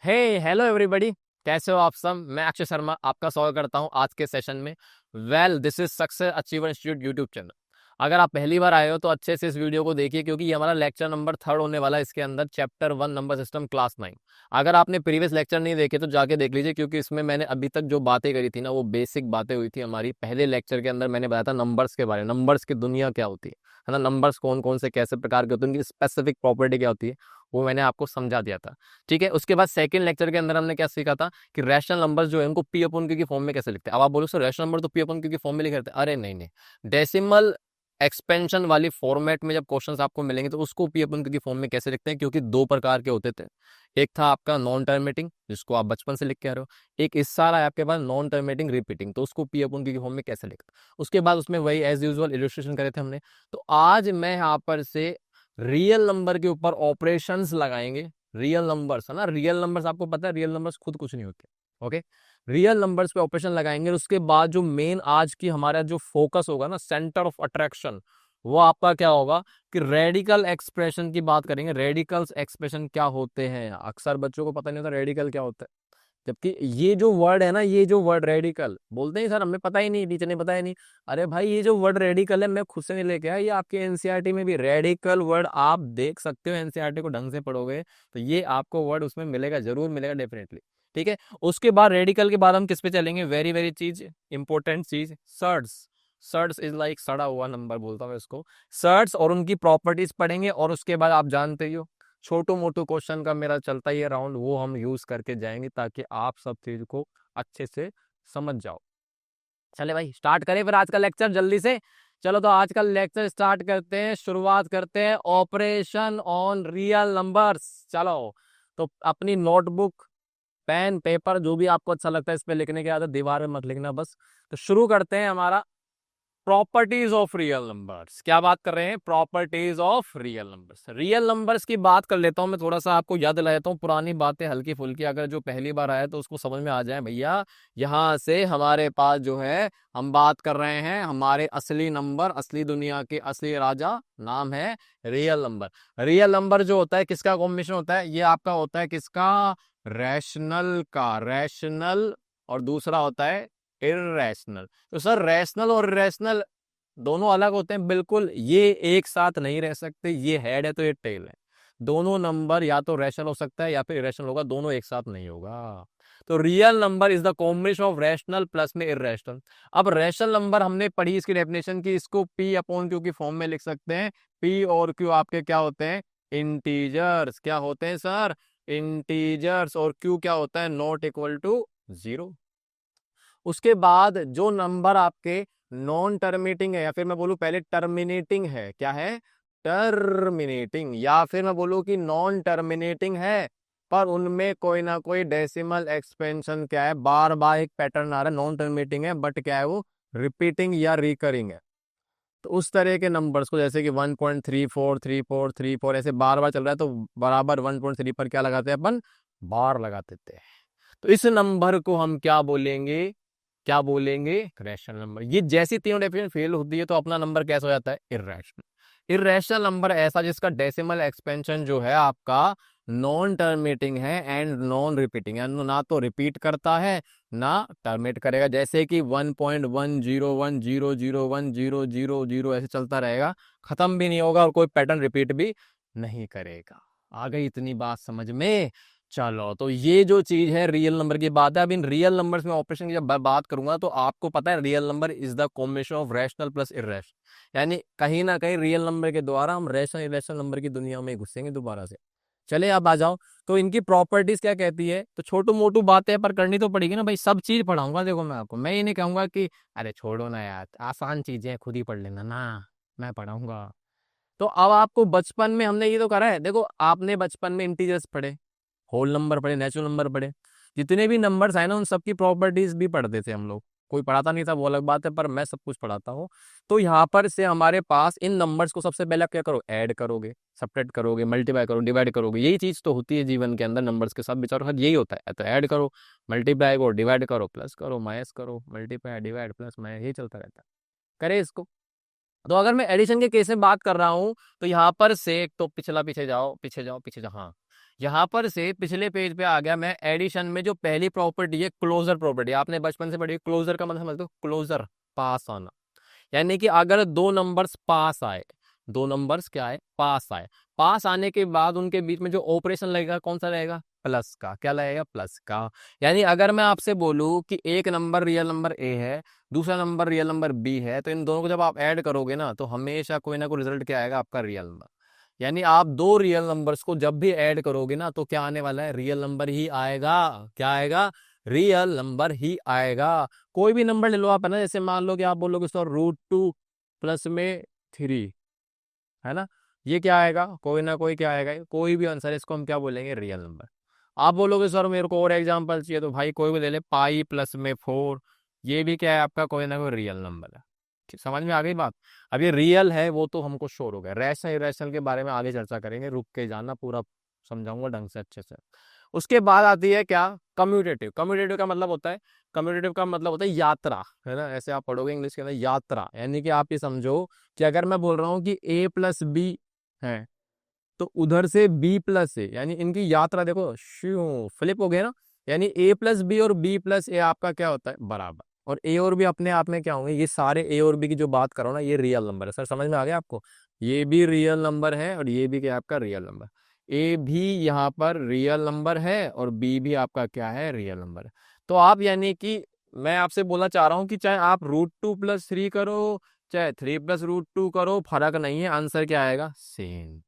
हे hello everybody, कैसे हो आप सब। मैं अक्षय शर्मा आपका स्वागत करता हूं आज के सेशन में। This is success achiever institute YouTube channel. अगर आप पहली बार आए हो तो अच्छे से इस वीडियो को देखिए, क्योंकि ये हमारा लेक्चर नंबर 3 होने वाला है। इसके अंदर चैप्टर 1 नंबर सिस्टम क्लास 9। अगर आपने प्रीवियस लेक्चर नहीं देखे तो जाके देख लीजिए, क्योंकि इसमें मैंने अभी तक जो बातें करी थी ना, वो बेसिक बातें हुई थी हमारी। पहले लेक्चर के अंदर मैंने बताया था नंबर्स के बारे में, नंबर्स की दुनिया क्या होती है ना, नंबर्स कौन कौन से कैसे प्रकार के होते हैं, उनकी स्पेसिफिक प्रॉपर्टी क्या होती है, वो मैंने आपको समझा दिया था। ठीक है। उसके बाद सेकंड लेक्चर के अंदर हमने क्या सीखा था कि रैशनल नंबर्स जो है उनको पी अपॉन क्यू की फॉर्म में कैसे लिखते हैं। अब आप बोलो सर रैशनल नंबर तो पी अपॉन क्यू की फॉर्म में लिखे रहते हैं। अरे नहीं नहीं, डेसिमल एक्सपेंशन वाली फॉर्मेट में जब क्वेश्चंस आपको मिलेंगे तो उसको पी अपन क्यू की फॉर्म में कैसे लिखते हैं, क्योंकि दो प्रकार के होते थे। एक था आपका नॉन टर्मिनेटिंग, जिसको आप बचपन से लिख के आ रहे हो। एक इस साल है आपके पास नॉन टर्मिनेटिंग रिपीटिंग, तो उसको पी अपन क्यू की फॉर्म में कैसे लिखते हैं। उसके बाद उसमें वही एज यूजुअल इलस्ट्रेशन करे थे हमने। तो आज मैं यहाँ पर से रियल नंबर के ऊपर ऑपरेशंस लगाएंगे। रियल नंबर्स है ना, रियल नंबर्स आपको पता है, रियल नंबर्स खुद कुछ नहीं होते। ओके, रियल नंबर्स पे ऑपरेशन लगाएंगे। उसके बाद जो मेन आज की हमारा जो फोकस होगा ना, सेंटर ऑफ अट्रैक्शन, वो आपका क्या होगा कि रेडिकल एक्सप्रेशन की बात करेंगे। रेडिकल्स एक्सप्रेशन क्या होते हैं, अक्सर बच्चों को पता नहीं होता रेडिकल क्या होता है। जबकि ये जो वर्ड है ना, ये जो वर्ड रेडिकल बोलते हैं, सर हमें पता ही नहीं, टीचर ने बताया नहीं। अरे भाई, ये जो वर्ड रेडिकल है मैं खुद से नहीं लेके आया, ये आपके एनसीईआरटी में भी रेडिकल वर्ड आप देख सकते हो। एनसीईआरटी को ढंग से पढ़ोगे तो ये आपको वर्ड उसमें मिलेगा, जरूर मिलेगा, डेफिनेटली। ठीक है। उसके बाद रेडिकल के बाद हम किस पे चलेंगे, वेरी वेरी चीज, इंपॉर्टेंट चीज, सर्ड्स। सर्ड्स इज लाइक सड़ा हुआ नंबर बोलता हूँ इसको। सर्ड्स और उनकी प्रॉपर्टीज पढ़ेंगे। और उसके बाद आप जानते ही हो, छोटू मोटू क्वेश्चन का मेरा चलता ही है राउंड, वो हम यूज करके जाएंगे ताकि आप सब चीज को अच्छे से समझ जाओ। चले भाई, स्टार्ट करें फिर आज का लेक्चर जल्दी से। चलो तो आज का लेक्चर स्टार्ट करते हैं, शुरुआत करते हैं ऑपरेशन ऑन रियल नंबर्स। चलो तो अपनी नोटबुक, पेन, पेपर, जो भी आपको अच्छा लगता है इस पे लिखने के आदत, दीवार में मत लिखना बस। तो शुरू करते हैं हमारा प्रॉपर्टीज ऑफ रियल नंबर्स। क्या बात कर रहे हैं, properties of real numbers. Real numbers की बात कर लेता हूं मैं, थोड़ा सा आपको याद दिला देता हूं पुरानी बातें हल्की फुल्की, अगर जो पहली बार आया तो उसको समझ में आ जाए भैया। यहां से हमारे पास जो है, हम बात कर रहे हैं हमारे असली नंबर, असली दुनिया के असली राजा, नाम है रियल नंबर। रियल नंबर जो होता है किसका कॉम्बिनेशन होता है, ये आपका होता है किसका, रैशनल का, रैशनल, और दूसरा होता है इर्रेशनल। तो सर रैशनल और इरेशनल दोनों अलग होते हैं, बिल्कुल ये एक साथ नहीं रह सकते। ये हेड है तो ये टेल है। दोनों नंबर या तो रैशनल हो सकता है या फिर इरेशनल होगा, दोनों एक साथ नहीं होगा। तो real number is the combination of rational plus में इरेशनल। अब रैशनल नंबर हमने पढ़ी इसकी डेफिनेशन की, इसको पी अपॉन क्यू की फॉर्म में लिख सकते हैं। पी और क्यू आपके क्या होते हैं, इंटीजर्स। क्या होते हैं सर, इंटीजर्स। और क्यू क्या होता है, नॉट इक्वल टू जीरो। उसके बाद जो नंबर आपके नॉन टर्मिनेटिंग है, या फिर मैं बोलूं पहले टर्मिनेटिंग है, क्या है, टर्मिनेटिंग, या फिर मैं बोलूं कि नॉन टर्मिनेटिंग है, पर उनमें कोई ना कोई डेसिमल एक्सपेंशन क्या है, बार बार एक पैटर्न आ रहा है, नॉन टर्मिनेटिंग है बट क्या है वो, रिपीटिंग या रिकरिंग है। तो उस तरह के नंबर्स को, जैसे कि 1.343434 ऐसे बार बार चल रहा है, तो बराबर 1.3 पर क्या लगाते हैं अपन, बार लगा देते हैं। तो इस नंबर को हम क्या बोलेंगे, क्या बोलेंगे, रैशनल नंबर। ये जैसी तीनों डेफिनेशन फेल होती है तो अपना नंबर कैसा हो जाता है, इर्रेशनल। इर्रेशनल नंबर ऐसा जिसका डेसिमल एक्सपेंशन जो है आपका नॉन टर्मिनेटिंग है एंड नॉन रिपीटिंग है, ना तो रिपीट करता है ना टर्मिनेट करेगा। जैसे कि 1.1010001000 ऐसे चलता रहेगा, खत्म भी नहीं होगा और कोई पैटर्न रिपीट भी नहीं करेगा। आ गई इतनी बात समझ में। चलो तो ये जो चीज है रियल नंबर की बात है। अब इन रियल नंबर्स में ऑपरेशन की जब बात करूंगा तो आपको पता है real number is the combination of rational plus irrational, यानी कहीं ना कहीं रियल नंबर के द्वारा हम रैशनल इरेशनल नंबर की दुनिया में घुसेंगे दोबारा से। चले अब आ जाओ, तो इनकी प्रॉपर्टीज क्या कहती है। तो छोटू मोटू बातें पर करनी तो पड़ेगी ना भाई, सब चीज पढ़ाऊंगा देखो मैं आपको। मैं ये नहीं कहूंगा कि अरे छोड़ो ना यार, आसान चीजें खुद ही पढ़ लेना ना, मैं पढ़ाऊंगा। तो अब आपको बचपन में हमने ये तो करा है, देखो आपने बचपन में इंटीजर्स पढ़े, होल नंबर पढ़े, नेचुरल नंबर पढ़े, जितने भी नंबर्स आए ना उन सबकी प्रॉपर्टीज भी पढ़ते थे हम लोग। कोई पढ़ाता नहीं था वो अलग बात है, पर मैं सब कुछ पढ़ाता हूँ। तो यहाँ पर से हमारे पास इन नंबर्स को सबसे पहले आप क्या करो, ऐड करोगे, सब्ट्रैक्ट करोगे, मल्टीप्लाई करो, डिवाइड करोगे। यही चीज तो होती है जीवन के अंदर, नंबर्स के साथ विचारो हर यही होता है। तो ऐड करो, मल्टीप्लाई करो, डिवाइड करो, प्लस करो, माइनस करो, मल्टीप्लाई, डिवाइड, प्लस माइनस, यही चलता रहता है। करे इसको। तो अगर मैं एडिशन के केस में बात कर रहा हूं तो यहाँ पर से एक तो पिछला, पीछे जाओ, पीछे जाओ, पीछे जाओ, हाँ, यहाँ पर से पिछले पेज पे आ गया मैं। एडिशन में जो पहली प्रॉपर्टी है क्लोजर प्रॉपर्टी, आपने बचपन से पढ़ी। क्लोजर का मतलब समझते हो, क्लोजर, पास आना। यानी कि अगर दो नंबर्स पास आए, दो नंबर्स क्या है, पास आए, पास आने के बाद उनके बीच में जो ऑपरेशन लगेगा कौन सा रहेगा, प्लस का। क्या लगेगा, प्लस का। यानी अगर मैं आपसे बोलूं कि एक नंबर रियल नंबर ए है, दूसरा नंबर रियल नंबर बी है, तो इन दोनों को जब आप ऐड करोगे ना तो हमेशा कोई ना कोई रिजल्ट क्या आएगा, आपका रियल नंबर। यानी आप दो रियल नंबर्स को जब भी ऐड करोगे ना तो क्या आने वाला है, रियल नंबर ही आएगा। क्या आएगा, रियल नंबर ही आएगा। कोई भी नंबर ले लो आप, है ना। जैसे मान लो कि आप बोलोगे सर √2 प्लस में 3, है ना। ये क्या आएगा, कोई ना कोई क्या आएगा, कोई भी आंसर, इसको हम क्या बोलेंगे, रियल नंबर। आप बोलोगे सर मेरे को और एग्जांपल चाहिए, तो भाई कोई भी ले ले, पाई प्लस में 4, ये भी क्या है आपका, कोई ना कोई रियल नंबर है। समझ में आ गई बात। अब ये रियल है वो तो हमको श्योर हो गया। रैशनल इरेशनल के बारे में आगे चर्चा करेंगे, रुक के जाना, पूरा समझाऊंगा ढंग से, अच्छे से। उसके बाद आती है क्या, कम्यूटेटिव। कम्यूटेटिव का मतलब होता है, कम्यूटेटिव का मतलब होता है यात्रा, है ना। ऐसे आप पढ़ोगे इंग्लिश के अंदर, यात्रा। यानी कि आप ये समझो कि अगर मैं बोल रहा हूँ कि ए प्लस बी है, तो उधर से बी प्लस ए, यानी इनकी यात्रा देखो, श्यू फ्लिप हो गया ना। यानी ए प्लस बी और बी प्लस ए आपका क्या होता है, बराबर। और ए और बी अपने आप में क्या होंगे, ये सारे ए और बी की जो बात करो ना, ये रियल नंबर है। सर समझ में आ गया आपको, ये भी रियल नंबर है और ये भी क्या आपका रियल नंबर। ए भी यहाँ पर रियल नंबर है और बी भी आपका क्या है, रियल नंबर है। तो आप यानी कि मैं आपसे बोलना चाह रहा हूँ कि चाहे आप √2 + 3 करो, चाहे 3 + √2 करो, फर्क नहीं है, आंसर क्या आएगा, सेम।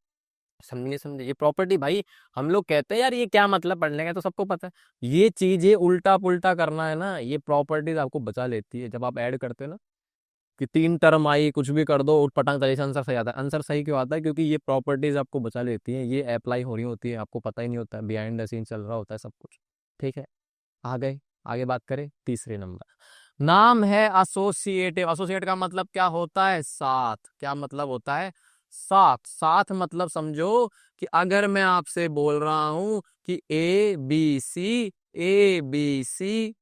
समझिए समझिए, ये प्रॉपर्टी भाई, हम लोग कहते हैं यार ये क्या मतलब पढ़ने का, तो सबको पता है। ये चीजें उल्टा पुल्टा करना है ना, ये प्रॉपर्टीज आपको बचा लेती है जब आप ऐड करते हो ना। कि 3 टर्म आई, कुछ भी कर दो, उठ पटांग तरीके से आंसर सही आता है। आंसर सही क्यों आता है, क्योंकि ये प्रॉपर्टीज आपको बचा लेती हैं, ये अप्लाई हो रही होती है, आपको पता ही नहीं होता है, बिहाइंड द सीन चल रहा होता है सब कुछ। ठीक है, आ गए। आगे बात करें, तीसरे नंबर नाम है एसोसिएटिव। एसोसिएट का मतलब क्या होता है, साथ। क्या मतलब होता है, साथ। साथ मतलब समझो कि अगर मैं आपसे बोल रहा हूं कि ए बी सी,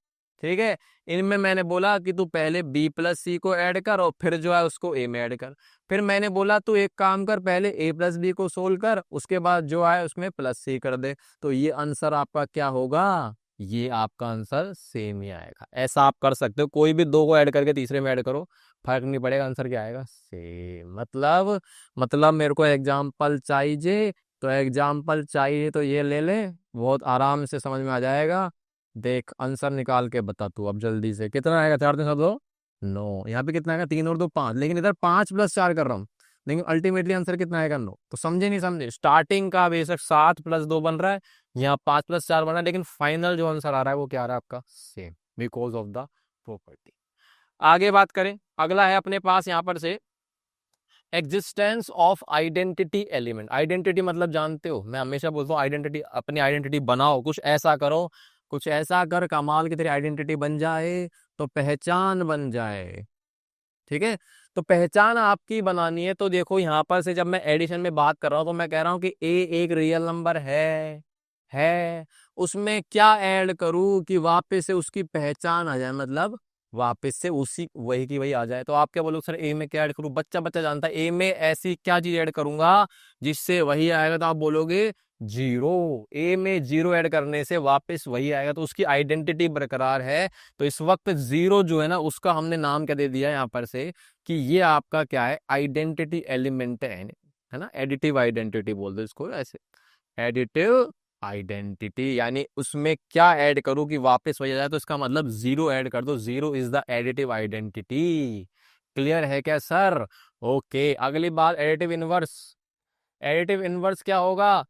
ठीक है, इनमें मैंने बोला कि तू पहले B+C को ऐड कर और फिर जो है उसको ए में ऐड कर। फिर मैंने बोला तू एक काम कर, पहले A+B को सोल्व कर, उसके बाद जो है उसमें +C कर दे। तो ये आंसर आपका क्या होगा, ये आपका आंसर सेम ही आएगा। ऐसा आप कर सकते हो, कोई भी दो को ऐड करके तीसरे में ऐड करो, फर्क नहीं पड़ेगा, आंसर क्या आएगा, सेम। मतलब मेरे को एग्जाम्पल चाहिए, तो एग्जाम्पल चाहिए तो ये ले ले, बहुत आराम से समझ में आ जाएगा। देख आंसर निकाल के बता तू अब जल्दी से, कितना आएगा, 4 3 7 2 9। यहाँ पे कितना आएगा, 3 और 2 5, लेकिन इधर 5 + 4 कर रहा हूँ, लेकिन अल्टीमेटली आंसर कितना आएगा, 9। तो समझे नहीं समझे, स्टार्टिंग का बेशक 7 + 2 बन रहा है, यहाँ 5 + 4 बना, लेकिन फाइनल जो आंसर आ रहा है वो क्या आ रहा है आपका, same, because of the property. आगे बात करें, अगला है अपने पास यहाँ पर से existence of identity element. Identity मतलब जानते हो, मैं हमेशा बोलता हूँ आइडेंटिटी, अपनी आइडेंटिटी बनाओ, कुछ ऐसा करो, कुछ ऐसा कर कमाल की तेरी आइडेंटिटी बन जाए, तो पहचान बन जाए। ठीक है, तो पहचान आपकी बनानी है। तो देखो यहाँ पर से जब मैं एडिशन में बात कर रहा हूँ तो मैं कह रहा हूँ कि ए एक रियल नंबर है, उसमें क्या ऐड करूँ कि वापस से उसकी पहचान आ जाए, मतलब वापस से उसी वही की वही आ जाए। तो आप क्या बोलोगे सर ए में क्या ऐड करूँ, बच्चा बच्चा जानता है ए में ऐसी क्या चीज ऐड करूंगा जिससे वही आएगा, तो आप बोलोगे 0। ए में 0 ऐड करने से वापस वही आएगा, तो उसकी आइडेंटिटी बरकरार है। तो इस वक्त 0 जो है ना, उसका हमने नाम क्या दे दिया यहाँ पर से, कि ये आपका क्या है, आइडेंटिटी एलिमेंट है ना। एडिटिव आइडेंटिटी बोल दो इसको ऐसे, एडिटिव आइडेंटिटी। यानी उसमें क्या ऐड करूं कि वापस वही आ जाए, तो इसका मतलब 0 ऐड कर दो, 0 is the additive identity. Clear है क्या सर, ओके। अगली बात, एडिटिव इनवर्स। एडिटिव इनवर्स क्या होगा,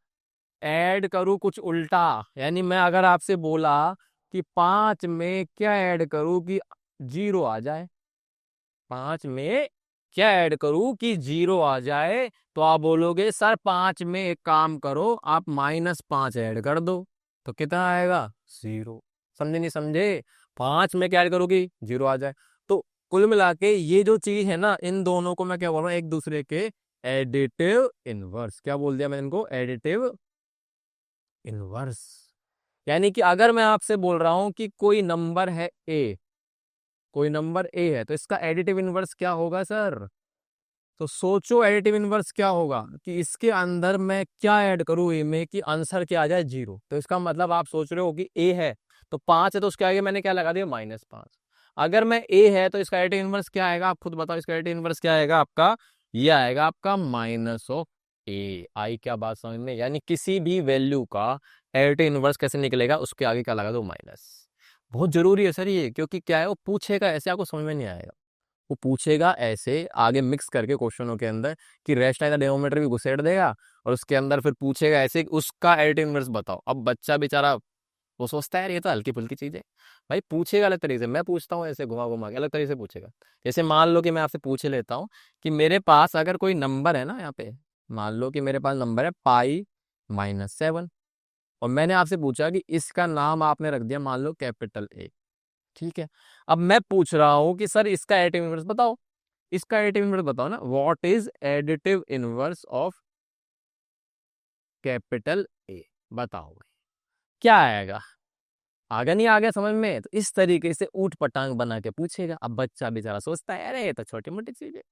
ऐड करूं कुछ उल्टा। यानी मैं अगर आपसे बोला कि 5 में क्या ऐड करूं कि 0 आ जाए, 5 में क्या ऐड करूं कि 0 आ जाए, तो आप बोलोगे सर 5 में एक काम करो, आप -5 ऐड कर दो, तो कितना आएगा, 0। समझे नहीं समझे, 5 में क्या ऐड करोगी, 0 आ जाए। तो कुल मिला के ये जो चीज है ना, इन दोनों को मैं क्या बोल रहा हूँ, एक दूसरे के एडिटिव इनवर्स। क्या बोल दिया मैंने इनको, एडिटिव इनवर्स। यानी कि अगर मैं आपसे बोल रहा हूं कि कोई नंबर है ए, कोई नंबर ए है, तो इसका एडिटिव इनवर्स क्या होगा सर, तो सोचो एडिटिव इनवर्स क्या होगा कि इसके अंदर मैं क्या ऐड करूं ए में कि आंसर क्या आ जाए 0। तो इसका मतलब आप सोच रहे हो कि ए है तो 5 है, तो उसके आगे मैंने क्या लगा दिया -5। अगर मैं ए है तो इसका एडिटिव इनवर्स क्या आएगा, आप खुद बताओ इसका एडिटिव इनवर्स क्या आएगा आपका, ये आएगा आपका -(a). आई क्या बात समझ में, यानी किसी भी वैल्यू का एडिटिव इनवर्स कैसे निकलेगा, उसके आगे क्या लगा दो माइनस। बहुत जरूरी है सर ये, क्योंकि क्या है वो पूछेगा ऐसे, आपको समझ में नहीं आएगा। वो पूछेगा ऐसे आगे मिक्स करके क्वेश्चनों के अंदर कि रेस्ट आएगा डिनोमिनेटर भी घुसेड़ देगा, और उसके अंदर फिर पूछेगा ऐसे कि उसका एडिटिव इनवर्स बताओ। अब बच्चा बेचारा वो सोचता है यार ये तो हल्की फुल्की चीज है, भाई पूछेगा अलग तरीके से, मैं पूछता हूँ ऐसे घुमा घुमा के अलग तरीके से पूछेगा। जैसे मान लो कि मैं आपसे पूछ लेता हूँ कि मेरे पास अगर कोई नंबर है ना यहाँ पे, मान लो कि मेरे पास नंबर है π-7, और मैंने आपसे पूछा कि इसका नाम आपने रख दिया मान लो कैपिटल ए, ठीक है। अब मैं पूछ रहा हूं कि सर इसका एडिटिव इनवर्स बताओ, इसका एडिटिव इनवर्स बताओ ना, what is additive inverse of capital A, बताओ भाई क्या आएगा। आगे नहीं आ गया समझ में, तो इस तरीके से ऊट पटांग बना के पूछेगा। अब बच्चा बेचारा सोचता है अरे ये तो छोटी मोटी चीज है,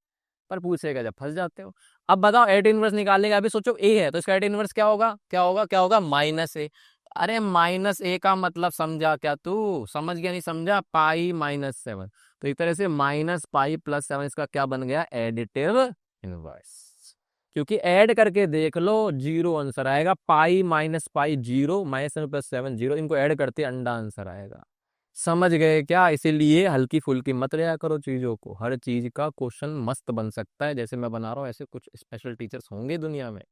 पर पूछेगा जब फंस जाते हो। अब बताओ एडिटिव इनवर्स निकालने का, अभी सोचो ए है तो इसका एडिटिव इनवर्स क्या होगा, क्या होगा, क्या होगा, -a। अरे -a का मतलब समझा क्या तू, समझ गया नहीं समझा, π-7। तो एक तरह से -π+7 इसका क्या बन गया, एडिटिव इनवर्स। क्योंकि ऐड करके देख लो 0 आंसर आएगा, π-π 0, -7 + 7 0, इनको ऐड करते अंडा आंसर आएगा। समझ गए क्या, इसीलिए हल्की फुल्की मत लिया करो चीजों को, हर चीज का क्वेश्चन मस्त बन सकता है, जैसे मैं बना रहा हूँ ऐसे कुछ स्पेशल टीचर्स होंगे दुनिया में।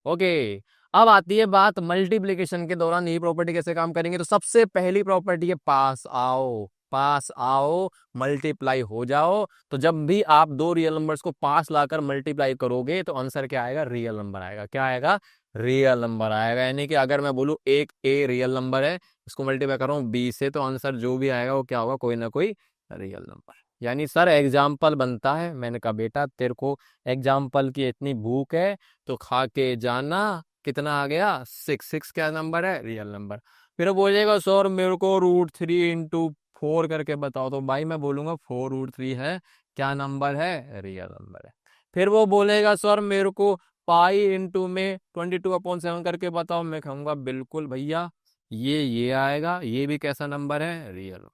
ओके, अब आती है बात मल्टीप्लिकेशन के दौरान ये प्रॉपर्टी कैसे काम करेंगे। तो सबसे पहली प्रॉपर्टी है पास आओ, पास आओ मल्टीप्लाई हो जाओ। तो जब भी आप दो रियल नंबर्स को पास लाकर मल्टीप्लाई करोगे तो आंसर क्या आएगा, रियल नंबर आएगा। क्या आएगा, रियल नंबर आएगा। यानी कि अगर मैं बोलूं एक ए रियल नंबर है, इसको मल्टीप्लाई कर रहा हूँ बी से, तो आंसर जो भी आएगा वो क्या होगा, कोई ना कोई रियल नंबर। यानी सर एग्जाम्पल बनता है, मैंने कहा बेटा तेरे को एग्जाम्पल की इतनी भूख है तो खा के जाना। कितना आ गया, 6। क्या नंबर है, रियल नंबर। फिर वो बोलेगा सर मेरे को √3 × 4 करके बताओ, तो भाई मैं बोलूंगा 4√3 है, क्या नंबर है, रियल नंबर है। फिर वो बोलेगा सर मेरे को π×में 22/7 करके बताओ, मैं कहूंगा बिल्कुल भैया ये आएगा, ये भी कैसा नंबर है, रियल नंबर।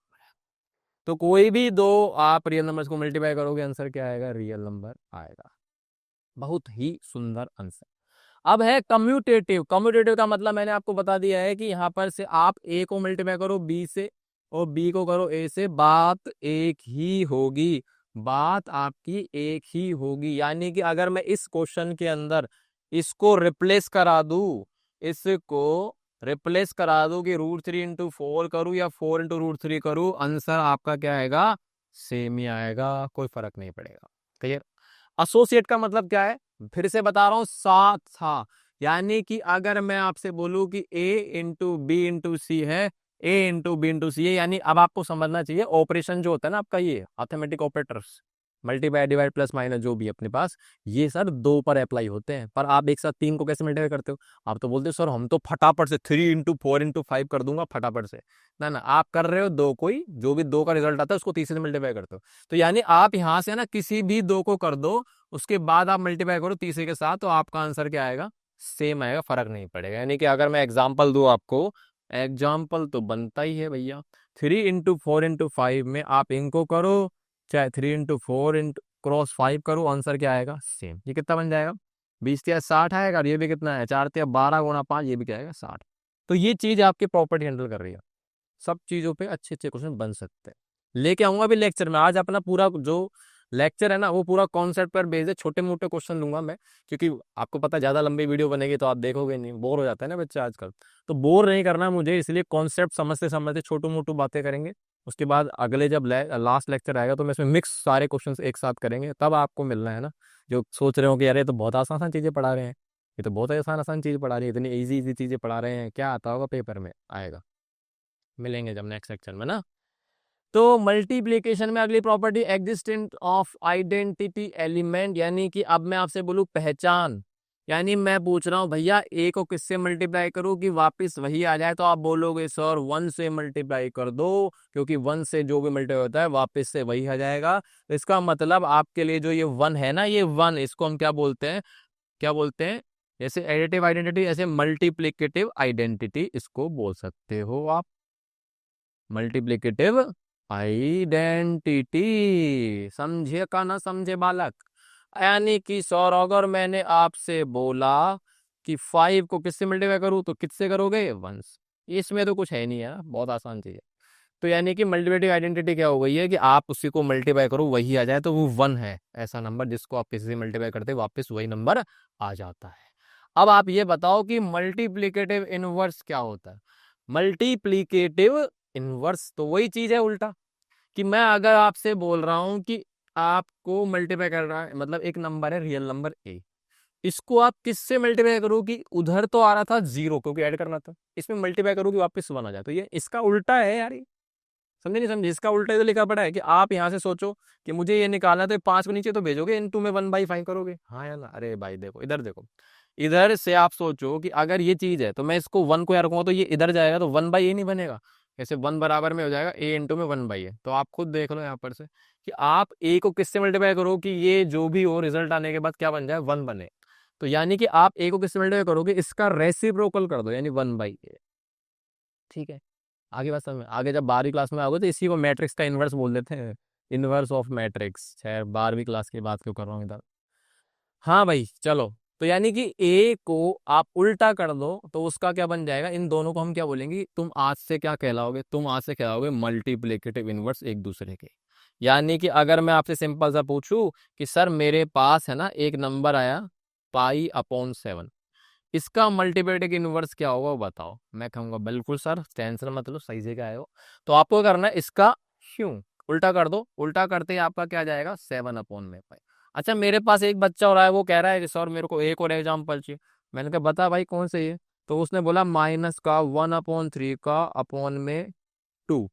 तो कोई भी दो आप रियल नंबर्स को मल्टीप्लाई करोगे आंसर क्या आएगा, रियल नंबर आएगा। बहुत ही सुंदर आंसर। अब है कम्यूटेटिव। कम्यूटेटिव का मतलब मैंने आपको बता दिया है कि यहां पर से आप ए को मल्टीप्लाई करो बी से और बी को करो ए से, बात एक ही होगी, बात आपकी एक ही होगी। यानी कि अगर मैं इस क्वेश्चन के अंदर इसको रिप्लेस करा दूं, इसको रिप्लेस करा दूं कि √3 × 4 करूं या 4 × √3 करूं, आंसर आपका क्या आएगा, सेम ही आएगा, कोई फर्क नहीं पड़ेगा। क्लियर। एसोसिएट का मतलब क्या है, फिर से बता रहा हूं, साथ था। यानी कि अगर मैं आपसे बोलूं कि A × B × C है, A × B × C है, यानी अब आपको समझना चाहिए ऑपरेशन जो होता है ना आपका, ये arithmetic operators, multiply divide plus minus जो भी अपने पास, ये सर 2 पर अप्लाई होते हैं। पर आप एक साथ 3 को कैसे मल्टीप्लाई करते हो, आप तो बोलते हो सर हम तो फटाफट से 3 × 4 × 5 कर दूंगा फटाफट से। ना ना, आप कर रहे हो 2 को ही, जो भी 2 का रिजल्ट आता है उसको 3 से मल्टीप्लाई करते हो। तो यानी आप यहां से ना किसी भी 2 को कर दो, उसके बाद आप मल्टीप्लाई करो तीसरे के साथ, तो आपका आंसर क्या आएगा, सेम आएगा, फर्क नहीं पड़ेगा। यानी कि अगर मैं एग्जाम्पल दूं आपको, एग्जाम्पल तो बनता ही है भैया, 3 × 4 × 5 में आप इनको करो, चाहे 3 × 4 × 5 करो, आंसर क्या आएगा, सेम। ये कितना बन जाएगा, 20×3 = 60 आएगा, और ये भी कितना है, 4×3 = 12 × 5, ये भी क्या आएगा, 60। तो ये चीज आपकी प्रॉपर्टी हैंडल कर रही है। सब चीजों पे अच्छे अच्छे क्वेश्चन बन सकते हैं। लेके आऊंगा अभी लेक्चर में, आज अपना पूरा जो लेक्चर है ना वो पूरा कॉन्सेप्ट पर बेस्ड है, छोटे मोटे क्वेश्चन लूंगा मैं, क्योंकि आपको पता है ज्यादा लंबी वीडियो बनेगी तो आप देखोगे नहीं, बोर हो जाता है ना बच्चे आजकल। तो बोर नहीं करना मुझे, इसलिए कॉन्सेप्ट समझते समझते छोटू मोटू बातें करेंगे। उसके बाद अगले जब लास्ट लेक्चर आएगा तो मैं इसमें मिक्स सारे क्वेश्चन एक साथ करेंगे, तब आपको मिलना है ना। जो सोच रहे हो कि अरे तो बहुत आसान आसान चीजें पढ़ा रहे हैं, ये तो बहुत आसान आसान चीजें पढ़ा रही है, इतनी इजी इजी चीजें पढ़ा रहे हैं, क्या आता होगा पेपर में, आएगा। मिलेंगे जब नेक्स्ट लेक्चर में ना। तो मल्टीप्लिकेशन में अगली property existent of identity element, यानी कि अब मैं आपसे बोलूं पहचान, यानी मैं पूछ रहा हूँ भैया ए को किससे मल्टीप्लाई करूँ कि वापस वही आ जाए, तो आप बोलोगे सर 1 से मल्टीप्लाई कर दो, क्योंकि 1 से जो भी मल्टीप्लाई होता है वापस से वही आ जाएगा। तो इसका मतलब आपके लिए जो ये 1 है ना, ये 1 इसको हम क्या बोलते हैं, क्या बोलते हैं, जैसे एडिटिव आइडेंटिटी ऐसे मल्टीप्लिकेटिव आइडेंटिटी इसको बोल सकते हो आप, मल्टीप्लिकेटिव आइडेंटिटी। समझे का ना समझे बालक? यानी कि सर अगर मैंने आपसे बोला कि 5 को किससे मल्टीप्लाई करूँ तो किससे करोगे, 1 से। इसमें तो कुछ है नहीं है, बहुत आसान चीज है। तो यानी कि मल्टीप्लिकेटिव आइडेंटिटी क्या हो गई है कि आप उसी को मल्टीप्लाई करो वही आ जाए, तो वो 1 है ऐसा नंबर जिसको आप किसी से मल्टीप्लाई करते वापस वही नंबर आ जाता है। अब आप ये बताओ कि मल्टीप्लिकेटिव इनवर्स क्या होता है। मल्टीप्लिकेटिव इनवर्स तो वही चीज है उल्टा, कि मैं अगर आपसे बोल रहा हूं कि आपको मल्टीप्लाई कर रहा है, मतलब एक नंबर है रियल नंबर ए, इसको आप किससे मल्टीप्लाई करो कि उधर तो आ रहा था 0 क्योंकि ऐड करना था, इसमें मल्टीप्लाई करो कि वापस 1 आ जाए, तो ये इसका उल्टा है यार। ये समझे नहीं समझे? इसका उल्टा तो लिखा पड़ा है कि आप यहाँ से सोचो कि मुझे ये निकालना है, तो 5 को नीचे तो भेजोगे, इन 2 में 1/5 करोगे, हाँ या ना? अरे भाई देखो इधर देखो, इधर से आप सोचो कि अगर ये चीज है तो मैं इसको 1 को यार रखूंगा तो ये इधर जाएगा तो 1/a नहीं बनेगा, ऐसे 1 बराबर में हो जाएगा a इंटू में 1/a। तो आप खुद देख लो यहाँ पर से कि आप a को किससे मल्टीप्लाई करो कि ये जो भी हो रिजल्ट आने के बाद क्या बन जाए, 1 बने। तो यानी कि आप a को किससे मल्टीप्लाई करोगे, इसका रेसिप्रोकल कर दो यानी 1/a। ठीक है, आगे बात समझ में? आगे जब 12वीं क्लास में आओगे तो इसी को मैट्रिक्स का इनवर्स बोल देते हैं, इनवर्स ऑफ मैट्रिक्स। खैर 12वीं क्लास की बात क्यों कर रहा हूँ इधर। हाँ भाई चलो, तो यानी कि ए को आप उल्टा कर दो तो उसका क्या बन जाएगा, इन दोनों को हम क्या बोलेंगे, तुम आज से क्या कहलाओगे, तुम आज से कहलाओगे मल्टीप्लिकेटिव इनवर्स एक दूसरे के। यानी कि अगर मैं आपसे सिंपल सा पूछूं कि सर मेरे पास है ना एक नंबर आया π/7, इसका मल्टीप्लिकेटिव इनवर्स क्या होगा वो बताओ, मैं कहूंगा बिल्कुल सर टेंशन मत लो सही जगह आए हो। तो आपको करना है इसका क्यों उल्टा कर दो, उल्टा करते ही आपका क्या जाएगा 7/5। अच्छा मेरे पास एक बच्चा हो रहा है वो कह रहा है कि सर मेरे को एक और एग्जाम्पल चाहिए। मैंने कहा बता भाई कौन से ये, तो उसने बोला माइनस का 1/3 का अपॉन में 2।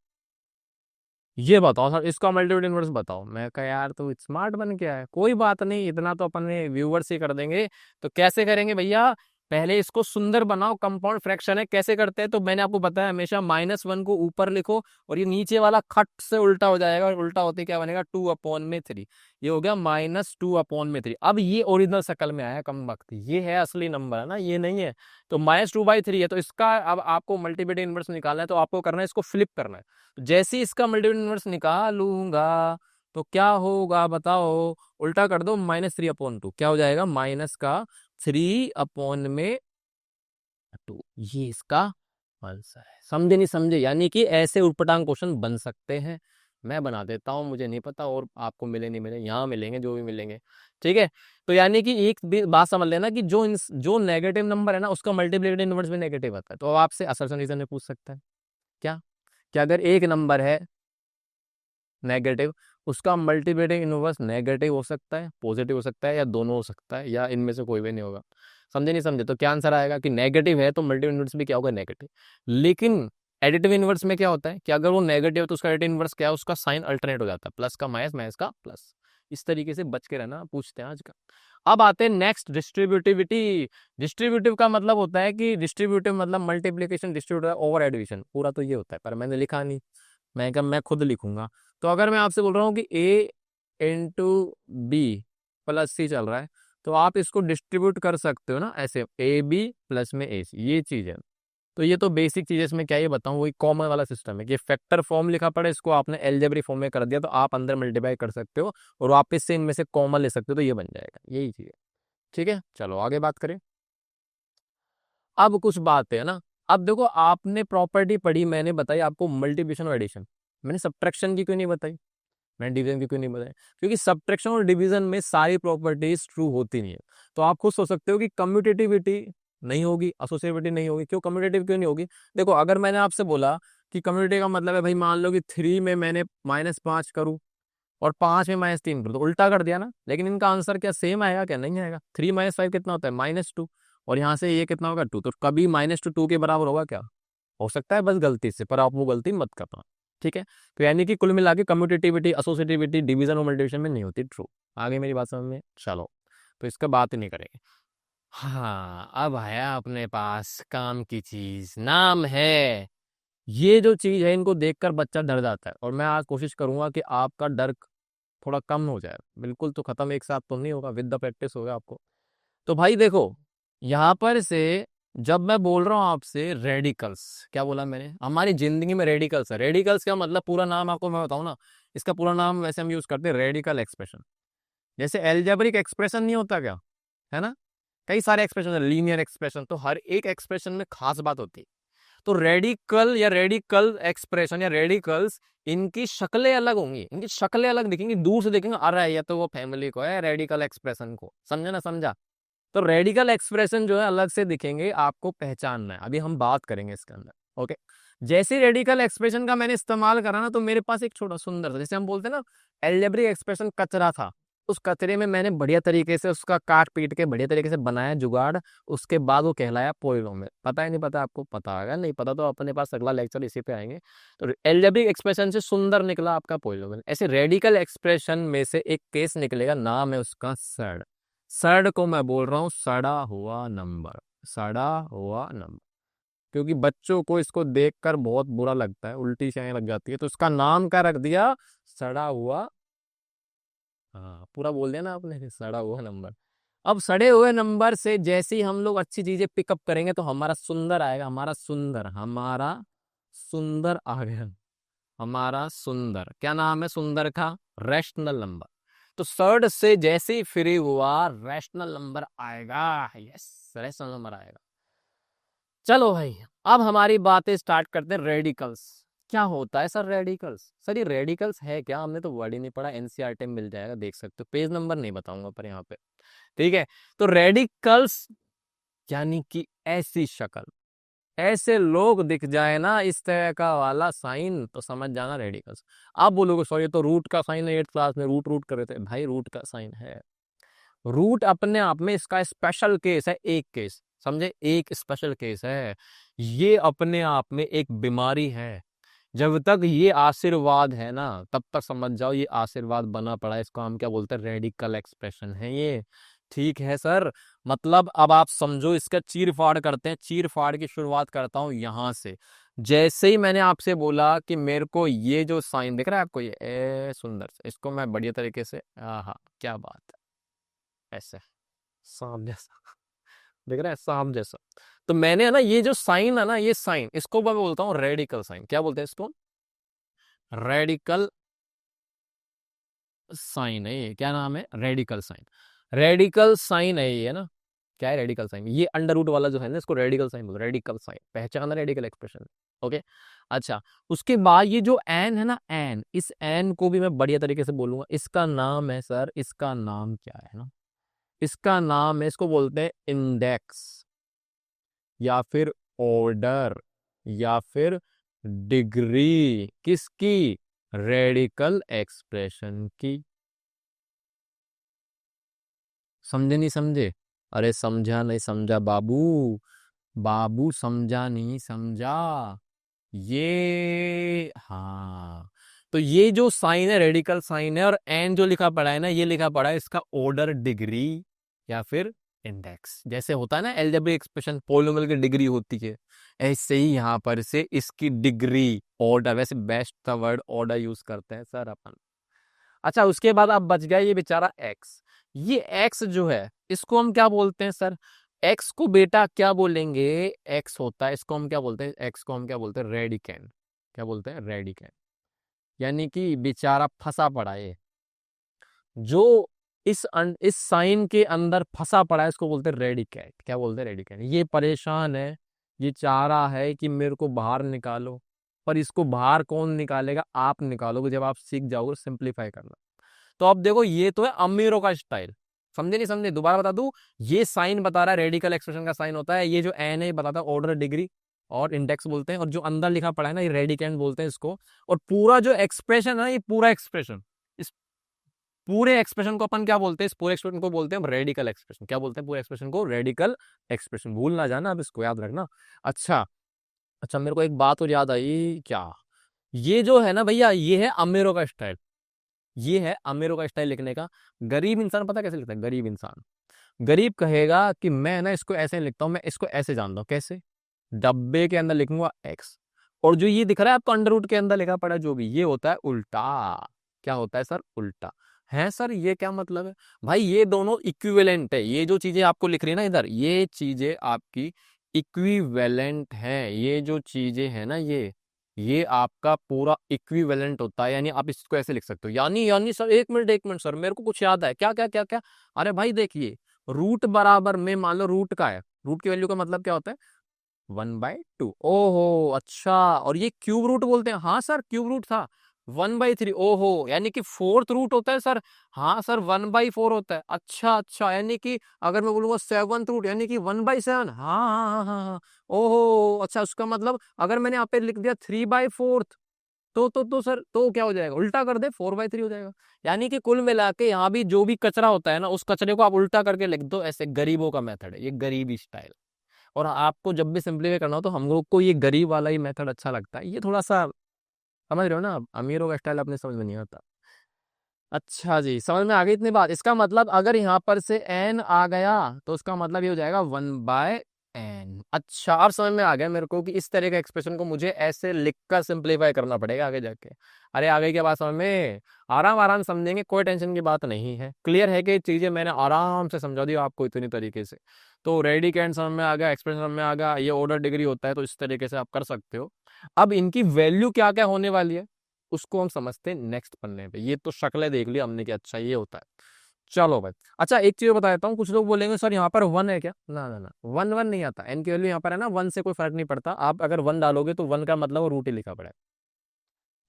ये बताओ सर इसका मल्टीप्लिकेटिव इनवर्स बताओ। मैं कहा यार तो स्मार्ट बन के आया, कोई बात नहीं इतना तो अपने व्यूवर्स ही कर देंगे। तो कैसे करेंगे भैया, पहले इसको सुंदर बनाओ, कंपाउंड फ्रैक्शन है कैसे करते हैं, तो मैंने आपको बताया हमेशा -1 को ऊपर लिखो और ये नीचे वाला खट से उल्टा हो जाएगा, और उल्टा होते क्या बनेगा 2/3। ये हो गया -2/3। अब ये ओरिजिनल शक्ल में आया कम वक्त, ये है असली नंबर है ना, ये नहीं है। तो -2/3 है, तो इसका अब आपको मल्टीप्लिकेटिव इनवर्स निकालना है, तो आपको करना है इसको फ्लिप करना है। तो जैसे ही इसका मल्टीप्लिकेटिव इनवर्स निकालूंगा तो क्या होगा बताओ, उल्टा कर दो -3/2, क्या हो जाएगा माइनस का 3/2। ये इसका आंसर है। समझे नहीं समझे? यानी कि ऐसे उटपटांग क्वेश्चन बन सकते हैं, मैं बना देता हूँ, मुझे नहीं पता और आपको मिले नहीं मिले, यहाँ मिलेंगे जो भी मिलेंगे। ठीक है, तो यानी कि एक बात समझ लेना कि जो नेगेटिव नंबर है ना उसका मल्टीप्लिकेटिव इनवर्स भी नेगेटिव आता है। तो अब आपसे असर्शन रीजन में पूछ सकता है क्या, कि अगर एक नंबर है नेगेटिव, उसका मल्टीप्लिकेटिव इनवर्स नेगेटिव हो सकता है, पॉजिटिव हो सकता है, या दोनों हो सकता है, या इनमें से कोई भी नहीं होगा। समझे नहीं समझे? तो क्या आंसर आएगा कि नेगेटिव है तो मल्टीप्लिकेटिव इनवर्स भी क्या होगा, नेगेटिव। लेकिन एडिटिव इनवर्स में क्या होता है कि अगर वो नेगेटिव है तो उसका एडिटिव इनवर्स क्या है, उसका साइन अल्टरनेट हो जाता है, प्लस का माइनस, माइनस का प्लस। इस तरीके से बच के रहना, पूछते हैं आज का। अब आते हैं नेक्स्ट, डिस्ट्रीब्यूटिविटी। डिस्ट्रीब्यूटिव का मतलब होता है कि डिस्ट्रीब्यूटिव मतलब मल्टीप्लीकेशन डिस्ट्रीब्यूटिव ओवर एडिशन, पूरा तो ये होता है पर मैंने लिखा नहीं, मैं क्या मैं खुद लिखूंगा। तो अगर मैं आपसे बोल रहा हूँ कि a × b + c चल रहा है, तो आप इसको डिस्ट्रीब्यूट कर सकते हो ना ऐसे, ab प्लस में ac, ये चीज है। तो ये तो बेसिक चीज है, इसमें क्या ये बताऊं, वही कॉमन वाला सिस्टम है कि फैक्टर फॉर्म लिखा पड़ा है, इसको आपने एलजेब्रिक फॉर्म में कर दिया तो आप अंदर मल्टीप्लाई कर सकते हो और वापस से इनमें से कॉमन ले सकते हो, तो ये बन जाएगा, यही चीज है। ठीक है, चलो आगे बात करें। अब कुछ बात है ना, अब देखो आपने प्रॉपर्टी पढ़ी, मैंने बताई आपको मल्टीप्लिकेशन और एडिशन, मैंने सब्ट्रैक्शन की क्यों नहीं बताई, मैंने डिवीजन की क्यों नहीं बताई, क्योंकि सब्ट्रैक्शन और डिवीजन में सारी प्रॉपर्टीज ट्रू होती नहीं है। तो आप खुद सोच सकते हो कि कम्यूटेटिविटी नहीं होगी, एसोसिएटिविटी नहीं होगी। क्यों कम्यूटेटिव क्यों नहीं होगी? देखो अगर मैंने आपसे बोला कि कम्यूटेटिव का मतलब है भाई, मान लो कि 3 में मैंने -5 करूँ और 5 में -3 करूँ, तो उल्टा कर दिया ना। लेकिन इनका आंसर क्या सेम आएगा, क्या नहीं आएगा? 3 - 5 कितना होता है, -2, और यहाँ से ये कितना होगा 2, तो कभी -2 के बराबर होगा क्या, हो सकता है बस गलती से, पर आप वो गलती मत करना। ठीक है, तो यानी कि कुल मिला के कम्यूटेटिविटी, एसोसिएटिविटी डिवीजन और मल्टीप्लिकेशन में नहीं होती ट्रू। आगे मेरी बात समझ में? चलो, तो इसका बात ही नहीं करेंगे। हाँ, अब आया अपने पास काम की चीज, नाम है। ये जो चीज है इनको देखकर बच्चा डर जाता है, और मैं आज कोशिश करूंगा कि आपका डर थोड़ा कम हो जाए। बिल्कुल तो खत्म एक साथ तो नहीं होगा, विद द प्रैक्टिस होगा आपको। तो भाई देखो, यहाँ पर से जब मैं बोल रहा हूँ आपसे रेडिकल्स, क्या बोला मैंने, हमारी जिंदगी में रेडिकल्स है। रेडिकल्स का मतलब पूरा नाम आपको मैं बताऊँ ना, इसका पूरा नाम वैसे हम यूज करते हैं रेडिकल एक्सप्रेशन। जैसे एल्जेब्रिक एक्सप्रेशन नहीं होता क्या, है ना, कई सारे एक्सप्रेशन है, लीनियर एक्सप्रेशन, तो हर एक एक्सप्रेशन में खास बात होती है। तो रेडिकल या रेडिकल एक्सप्रेशन या रेडिकल्स, इनकी शक्लें अलग होंगी, इनकी शक्लें अलग दिखेंगी, दूर से देखेंगे अरे ये तो वो फैमिली को है, रेडिकल एक्सप्रेशन को, समझा ना, समझा। तो रेडिकल एक्सप्रेशन जो है अलग से दिखेंगे, आपको पहचानना है, अभी हम बात करेंगे इसके अंदर। ओके, जैसे रेडिकल एक्सप्रेशन का मैंने इस्तेमाल करा ना, तो मेरे पास एक छोटा सुंदर सा, जैसे हम बोलते हैं ना, एल्जेब्रिक एक्सप्रेशन कचरा था, उस कचरे में मैंने बढ़िया तरीके से उसका काट पीट के बढ़िया तरीके से बनाया जुगाड़, उसके बाद वो कहलाया पोलिनोमियल। पता है नहीं पता, आपको पता होगा, नहीं पता तो अपने पास अगला लेक्चर इसी पे आएंगे। तो एल्जेब्रिक एक्सप्रेशन से सुंदर निकला आपका पोलिनोमियल। ऐसे रेडिकल एक्सप्रेशन में से एक केस निकलेगा, नाम है उसका सड़। सड़ को मैं बोल रहा हूँ सड़ा हुआ नंबर, सड़ा हुआ नंबर। क्योंकि बच्चों को इसको देखकर बहुत बुरा लगता है, उल्टी सी आने लग जाती है, तो उसका नाम क्या रख दिया, सड़ा हुआ। हाँ, पूरा बोल दिया ना आपने, सड़ा हुआ नंबर। अब सड़े हुए नंबर से जैसे ही हम लोग अच्छी चीजें पिकअप करेंगे तो हमारा सुंदर आएगा, हमारा सुंदर, हमारा सुंदर आ गया। हमारा सुंदर, क्या नाम है सुंदर का, रैशनल नंबर। तो सर्ड से जैसे ही फ्री हुआ रैशनल नंबर आएगा, यस, रैशनल नंबर आएगा। चलो भाई, अब हमारी बातें स्टार्ट करते हैं, रेडिकल्स। क्या होता है सर रेडिकल्स, सर ये रेडिकल्स है क्या, हमने तो वर्ड ही नहीं पढ़ा, एनसीईआरटी में मिल जाएगा, देख सकते हो, पेज नंबर नहीं बताऊंगा पर यहाँ पे, ठीक है। तो रेडिकल्स यानी कि ऐसी शक्ल, ऐसे लोग दिख जाए ना इस तरह का वाला साइन, तो समझ जाना रेडिकल्स। आप बोलोगे सॉरी ये तो रूट का साइन है, 8th क्लास में रूट रूट कर रहे थे, भाई रूट का साइन है। रूट अपने आप में इसका स्पेशल केस है, एक केस समझे, एक स्पेशल केस है। ये अपने आप में एक बीमारी है। जब तक ये आशीर्वाद है ना, तब तक समझ जाओ ये आशीर्वाद बना पड़ा है, इसको हम क्या बोलते हैं, रेडिकल एक्सप्रेशन है ये। ठीक है सर, मतलब अब आप समझो, इसका चीर फाड़ करते हैं, चीर फाड़ की शुरुआत करता हूं यहां से। जैसे ही मैंने आपसे बोला कि मेरे को ये जो साइन दिख रहा है आपको, ये सुंदर से, इसको मैं बढ़िया तरीके से, हाँ क्या बात है, ऐसे सांप जैसा दिख रहा है, सांप जैसा। तो मैंने है ना, ये जो साइन है ना, ये साइन, इसको मैं बोलता हूँ रेडिकल साइन, क्या बोलते हैं इसको, रेडिकल साइन है ये, क्या नाम है, रेडिकल साइन। रेडिकल साइन है ये, है ना, क्या है रेडिकल साइन, ये अंडर रूट वाला जो है ना, इसको रेडिकल साइन बोलते हैं, रेडिकल साइन, पहचाना रेडिकल एक्सप्रेशन। ओके, अच्छा, उसके बाद ये जो एन है ना, एन, इस एन को भी मैं बढ़िया तरीके से बोलूंगा, इसका नाम है सर, इसका नाम क्या है ना, इसका नाम है, इसको बोलते हैं इंडेक्स, या फिर ऑर्डर, या फिर डिग्री, किसकी, रेडिकल एक्सप्रेशन की। समझे नहीं समझे, अरे समझा नहीं समझा बाबू, बाबू समझा नहीं समझा, ये हाँ। तो ये जो साइन है रेडिकल साइन है, और एन जो लिखा पड़ा है ना, ये लिखा पड़ा है इसका ऑर्डर, डिग्री, या फिर इंडेक्स। जैसे होता है ना एलजेब्रिक एक्सप्रेशन, पोलिनोमियल की डिग्री होती है, ऐसे ही यहाँ पर से इसकी डिग्री, ऑर्डर, वैसे बेस्ट का वर्ड ऑर्डर यूज करते हैं सर अपन। अच्छा, उसके बाद अब बच गया ये बेचारा एक्स। ये एक्स जो है इसको हम क्या बोलते हैं सर, एक्स को बेटा क्या बोलेंगे, एक्स होता है, इसको हम क्या बोलते हैं, एक्स को हम क्या बोलते हैं, रेडिकैन, क्या बोलते हैं, रेडिकैन। यानी कि बेचारा फंसा पड़ा है, जो इस साइन के अंदर फंसा पड़ा है, इसको बोलते हैं रेडिकैट, क्या बोलते हैं, रेडिकैट। ये परेशान है, ये चाह रहा है कि मेरे को बाहर निकालो, पर इसको बाहर कौन निकालेगा, आप निकालोगे जब आप सीख जाओगे सिंप्लीफाई करना। तो अब देखो, ये तो है अमीरों का स्टाइल, समझे नहीं समझे, दोबारा बता दूं, ये साइन बता रहा है रेडिकल एक्सप्रेशन का साइन होता है, ये जो एन है बताता है ऑर्डर, डिग्री और इंडेक्स बोलते हैं, और जो अंदर लिखा पड़ा है ना, ये रेडिकेंट बोलते हैं इसको। और पूरा जो एक्सप्रेशन है, ये पूरा एक्सप्रेशन, इस पूरे एक्सप्रेशन को अपन क्या बोलते हैं, इस पूरे एक्सप्रेशन को बोलते हैं हम रेडिकल एक्सप्रेशन, क्या बोलते हैं, पूरे एक्सप्रेशन को रेडिकल एक्सप्रेशन, भूल ना जाना, अब इसको याद रखना। अच्छा, अच्छा, मेरे को एक बात और याद आई, क्या, ये जो है ना भैया, ये है अमीरों का स्टाइल, ये है अमीरों का स्टाइल लिखने का। गरीब इंसान पता कैसे लिखता है, गरीब इंसान, गरीब कहेगा कि मैं ना इसको ऐसे लिखता हूँ, मैं इसको ऐसे जानता हूँ, कैसे? डब्बे के अंदर लिखूंगा एक्स, और जो ये दिख रहा है आपको अंडर रूट के अंदर लिखा पड़ा है जो भी, ये होता है उल्टा। क्या होता है सर? उल्टा। है सर, ये क्या मतलब है? भाई ये दोनों इक्विवेलेंट है, ये जो चीजें आपको लिख रही है ना इधर, ये चीजें आपकी इक्विवेलेंट है। ये जो चीजें है ना, ये आपका पूरा इक्विवेलेंट होता है। यानी आप इसको ऐसे लिख सकते हो, यानी सर एक मिनट सर, मेरे को कुछ याद है। क्या क्या क्या क्या? अरे भाई देखिए, रूट बराबर में मान लो रूट का है, रूट की वैल्यू का मतलब क्या होता है? 1/2। ओहो अच्छा, और ये क्यूब रूट बोलते हैं। हाँ सर, क्यूब रूट था। 1/3। ओहो, यानी कि फोर्थ रूट होता है सर। हाँ सर, 1/4 होता है। अच्छा अच्छा, यानी कि अगर मैं बोलूंगा सेवंथ रूट, यानी कि 1/7। हाँ हाँ हाँ हाँ हाँ। ओहो अच्छा, उसका मतलब अगर मैंने यहाँ पे लिख दिया 3/4, तो सर तो क्या हो जाएगा? उल्टा कर दे, 4/3 हो जाएगा। यानी कि कुल मिला के यहाँ भी जो भी कचरा होता है ना, उस कचरे को आप उल्टा करके लिख दो। ऐसे गरीबों का मेथड है ये, गरीबी स्टाइल। और आपको जब भी सिंप्लीफाई करना हो तो हम लोग को ये गरीब वाला ही मेथड अच्छा लगता है। ये थोड़ा सा समझ रहे हो ना आप? अमीरों का स्टाइल अपने समझ में नहीं आता। अच्छा जी, समझ में आ गई इतनी बात। इसका मतलब अगर यहाँ पर से n आ गया तो उसका मतलब ये हो जाएगा 1/n। अच्छा, अब समझ में आ गया मेरे को कि इस तरह का एक्सप्रेशन को मुझे ऐसे लिखकर सिंप्लीफाई करना पड़ेगा आगे जाके। अरे आ गई क्या बात समझ में? आराम आराम समझेंगे, कोई टेंशन की बात नहीं है। क्लियर है कि चीजें मैंने आराम से समझा दी आपको इतनी तरीके से। तो रेडी कैंड समझ में आ गया, एक्सप्रेशन समझ में आ गया, ये ऑर्डर डिग्री होता है, तो इस तरीके से आप कर सकते हो। अब इनकी वैल्यू क्या क्या होने वाली है उसको हम समझते हैं नेक्स्ट पन्ने पे। ये तो शक्लें देख ली हमने कि अच्छा ये होता है। चलो भाई, अच्छा एक चीज बता देता हूँ। कुछ लोग बोलेंगे सर यहाँ पर 1 है क्या? ना ना ना, 1 1 नहीं आता। एन की वैल्यू यहाँ पर है ना, 1 से कोई फर्क नहीं पड़ता। आप अगर 1 डालोगे तो 1 का मतलब वो रूट ही लिखा पड़ा है।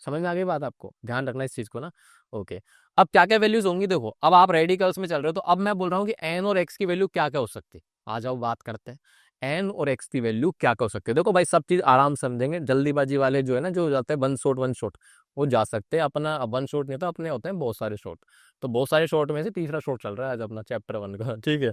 समझ में आ गई बात? आपको ध्यान रखना इस चीज को ना। ओके, अब क्या क्या वैल्यूज होंगी देखो। अब आप रेडिकल्स में चल रहे हो तो अब मैं बोल रहा हूँ कि एन और एक्स की वैल्यू क्या क्या हो सकती है। आ जाओ बात करते हैं, एन और एक्स की वैल्यू क्या क्या हो सकती है। देखो भाई, सब चीज आराम से समझेंगे। जल्दीबाजी वाले जो है ना, जो जाते हैं वन शॉट, वो जा सकते हैं। अपना वन शॉट नहीं होता, अपने होते हैं बहुत सारे शॉट। तो बहुत सारे शॉट में से तीसरा शॉट चल रहा है आज अपना चैप्टर 1 का। ठीक है,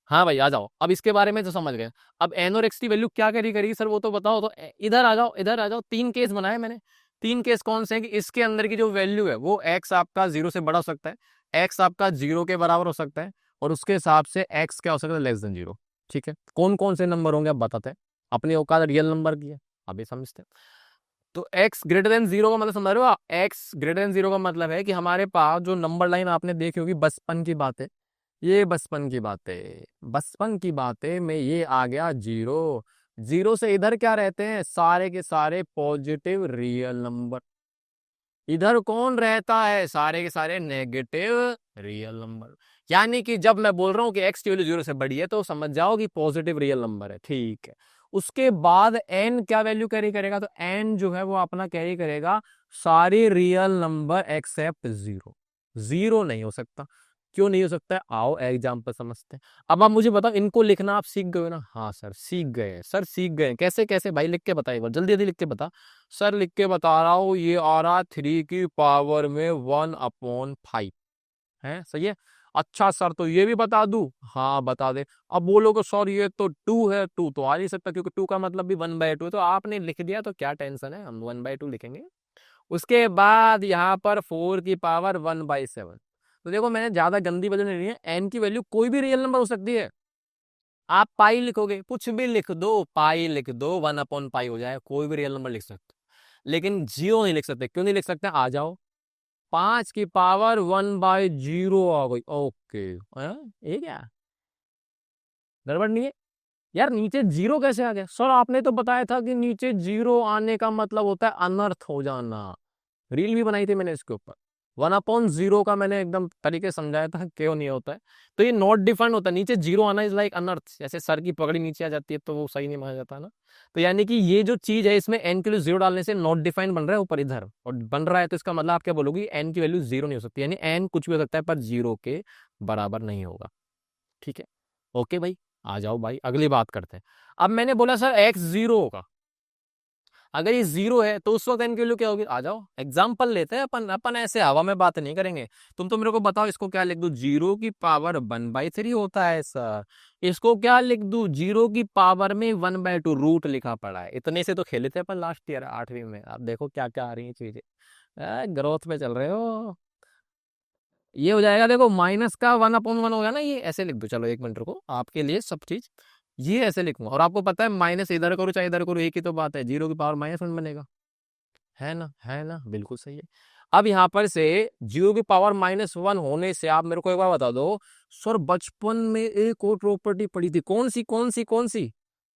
हाँ भाई आ जाओ। अब इसके बारे में तो समझ गए। अब एन और एक्स की वैल्यू क्या करी करेगी सर, वो तो बताओ। तो इधर आ जाओ, इधर आ जाओ। 3 केस बनाए मैंने। 3 केस कौन से हैं कि इसके अंदर की जो वैल्यू है वो एक्स आपका 0 से बड़ा हो सकता है, एक्स आपका 0 के बराबर हो सकता है, और उसके हिसाब से एक्स क्या हो सकता है? Less than 0। ठीक है, कौन कौन से नंबर होंगे अब बताते हैं। अपनी औकात रियल नंबर की है, अभी समझते हैं। तो एक्स ग्रेटर देन 0 का मतलब समझ रहे हो आप? एक्स ग्रेटर देन 0 का मतलब है कि हमारे पास जो नंबर लाइन आपने देखी होगी, बचपन की बात है, ये बचपन की बात है। बचपन की बातें में ये आ गया 0। 0 से इधर क्या रहते हैं? सारे के सारे पॉजिटिव रियल नंबर। इधर कौन रहता है? सारे के सारे नेगेटिव रियल नंबर। यानी कि जब मैं बोल रहा हूं कि एक्स की वैल्यू 0 से बड़ी है तो समझ जाओ कि पॉजिटिव रियल नंबर है। ठीक है, उसके बाद एन क्या वैल्यू कैरी करेगा? तो एन जो है वो अपना कैरी करेगा सारे रियल नंबर एक्सेप्ट 0। 0 नहीं हो सकता। क्यों नहीं हो सकता है? आओ एग्जाम्पल समझते हैं। अब आप मुझे बताओ, इनको लिखना आप सीख गए हो ना? हाँ सर सीख गए, सर सीख गए। कैसे कैसे भाई? लिख के बता एक बार, जल्दी जल्दी लिख के बता। सर लिख के बता रहा हूँ, ये आ रहा 3 की पावर में 1/5 है। सही है। अच्छा सर, तो ये भी बता दूं? हाँ बता दे। अब बोलोगे सर ये तो 2 है, 2 तो आ नहीं सकता क्योंकि 2 का मतलब भी 1/2 है। तो आपने लिख दिया तो क्या टेंशन है, हम 1/2 लिखेंगे। उसके बाद यहाँ पर 4 की पावर 1/7। तो देखो, मैंने ज्यादा गंदी वजह नहीं ली है। एन की वैल्यू कोई भी रियल नंबर हो सकती है। आप पाई लिखोगे, कुछ भी लिख दो, पाई लिख दो, 1/पाई हो जाए, कोई भी रियल नंबर लिख सकते, लेकिन 0 नहीं लिख सकते। क्यों नहीं लिख सकते? आ जाओ, 5 की पावर 1/0 आ गई। ओके, ये क्या गड़बड़ नहीं है यार? नीचे 0 कैसे आ गया सर? आपने तो बताया था कि नीचे 0 आने का मतलब होता है अनर्थ हो जाना। रील भी बनाई थी मैंने इसके ऊपर। 1/0 का मैंने एकदम तरीके से समझाया था क्यों नहीं होता है। तो ये नॉट डिफाइंड होता है, नीचे 0 आना इज लाइक अनर्थ। जैसे सर की पगड़ी नीचे आ जाती है तो वो सही नहीं माना जाता ना। तो यानी कि ये जो चीज है, इसमें एन की वैल्यू 0 डालने से नॉट डिफाइंड बन रहा है ऊपर इधर, और बन रहा है तो इसका मतलब आप क्या बोलोगे? एन की वैल्यू 0 नहीं हो सकती। यानी एन कुछ भी हो सकता है पर 0 के बराबर नहीं होगा। ठीक है, ओके भाई। आ जाओ भाई, अगली बात करते हैं। अब मैंने बोला सर एक्स 0 होगा। अगर ये 0 है तो उस वक्त एन की वैल्यू क्या होगी? आ जाओ एग्जाम्पल लेते हैं अपन। अपन ऐसे हवा में बात नहीं करेंगे। तुम तो मेरे को बताओ, इसको क्या लिख दूं? 0 की पावर 1/3 होता है सर। इसको क्या लिख दूं? 0 की पावर में 1/2 रूट लिखा पड़ा है। इतने से तो खेले थे अपन लास्ट ईयर 8वीं में। अब देखो क्या क्या आ रही है चीजें। ग्रोथ में चल रहे हो। ये हो जाएगा, देखो माइनस का 1/1 हो गया ना, ये ऐसे लिख दो। चलो एक मिनट रुको, आपके लिए सब चीज ये ऐसे लिखूंगा। और आपको पता है माइनस इधर करो चाहे इधर करो एक ही तो बात है, 0 की पावर -1 बनेगा, है ना, है ना, बिल्कुल सही है। अब यहाँ पर से 0 की पावर -1 होने से आप मेरे को एक बार बता दो, सर बचपन में एक और प्रॉपर्टी पड़ी थी, कौन सी कौन सी कौन सी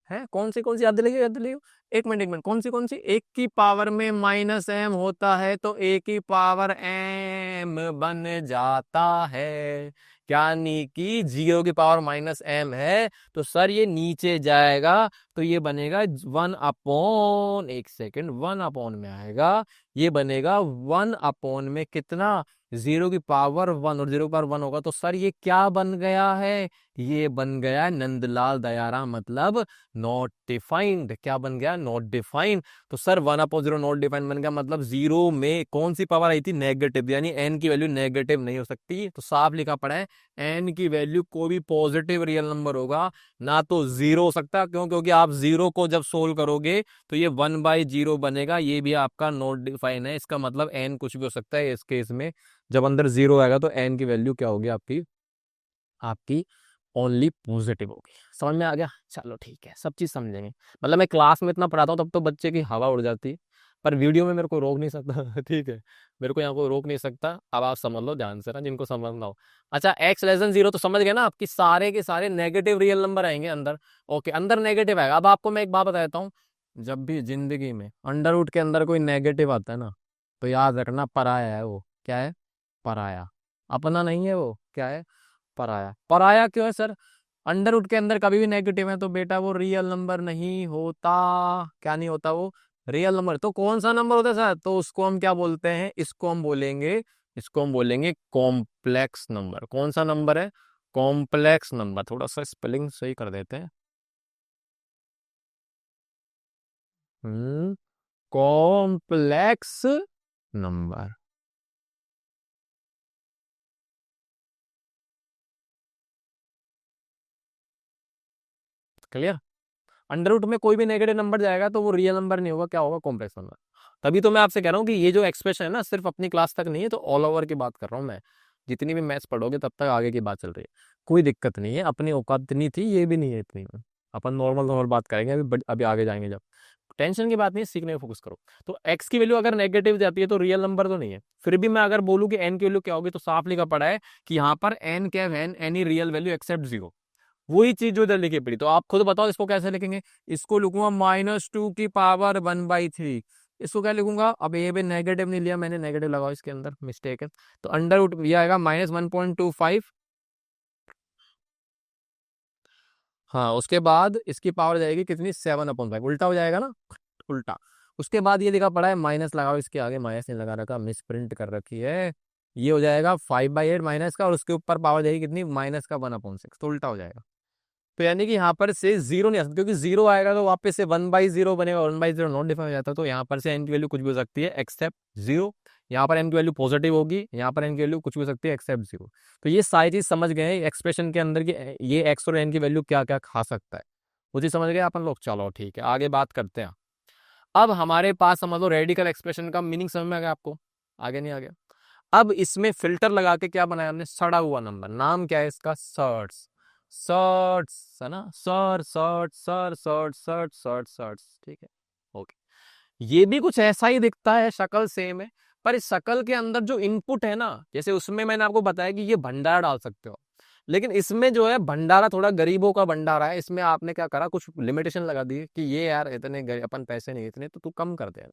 है, कौन सी याद दिलाइए, याद दिलाइए। एक मिनट कौन सी, एक की पावर में -m होता है तो एक की पावर m बन जाता है, यानी कि 0 की पावर -m है तो सर ये नीचे जाएगा, तो ये बनेगा 1/, एक सेकेंड, 1/, में आएगा, ये बनेगा 1/, में कितना, 0 की पावर 1, और 0 की पावर 1 होगा तो सर ये क्या बन गया है, ये बन गया नंदलाल दयारा, मतलब नॉट डिफाइंड। क्या बन गया, नॉट डिफाइंड। तो सर 1/0 नॉट डिफाइंड बन गया, मतलब 0 में कौन सी पावर आई थी, नेगेटिव, यानी एन की वैल्यू नेगेटिव नहीं हो सकती। तो साफ लिखा पड़ा है एन की वैल्यू कोई भी पॉजिटिव रियल नंबर होगा ना तो 0 हो सकता, क्यों, क्योंकि आप 0 को जब सोल्व करोगे तो ये 1/0 बनेगा, ये भी आपका नॉट डिफाइन है। इसका मतलब एन कुछ भी हो सकता है इस केस में, जब अंदर 0 आएगा तो एन की वैल्यू क्या होगी आपकी, आपकी ओनली पॉजिटिव होगी। समझ में आ गया, चलो ठीक है, सब चीज समझेंगे। मतलब मैं क्लास में इतना पढ़ाता हूँ तब तो बच्चे की हवा उड़ जाती है, पर वीडियो में मेरे को रोक नहीं सकता ठीक है, मेरे को यहाँ को रोक नहीं सकता। अब आप समझ लो ध्यान से ना, जिनको समझना हो। अच्छा, x <0 तो समझ गए ना, आपकी सारे के सारे नेगेटिव रियल नंबर आएंगे अंदर। ओके, अंदर नेगेटिव आएगा। अब आपको मैं एक बात बता देता हूँ, जब भी जिंदगी में अंडर रूट के अंदर कोई नेगेटिव आता है ना, तो याद रखना पराया है वो। क्या है, पराया, अपना नहीं है वो। क्या है, पराया। पराया क्यों है सर, अंडर रूट के अंदर कभी भी नेगेटिव है तो बेटा वो रियल नंबर नहीं होता। क्या नहीं होता, वो रियल नंबर। तो कौन सा नंबर होता है सर, तो उसको हम क्या बोलते हैं, इसको हम बोलेंगे कॉम्प्लेक्स नंबर। कौन सा नंबर है, कॉम्प्लेक्स नंबर। थोड़ा सा स्पेलिंग सही कर देते हैं। Complex number, clear. Under root में कोई भी नेगेटिव नंबर जाएगा तो वो रियल नंबर नहीं होगा, क्या होगा, कॉम्प्लेक्स नंबर। तभी तो मैं आपसे कह रहा हूँ कि ये जो एक्सप्रेशन है ना, सिर्फ अपनी क्लास तक नहीं है, तो ऑल ओवर की बात कर रहा हूँ मैं। जितनी भी मैथ्स पढ़ोगे तब तक आगे की बात चल रही है, कोई दिक्कत नहीं है। अपनी औकात इतनी थी, ये भी नहीं है इतनी। अपन नॉर्मल नॉर्मल बात करेंगे अभी, अभी आगे जाएंगे जब। टेंशन की बात नहीं है, सीखने पर फोकस करो। तो एक्स की वैल्यू अगर नेगेटिव जाती है तो रियल नंबर तो नहीं है। फिर भी मैं अगर बोलूँ कि एन की वैल्यू क्या होगी, तो साफ लिखा पड़ा है कि यहाँ पर एन क्या है, एनी रियल वैल्यू एक्सेप्ट 0। वही चीज जो इधर लिखी पड़ी। तो आप खुद बताओ इसको कैसे लिखेंगे। इसको लिखूंगा -2 की पावर 1/3। इसको क्या लिखूंगा, अब ये भी नेगेटिव नहीं लिया मैंने, नेगेटिव लगाओ इसके अंदर, मिस्टेक है। तो अंडर रूट ये आएगा -1.25। हाँ, उसके बाद इसकी पावर जाएगी कितनी, 7/5, उल्टा हो जाएगा ना, उल्टा। उसके बाद ये लिखा पड़ा है, माइनस लगाओ इसके आगे, माइनस नहीं लगा रखा, मिस प्रिंट कर रखी है। ये हो जाएगा 5/8 माइनस का, और उसके ऊपर पावर जाएगी कितनी, -1/6, तो उल्टा हो जाएगा। तो यानी कि यहाँ पर से 0 नहीं आ सकता, क्योंकि 0 आएगा तो वापस से 1/0 बनेगा, 1/0 नॉट डिफाइन हो जाता है। तो यहाँ पर से एन की वैल्यू कुछ भी हो सकती है एक्सेप्ट 0। यहाँ पर एन की वैल्यू पॉजिटिव होगी, यहाँ पर एन की वैल्यू कुछ भी हो सकती है एक्सेप्ट 0। तो ये सारी चीज समझ गए एक्सप्रेशन के अंदर की, ये एक्स और एन की वैल्यू क्या क्या खा सकता है, वो चीज समझ गए अपन लोग। चलो ठीक है, आगे बात करते हैं। अब हमारे पास समझ लो रेडिकल एक्सप्रेशन का मीनिंग समझ में आ गया आपको, आगे नहीं आ गया। अब इसमें फिल्टर लगा के क्या बनाया हमने, सड़ा हुआ नंबर। नाम क्या है इसका, सर्ट्स। सर्ट्स है ना, सर्ट्स, ठीक है। ओके, ये भी कुछ ऐसा ही दिखता है, शक्ल सेम है, पर इस शक्ल के अंदर जो इनपुट है ना, जैसे उसमें मैंने आपको बताया कि ये भंडारा डाल सकते हो, लेकिन इसमें जो है भंडारा थोड़ा गरीबों का भंडारा है। इसमें आपने क्या करा, कुछ लिमिटेशन लगा दी कि ये यार इतने अपन पैसे नहीं, इतने तो तू कम कर दे।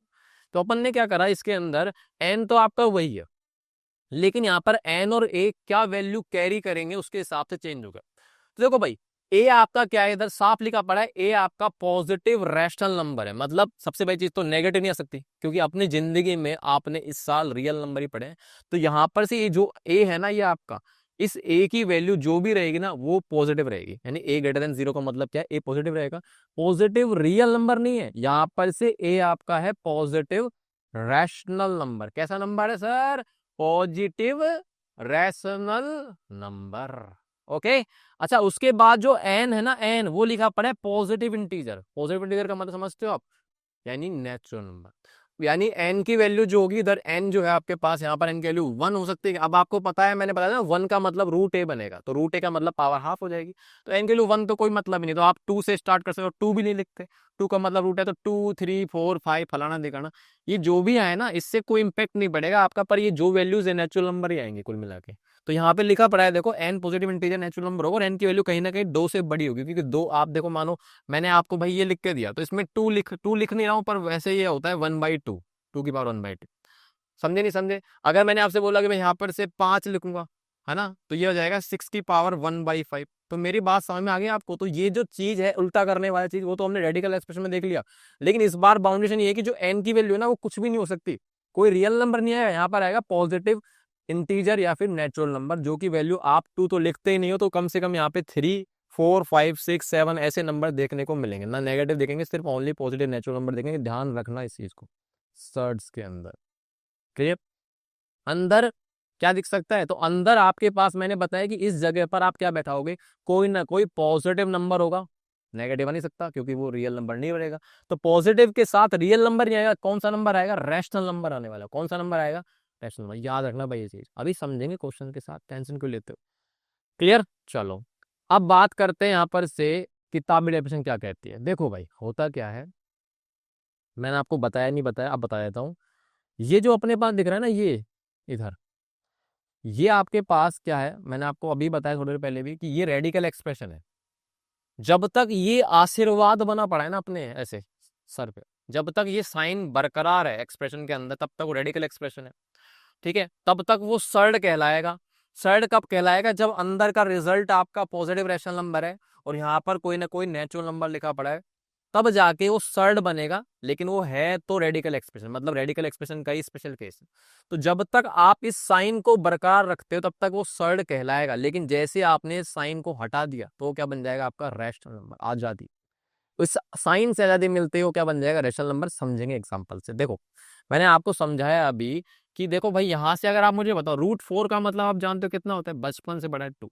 तो अपन ने क्या करा, इसके अंदर एन तो आपका वही है, लेकिन यहाँ पर एन और ए क्या वैल्यू कैरी करेंगे उसके हिसाब से चेंज होगा। तो देखो भाई, ए आपका क्या है, इधर साफ लिखा पड़ा है, ए आपका पॉजिटिव रैशनल नंबर है। मतलब सबसे बड़ी चीज तो नेगेटिव नहीं आ सकती, क्योंकि अपनी जिंदगी में आपने इस साल रियल नंबर ही पढ़े हैं। तो यहां पर से ये जो ए है ना, ये आपका, इस ए की वैल्यू जो भी रहेगी ना वो पॉजिटिव रहेगी। यानी ए ग्रेटर देन 0 का मतलब क्या है, ए पॉजिटिव रहेगा। पॉजिटिव रियल नंबर नहीं है, यहां पर से ए आपका है पॉजिटिव रैशनल नंबर। कैसा नंबर है sir, positive rational number. Okay. अच्छा, उसके बाद जो एन है ना, एन वो लिखा पड़ा है पॉजिटिव इंटीजर। पॉजिटिव इंटीजर का मतलब समझते हो आप, यानी नेचुरल नंबर। यानी एन की वैल्यू जो होगी इधर, एन जो है आपके पास यहाँ पर एन की वैल्यू 1 हो सकती है। अब आपको पता है, मैंने बताया ना 1 का मतलब रूट ए बनेगा, तो रूट ए का मतलब पावर हाफ हो जाएगी। तो एन की वैल्यू 1 तो कोई मतलब ही नहीं, तो आप 2 से स्टार्ट कर सकते हो, 2 भी नहीं लिखते, 2 का मतलब रूट है, तो 2 3 4 5 फलाना दिखाना, ये जो भी आए ना इससे कोई इंपैक्ट नहीं पड़ेगा आपका, पर ये जो वैल्यूज है नेचुरल नंबर ही आएंगे कुल मिला के। तो यहाँ पे लिखा पड़ा है देखो, n positive integer natural number होगा और एन की वैल्यू कहीं ना कहीं 2 से बड़ी होगी, क्योंकि 2 आप देखो, मानो मैंने आपको भाई ये लिख के दिया, तो इसमें 2 लिख नहीं रहा हूँ, पर वैसे ये होता है 1/2, 2 की पावर 1/2। समझे नहीं समझे? अगर मैंने आपसे बोला कि मैं यहाँ पर से 5 लिखूंगा, है ना, तो ये हो जाएगा 6 की पावर 1/5। तो मेरी बात समझ में आ गई आपको? तो ये जो चीज है उल्टा करने वाली चीज, वो तो हमने रेडिकल एक्सप्रेशन में देख लिया, लेकिन इस बार बाउंडेशन ये है कि जो एन की वैल्यू है ना, वो कुछ भी नहीं हो सकती, कोई रियल नंबर नहीं आएगा, यहाँ पर आएगा पॉजिटिव इंटीजर या फिर नेचुरल नंबर, जो की वैल्यू आप 2 तो लिखते ही नहीं हो, तो कम से कम यहाँ पे 3 4 5 6 7 ऐसे नंबर देखने को मिलेंगे ना, नेगेटिव देखेंगे, सिर्फ ओनली पॉजिटिव नेचुरल नंबर देखेंगे। ध्यान रखना इस चीज को, सर्ड्स के अंदर। क्लियर? अंदर क्या दिख सकता है? तो अंदर आपके पास मैंने बताया कि इस जगह पर आप क्या बैठाओगे, कोई ना कोई पॉजिटिव नंबर होगा, नेगेटिव आ नहीं सकता क्योंकि वो रियल नंबर नहीं बनेगा। तो पॉजिटिव के साथ रियल नंबर नहीं आएगा, कौन सा नंबर आएगा? रैशनल नंबर आने वाला। कौन सा नंबर आएगा? Rational number. याद रखना भाई ये चीज, अभी समझेंगे क्वेश्चन के साथ, टेंशन क्यों लेते हो? क्लियर? चलो अब बात करते हैं यहाँ पर से किताबी डेफिनेशन क्या कहती है। देखो भाई होता क्या है, मैंने आपको बताया नहीं बताया, अब बता देता हूँ। ये जो अपने पास दिख रहा है ना, ये इधर, ये आपके पास क्या है, मैंने आपको अभी बताया थोड़ी देर पहले भी कि ये रेडिकल एक्सप्रेशन है। जब तक ये आशीर्वाद बना पड़ा है ना अपने ऐसे सर पे, जब तक ये साइन बरकरार है एक्सप्रेशन के अंदर, तब तक वो रेडिकल एक्सप्रेशन है। ठीक है, तब तक वो सर्ड कहलाएगा। सर्ड कब कहलाएगा? जब अंदर का रिजल्ट आपका पॉजिटिव रैशनल नंबर है और यहाँ पर कोई ना कोई नेचुरल नंबर लिखा पड़ा है, तब जाके वो सर्ड बनेगा, लेकिन वो है तो रेडिकल एक्सप्रेशन, मतलब रेडिकल एक्सप्रेशन का ही स्पेशल केस है। तो जब तक आप इस साइन को बरकरार रखते हो तब तक वो सर्ड कहलाएगा, लेकिन जैसे आपने साइन को हटा दिया तो वो क्या बन जाएगा? आपका रैशनल नंबर। आजादी, इस साइन से आजादी मिलते हो क्या बन जाएगा? Rational number. समझेंगे एग्जांपल से। देखो मैंने आपको समझाया अभी कि देखो भाई, यहां से अगर आप मुझे बताओ √4 का मतलब आप जानते हो कितना होता है? बचपन से बड़ा है 2।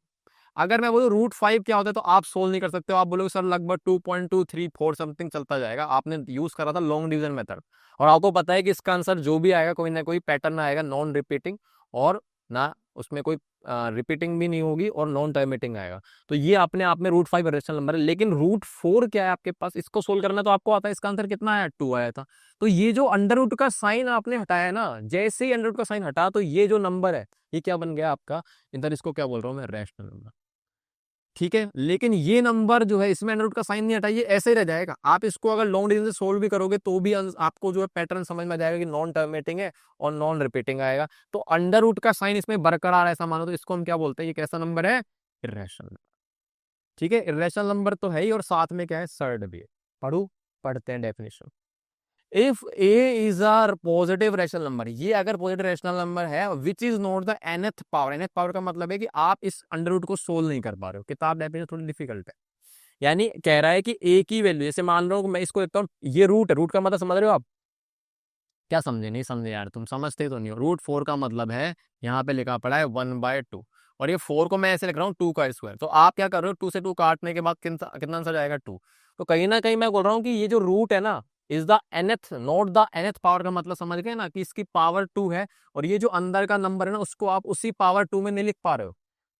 अगर मैं बोलूँ √5 क्या होता है, तो आप सोल्व नहीं कर सकते हो, आप बोलोगे सर लगभग 2.234 समथिंग चलता जाएगा। आपने यूज करा था लॉन्ग डिवीजन मेथड, और आपको पता है कि इसका आंसर जो भी आएगा कोई ना कोई पैटर्न आएगा, नॉन रिपीटिंग, और ना उसमें कोई रिपीटिंग भी नहीं होगी, और नॉन टर्मिनेटिंग आएगा। तो ये अपने आप में √5 रेशनल नंबर है। लेकिन √4 क्या है आपके पास, इसको सोल्व करना तो आपको आता है। इसका आंसर कितना आया? 2 आया था। तो ये जो अंडर रूट का साइन आपने हटाया ना, जैसे ही अंडर रूट का साइन हटा, तो ये जो नंबर है ये क्या बन गया आपका? इधर इसको क्या बोल रहा हूँ मैं? Rational number. ठीक है, लेकिन ये नंबर जो है इसमें अंडर रूट का साइन नहीं हटाइए, ऐसे ही रह जाएगा। आप इसको अगर लॉन्ग डिवीजन से सोल्व भी करोगे तो भी आपको जो है पैटर्न समझ में आ जाएगा कि नॉन टर्मिनेटिंग है और नॉन रिपीटिंग आएगा। तो अंडर रूट का साइन इसमें बरकरार ऐसा मानो, तो इसको हम क्या बोलते हैं? ये कैसा नंबर है? Irrational number. ठीक है, इर्रेशनल नंबर तो है ही, और साथ में क्या है? सर्ड भी है। पढ़ते हैं definition. If a is are positive rational number, ये अगर पॉजिटिव रैशनल नंबर है which is not the nth power. nth power का मतलब है कि आप इस अंडर रूट को सोल्व नहीं कर पा रहे हो। किताब डेफिनेशन थोड़ी डिफिकल्ट है, यानी कह रहा है कि ए की वैल्यू, जैसे मान लो मैं इसको देखता हूँ, ये रूट है, रूट का मतलब समझ रहे हो आप? क्या समझे? नहीं समझे यार, तुम समझते तो नहीं हो। √4 का मतलब है, यहाँ पे लिखा पड़ा है 1/2, और ये 4 को मैं ऐसे लिख रहा हूँ 2 का स्क्वायर। तो आप क्या कर रहे हो? 2 से 2 काटने के बाद कितना आंसर जाएगा? 2। तो कहीं ना कहीं मैं बोल रहा हूँ कि ये जो रूट है ना, is the nth, not the nth power का मतलब समझ गए ना, कि इसकी पावर 2 है, और ये जो अंदर का नंबर है ना, उसको आप उसी पावर 2 में नहीं लिख पा रहे हो।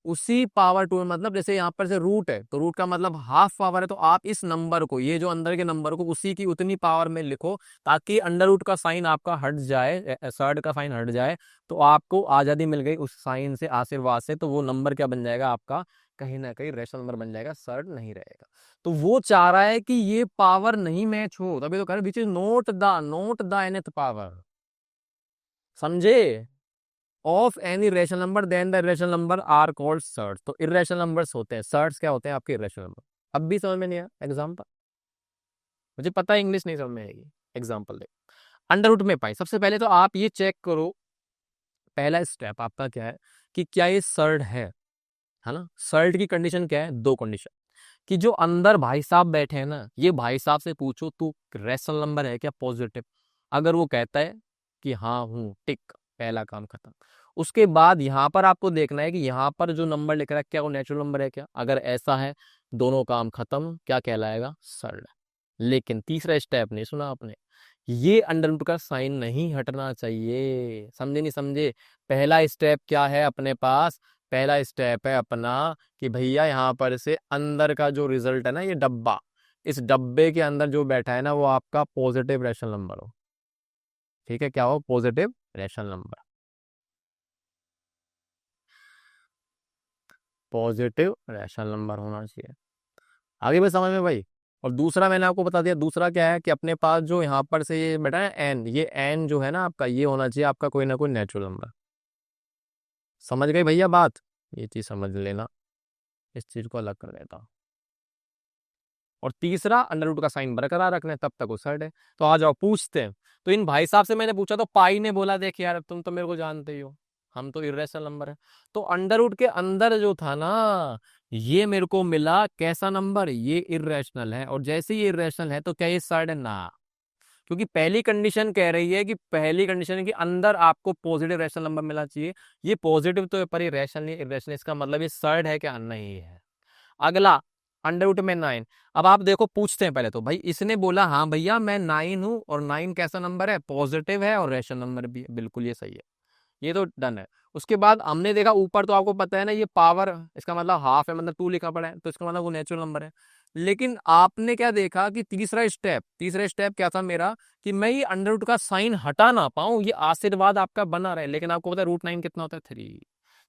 उसी पावर 2 में मतलब, जैसे यहाँ पर से रूट है तो रूट का मतलब हाफ पावर है, तो आप इस नंबर को, ये जो अंदर के नंबर को, उसी की उतनी पावर में लिखो, ताकि अंडर रूट का साइन आपका हट जाए, सर्ड का साइन हट जाए, तो आपको आजादी मिल गई उस साइन से, आशीर्वाद से। तो वो नंबर क्या बन जाएगा आपका? कहीं ना कहीं रैशनल नंबर बन जाएगा, सर्ड नहीं रहेगा। तो वो चाह रहा है कि ये पावर नहीं मैच हो, तभी तो कह रहे which is not the nth power. समझे? Of any irrational number then the irrational number are called surds. तो इरेशनल नंबर्स होते हैं, सर्ड्स क्या होते हैं? आपके इरेशनल नंबर। अब भी समझ में नहीं आया? एग्जांपल, मुझे पता है इंग्लिश नहीं समझ में आएगी, एग्जांपल दे। अंडर रूट में पाई, सबसे पहले तो आप ये चेक करो, पहला स्टेप आपका क्या है, कि क्या ये सर्ड है ना? सर्ड की कंडीशन क्या है? 2 कंडीशन, कि जो अंदर भाई साहब बैठे हैं ना, ये भाई साहब से पूछो तू रेशनल नंबर है क्या, पॉजिटिव? अगर वो कहता है कि हाँ हूं, टिक, पहला काम खत्म। उसके बाद यहाँ पर आपको देखना है कि यहाँ पर जो नंबर लिख रहा है क्या वो नेचुरल नंबर है क्या? अगर ऐसा है, दोनों काम खत्म, क्या कहलाएगा? सर्ड। लेकिन तीसरा स्टेप नहीं सुना आपने, ये अंडर रूट का साइन नहीं हटना चाहिए। समझे नहीं समझे? पहला स्टेप क्या है अपने पास? पहला स्टेप है अपना कि भैया यहाँ पर से अंदर का जो रिजल्ट है ना, ये डब्बा, इस डब्बे के अंदर जो बैठा है ना, वो आपका पॉजिटिव रैशनल नंबर हो। ठीक है, क्या हो? Positive rational number, positive rational number होना चाहिए। आगे भी समझ में भाई? और दूसरा मैंने आपको बता दिया, दूसरा क्या है कि अपने पास जो यहाँ पर से ये बैठा है एन, ये एन जो है ना आपका, ये होना चाहिए आपका कोई ना कोई नेचुरल नंबर। समझ गए भैया बात? ये चीज समझ लेना, इस चीज को अलग कर देता हूँ। और तीसरा, अंडर रूट का साइन बरकरार रखना है, तब तक वो सर्ड है। तो आ जाओ पूछते हैं। तो इन भाई साहब से मैंने पूछा तो पाई ने बोला देख यार तुम तो मेरे को जानते ही हो, हम तो इर्रेशनल नंबर है। तो अंडर रूट के अंदर जो था ना, ये मेरे को मिला कैसा नंबर? ये इर्रेशनल है। और जैसे ही इर्रेशनल है तो क्या ये सर्ड है? ना, क्योंकि पहली कंडीशन कह रही है कि पहली कंडीशन है कि अंदर आपको पॉजिटिव रैशनल नंबर मिलना चाहिए। ये पॉजिटिव तो है पर ये रैशनल नहीं, इर्रेशनल, इसका मतलब ये सर्ड है क्या? नहीं है। अगला, अंडर रूट में 9। अब आप देखो, पूछते हैं पहले तो भाई, इसने बोला हाँ भैया मैं 9 हूं, और 9 कैसा नंबर है? पॉजिटिव है और रैशनल नंबर भी है। बिल्कुल ये सही है, ये तो डन है। उसके बाद हमने देखा ऊपर, तो आपको पता है ना ये पावर, इसका मतलब हाफ है, मतलब 2 लिखा पड़ा है, तो इसका मतलब वो नेचुरल नंबर है। लेकिन आपने क्या देखा कि तीसरा स्टेप क्या था मेरा? कि मैं ये अंडर रूट का साइन हटा ना पाऊं, ये आशीर्वाद आपका बना रहे। लेकिन आपको पता है √9 कितना होता है? 3।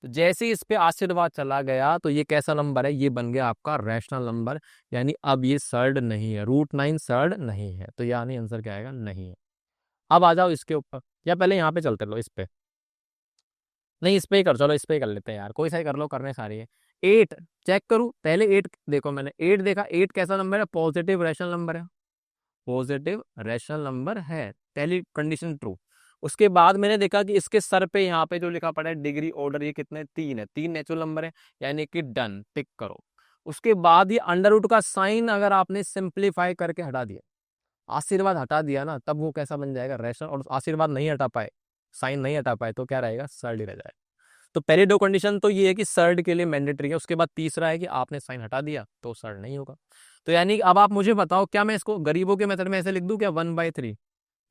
तो जैसे ही इस पे आशीर्वाद चला गया तो ये कैसा नंबर है? ये बन गया आपका रैशनल नंबर। यानी अब ये सर्ड नहीं है, √9 सर्ड नहीं है। तो यानी आंसर क्या आएगा? नहीं है। अब आ जाओ इसके ऊपर, या पहले यहाँ पे चलते लो, इस पे नहीं, इस पे ही कर, चलो इस पे ही कर लेते हैं यार, कोई सा ही कर लो, करने सारी है। 8 चेक करूं पहले, 8 देखो, मैंने 8 देखा, 8 कैसा नंबर है? पॉजिटिव रैशनल नंबर है, पॉजिटिव रैशनल नंबर है, पहली कंडीशन ट्रू। उसके बाद मैंने देखा कि इसके सर पे यहाँ पे जो लिखा पड़ा है डिग्री ऑर्डर, ये कितने? 3 है, 3 नेचुरल नंबर है, यानी कि डन, टिक करो। उसके बाद ये अंडर रूट का साइन अगर आपने सिंप्लीफाई करके हटा दिया, आशीर्वाद हटा दिया ना, तब वो कैसा बन जाएगा? रैशनल। और आशीर्वाद नहीं हटा पाए, साइन नहीं हटा पाए, तो क्या रहेगा? सर्ड ही रह जाएगा। तो पहले दो कंडीशन तो ये है कि सर्ड के लिए मैंडेटरी है। उसके बाद तीसरा है कि आपने साइन हटा दिया तो सर्ड नहीं होगा। तो यानी अब आप मुझे बताओ, क्या मैं इसको गरीबों के मेथड में ऐसे लिख दूं क्या? 1/3,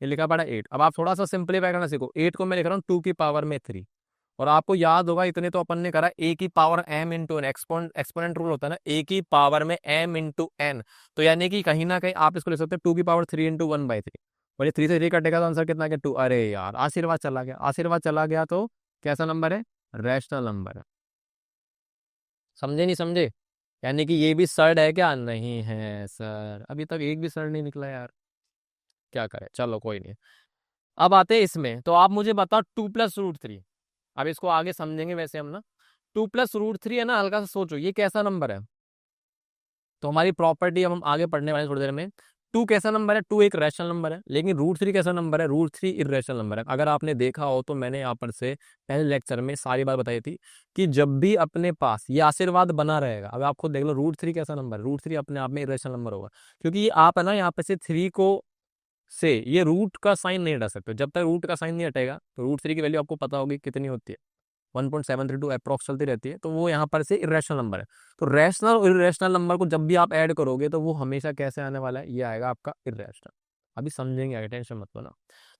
ये लिखा पड़ा 8। अब आप थोड़ा सा सिंप्लीफाई करना सीखो। 8 को मैं लिख रहा हूँ 2 की पावर में 3। और आपको याद होगा, इतने तो अपन ने करा, ए की power m into n, exponent rule होता है ना, ए की पावर में m इंटू एन। तो यानी कि कहीं ना कहीं आप इसको लिख सकते हैं 2 की पावर 3 इंटू 1/3। और ये 3 से 3 कटेगा तो आंसर कितना? क्या? 2। अरे यार, आशीर्वाद चला गया, आशीर्वाद चला गया तो कैसा नंबर है? रैशनल नंबर है। समझे नहीं समझे? यानी कि ये भी सर्ड है क्या? नहीं है सर, अभी तक एक भी सर्ड नहीं निकला यार, क्या करें, चलो कोई नहीं। अब आते हैं इसमें, तो आप मुझे बताओ 2 + √3। अब इसको आगे समझेंगे वैसे हम ना। 2 + √3 है ना, हल्का सा सोचो ये कैसा नंबर है। तो हमारी प्रॉपर्टी अब हम आगे पढ़ने वाले हैं थोड़ी देर में। 2 कैसा नंबर है? 2 एक रैशनल नंबर है। लेकिन √3 कैसा नंबर है? √3 इर्रेशनल नंबर है। अगर आपने देखा हो तो मैंने यहाँ पर से पहले लेक्चर में सारी बात बताई थी कि जब भी अपने पास ये आशीर्वाद बना रहेगा, अब आप खुद देख लो √3 कैसा नंबर है। √3 अपने आप में इर्रेशनल नंबर होगा, क्योंकि ये आप है ना यहाँ पे से 3 को से ये रूट का साइन नहीं हटा सकते। जब तक रूट का साइन नहीं हटेगा तो √3 की वैल्यू आपको पता होगी कितनी होती है, 1.732 अप्रॉक्स चलती रहती है। तो वो यहाँ पर से इरेशनल नंबर है। तो रैशनल और इरेशनल नंबर को जब भी आप ऐड करोगे तो वो हमेशा कैसे आने वाला है? ये आएगा आपका इरेशनल। अभी समझेंगे आगे, टेंशन मत लो ना।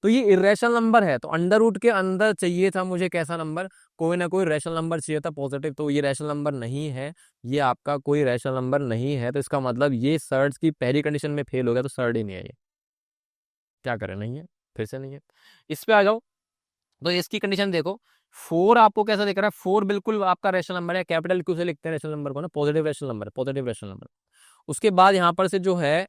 तो ये इरेशनल नंबर है, तो अंडर रूट के अंदर चाहिए था मुझे कैसा नंबर? कोई ना कोई रैशनल नंबर चाहिए था पॉजिटिव। तो ये रैशनल नंबर नहीं है, ये आपका कोई रैशनल नंबर नहीं है। तो इसका मतलब ये सर्ड्स की पहली कंडीशन में फेल हो गया, तो सर्ड ही नहीं है ये। क्या करें, नहीं है, फिर से नहीं है। इस पे आ जाओ, तो इसकी कंडीशन देखो। 4 आपको कैसा दिख रहा है? 4 बिल्कुल आपका रैशनल नंबर है, कैपिटल क्यू से लिखते हैं रैशनल नंबर को ना, positive rational number, positive rational number. उसके बाद यहाँ पर से जो है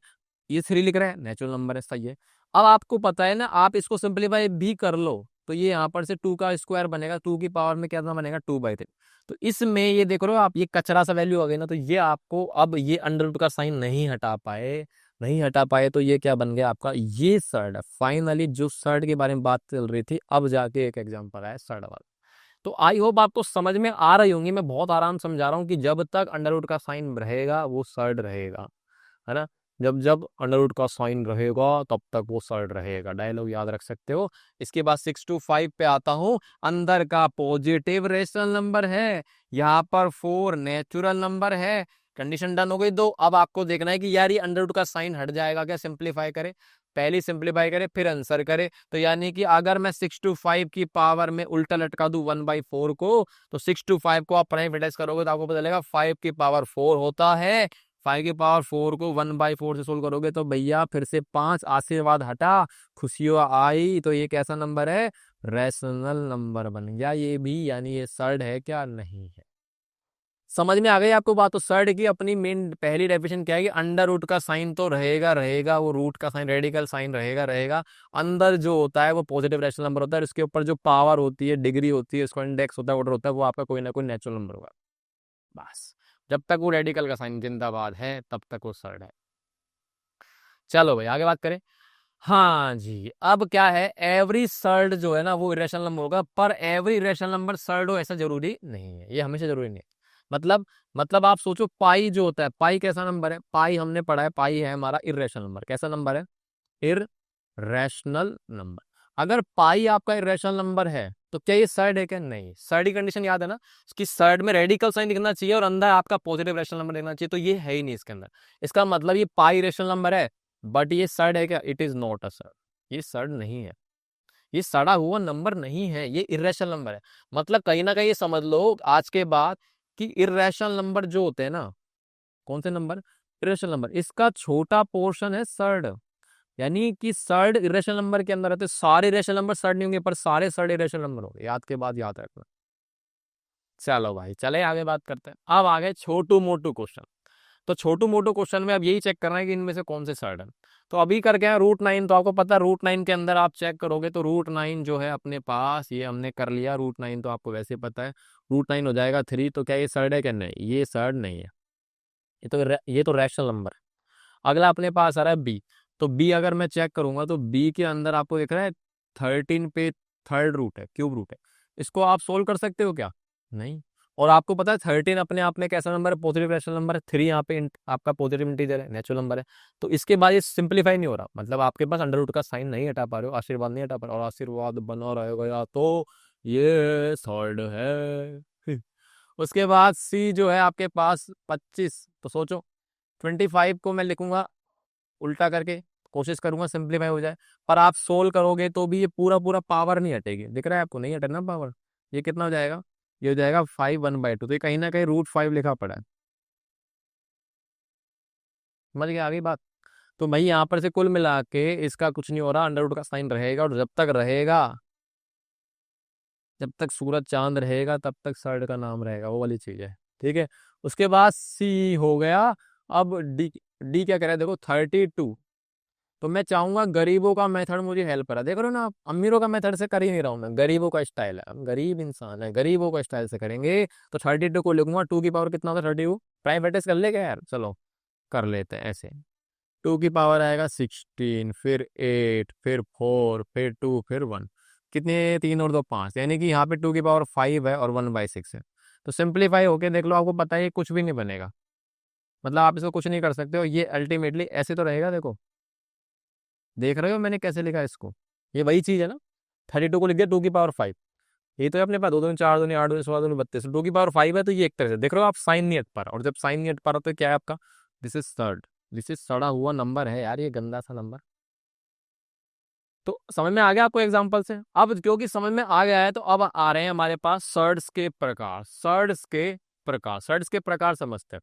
ये 3 लिख रहे हैं, नेचुरल नंबर है, सही है। अब आपको पता है ना, आप इसको सिंप्लीफाई भी कर लो तो ये यहाँ पर से 2 का स्क्वायर बनेगा, 2 की पावर में क्या बनेगा? 2/3। तो इसमें ये देख रहे हो आप, ये कचरा सा वैल्यू आ गई ना, तो ये आपको अब ये अंडर रूट का साइन नहीं हटा पाए तो ये क्या बन गया आपका? ये सर्ड है। फाइनली जो सर्ड के बारे में बात चल रही थी, अब जाके एक एग्जांपल आया सर्ड वाला। तो आई होप आपको समझ में आ रही होंगी, मैं बहुत आराम समझा रहा हूँ कि जब तक अंडर रूट का साइन रहेगा वो सर्ड रहेगा, है ना। जब जब अंडर रूट का साइन रहेगा तब तक वो सर्ड रहेगा, डायलॉग याद रख सकते हो। इसके बाद 6 to 5 पे आता हूँ। अंदर का पॉजिटिव रेशनल नंबर है, यहाँ पर 4 नेचुरल नंबर है। कंडीशन डन हो गई दो। अब आपको देखना है कि यार ये अंडर रूट का साइन हट जाएगा क्या? सिंप्लीफाई करें। पहली सिंप्लीफाई करे फिर आंसर करे। तो यानी कि अगर मैं 6/5 की पावर में उल्टा लटका दूं 1/4 को, तो 6/5 को आप प्राइम फैक्टराइज करोगे तो आपको पता चलेगा 5 की पावर 4 होता है। 5 की पावर 4 को 1/4 से सोल्व करोगे तो भैया फिर से 5, आशीर्वाद हटा, खुशियों आई। तो ये कैसा नंबर है? रैशनल नंबर बन गया ये भी, यानी ये सर्ड है क्या? नहीं है। समझ में आ गई आपको बात? तो सर्ड की अपनी मेन पहली डेफिनेशन क्या है कि अंडर रूट का साइन तो रहेगा रहेगा, वो रूट का साइन रेडिकल साइन रहेगा रहेगा। अंदर जो होता है वो पॉजिटिव रैशनल नंबर होता है, इसके ऊपर जो पावर होती है, डिग्री होती है, उसका इंडेक्स होता है, ऑर्डर होता है, वो आपका कोई ना कोई नेचुरल नंबर होगा। बस जब तक वो रेडिकल का साइन जिंदाबाद है तब तक वो सर्ड है। चलो भाई आगे बात करें। हाँ जी, अब क्या है, एवरी सर्ड जो है ना वो इरेशनल नंबर होगा, पर एवरी इरेशनल नंबर सर्ड हो ऐसा जरूरी नहीं है, ये हमेशा जरूरी नहीं है। मतलब मतलब आप सोचो पाई जो होता है, पाई कैसा नंबर है? पाई हमने पढ़ा है, पाई है हमारा इरेशनल नंबर। कैसा नंबर है? Irrational number. अगर पाई आपका इरेशनल नंबर है तो क्या ये सर्ड है क्या? नहीं। सर्ड की कंडीशन याद है ना, कि सर्ड में रेडिकल साइन दिखना चाहिए और अंदर आपका पॉजिटिव रेशनल नंबर दिखना चाहिए, तो ये है ही नहीं इसके अंदर। इसका मतलब ये पाई रेशनल नंबर है, बट ये सर्ड है क्या? It is not a surd. ये सर्ड नहीं है, ये सड़ा हुआ नंबर नहीं है, ये इरेशनल नंबर है। मतलब कहीं ना कहीं ये समझ लो आज के बाद कि इरेशनल नंबर जो होते हैं ना, कौन से नंबर? इरेशनल नंबर, इसका छोटा पोर्शन है सर्ड। यानी कि सर्ड इरेशनल नंबर के अंदर रहते, सारे इरेशनल नंबर सर्ड नहीं होंगे पर सारे सर्ड इरेशनल नंबर होंगे। याद के बाद याद रखना। चलो भाई चले आगे बात करते हैं। अब आ गए छोटू मोटू क्वेश्चन। तो छोटू मोटू क्वेश्चन में अब यही चेक करना है कि इनमें से कौन से सर्ड है। तो अभी करके हैं √9, तो आपको पता है √9 के अंदर आप चेक करोगे तो √9 जो है अपने पास, ये हमने कर लिया √9, तो आपको वैसे पता है √9 हो जाएगा 3। तो क्या ये सर्ड है क्या? नहीं, ये सर्ड नहीं है। ये तो रैशनल नंबर है। अगला अपने पास आ रहा है बी। तो बी अगर मैं चेक करूंगा तो बी के अंदर आपको दिख रहा है 13 पे थर्ड रूट है, क्यूब रूट है। इसको आप सोल्व कर सकते हो क्या? नहीं। और आपको पता है 13 अपने आप में कैसा नंबर है? पॉजिटिव रैशनल नंबर है। 3 यहाँ पे आपका पॉजिटिव इंटीजर है, नेचुरल नंबर है। तो इसके बाद ये सिंप्लीफाई नहीं हो रहा, मतलब आपके पास अंडर रूट का साइन नहीं हटा पा रहे हो, आशीर्वाद नहीं हटा पा रहे हो, और आशीर्वाद बना रहेगा तो ये सॉल्ड है। उसके बाद सी जो है आपके पास 25। तो सोचो 25 को मैं लिखूंगा उल्टा करके, कोशिश करूंगा सिंप्लीफाई हो जाए, पर आप सोल्व करोगे तो भी ये पूरा पूरा पावर नहीं हटेगी। दिख रहा है आपको? नहीं हटेना पावर। ये कितना हो जाएगा? ये हो जाएगा 5 1/2। तो ये कहीं ना कहीं √5 लिखा पड़ा है। समझ गया आगे बात? तो भाई यहाँ पर से कुल मिला के इसका कुछ नहीं हो रहा, अंडर रूट का साइन रहेगा, और जब तक रहेगा, जब तक सूरज चांद रहेगा तब तक सर्ड का नाम रहेगा, वो वाली चीज है। ठीक है। उसके बाद सी हो गया। अब डी, डी क्या करे? देखो 32। तो मैं चाहूंगा गरीबों का मेथड मुझे हेल्प करा। देख रहे हो ना आप, अमीरों का मेथड से कर ही नहीं रहा हूं मैं, गरीबों का स्टाइल है, हम गरीब इंसान है, गरीबों का स्टाइल से करेंगे। तो 32 को लिखूंगा, 2 की पावर कितना होता है? 32। प्राइम फैक्टर्स कर ले क्या यार? चलो कर लेते हैं ऐसे। 2 की पावर आएगा 16, फिर 8, फिर 4, फिर 2, फिर 1। कितने? 3 और 2 5, यानी कि यहाँ पे 2 की पावर 5 है और 1/6 है। तो सिंप्लीफाई होके देख लो, आपको पता है ये कुछ भी नहीं बनेगा। मतलब आप इसको कुछ नहीं कर सकते हो, ये अल्टीमेटली ऐसे तो रहेगा। देखो, देख रहे हो मैंने कैसे लिखा है इसको? ये वही चीज है ना, 32 को लिख दिया 2 की पावर 5। ये तो है अपने पास 2 दूनी 4 दूनी 8 दूनी 16 दूनी 32, 2 की पावर 5 है। तो ये एक तरह से देख रहे हो आप, साइन नहीं हट पा रहा, और जब साइन नहीं हट पा रहा तो क्या है आपका? This is surd. This is सड़ा हुआ नंबर है यार, ये गंदा सा नंबर। तो समझ में आ गया आपको एग्जाम्पल से? अब क्योंकि समझ में आ गया है तो अब आ रहे हैं हमारे पास सर्ड्स के प्रकार। सर्ड्स के प्रकार, सर्ड्स के प्रकार समझते हैं।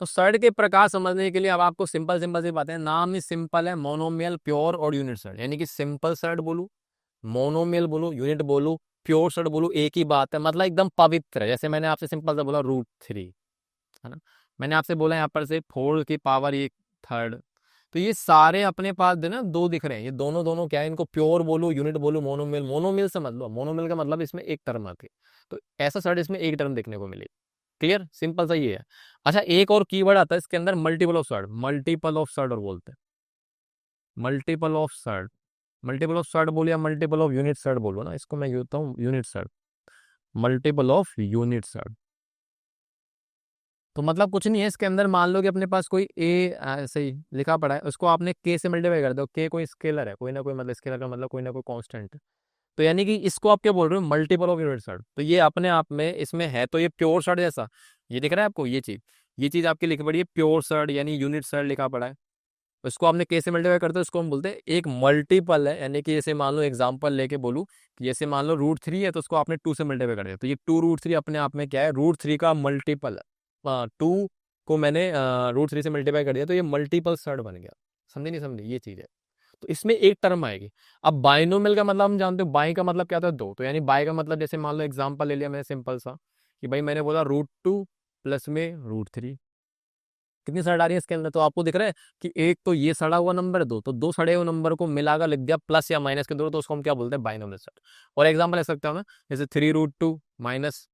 तो सर्ड के प्रकार समझने के लिए अब आपको सिंपल सिंपल सी बातें, नाम ही सिंपल है, मोनोमियल, प्योर और यूनिट सर्ड। यानी कि सिंपल सर्ड बोलू, मोनोमियल बोलू, यूनिट बोलू, प्योर सर्ड बोलू, एक ही बात है। मतलब एकदम पवित्र है। जैसे मैंने आपसे सिंपल सा बोला √3, है ना। मैंने आपसे बोला यहाँ पर से 4 की पावर ये थर्ड। तो ये सारे अपने पास ना दो दिख रहे हैं, ये दोनों दोनों क्या है? इनको प्योर बोलो, यूनिट बोलो, मोनोमिल। मोनोमिल समझ लो, मोनोमिल का मतलब इसमें एक टर्म आती है, तो ऐसा सर्ड इसमें एक टर्म देखने को मिलेगी। क्लियर? सिंपल सा ये है। अच्छा, एक और कीवर्ड आता है इसके अंदर, multiple of surd. Multiple of surd और बोलते हैं, multiple of surd. Multiple of surd बोलो या मल्टीपल ऑफ यूनिट सर्ड बोलो ना, इसको मैं कहता हूँ unit surd. Multiple of unit surd. तो मतलब कुछ नहीं है इसके अंदर, मान लो कि अपने पास कोई ए ऐसे ही लिखा पड़ा है, उसको आपने के से मल्टीप्लाई कर दो। के कोई स्केलर है, कोई ना कोई, मतलब स्केलर का मतलब कोई ना कोई कांस्टेंट है। तो यानी कि इसको आप क्या बोल रहे हो? Multiple of unit surd. तो ये अपने आप में इसमें है, तो ये प्योर सर्ड जैसा, ये दिख रहा है आपको? ये चीज आपकी लिखी पड़ी है प्योर सर्ड, यानी यूनिट सर्ड लिखा पड़ा है। इसको आपने के से मल्टीप्लाई करते हो, इसको हम बोलते हैं एक मल्टीपल है। यानी कि जैसे मान लो एग्जांपल लेके बोलूँ कि जैसे मान लो √3 है, तो उसको आपने 2 से मल्टीप्लाई कर दिया, तो ये 2√3 अपने आप में क्या है, √3 का मल्टीपल है। 2 को मैंने √3 से मल्टीप्लाई कर दिया, तो ये मल्टीपल सर्ड बन गया। समझे नहीं समझे, ये चीज़ है। तो इसमें एक टर्म आएगी। अब बाइनोमियल का मतलब हम जानते हो, बाई का मतलब क्या था, दो। तो यानी बाई का मतलब जैसे मान लो एग्जांपल ले लिया मैंने सिंपल सा कि भाई मैंने बोला √2 प्लस में √3, कितनी साइड आ रही है इसके अंदर, तो आपको दिख रहा है कि एक तो ये सड़ा हुआ नंबर है, दो तो दो सड़े हुए नंबर को मिलाकर लिख दिया प्लस या माइनस के दो, तो उसको हम क्या बोलते हैं, बाइनोमियल सेट। और एग्जांपल ले सकता हूँ मैं, जैसे 3√2 माइनस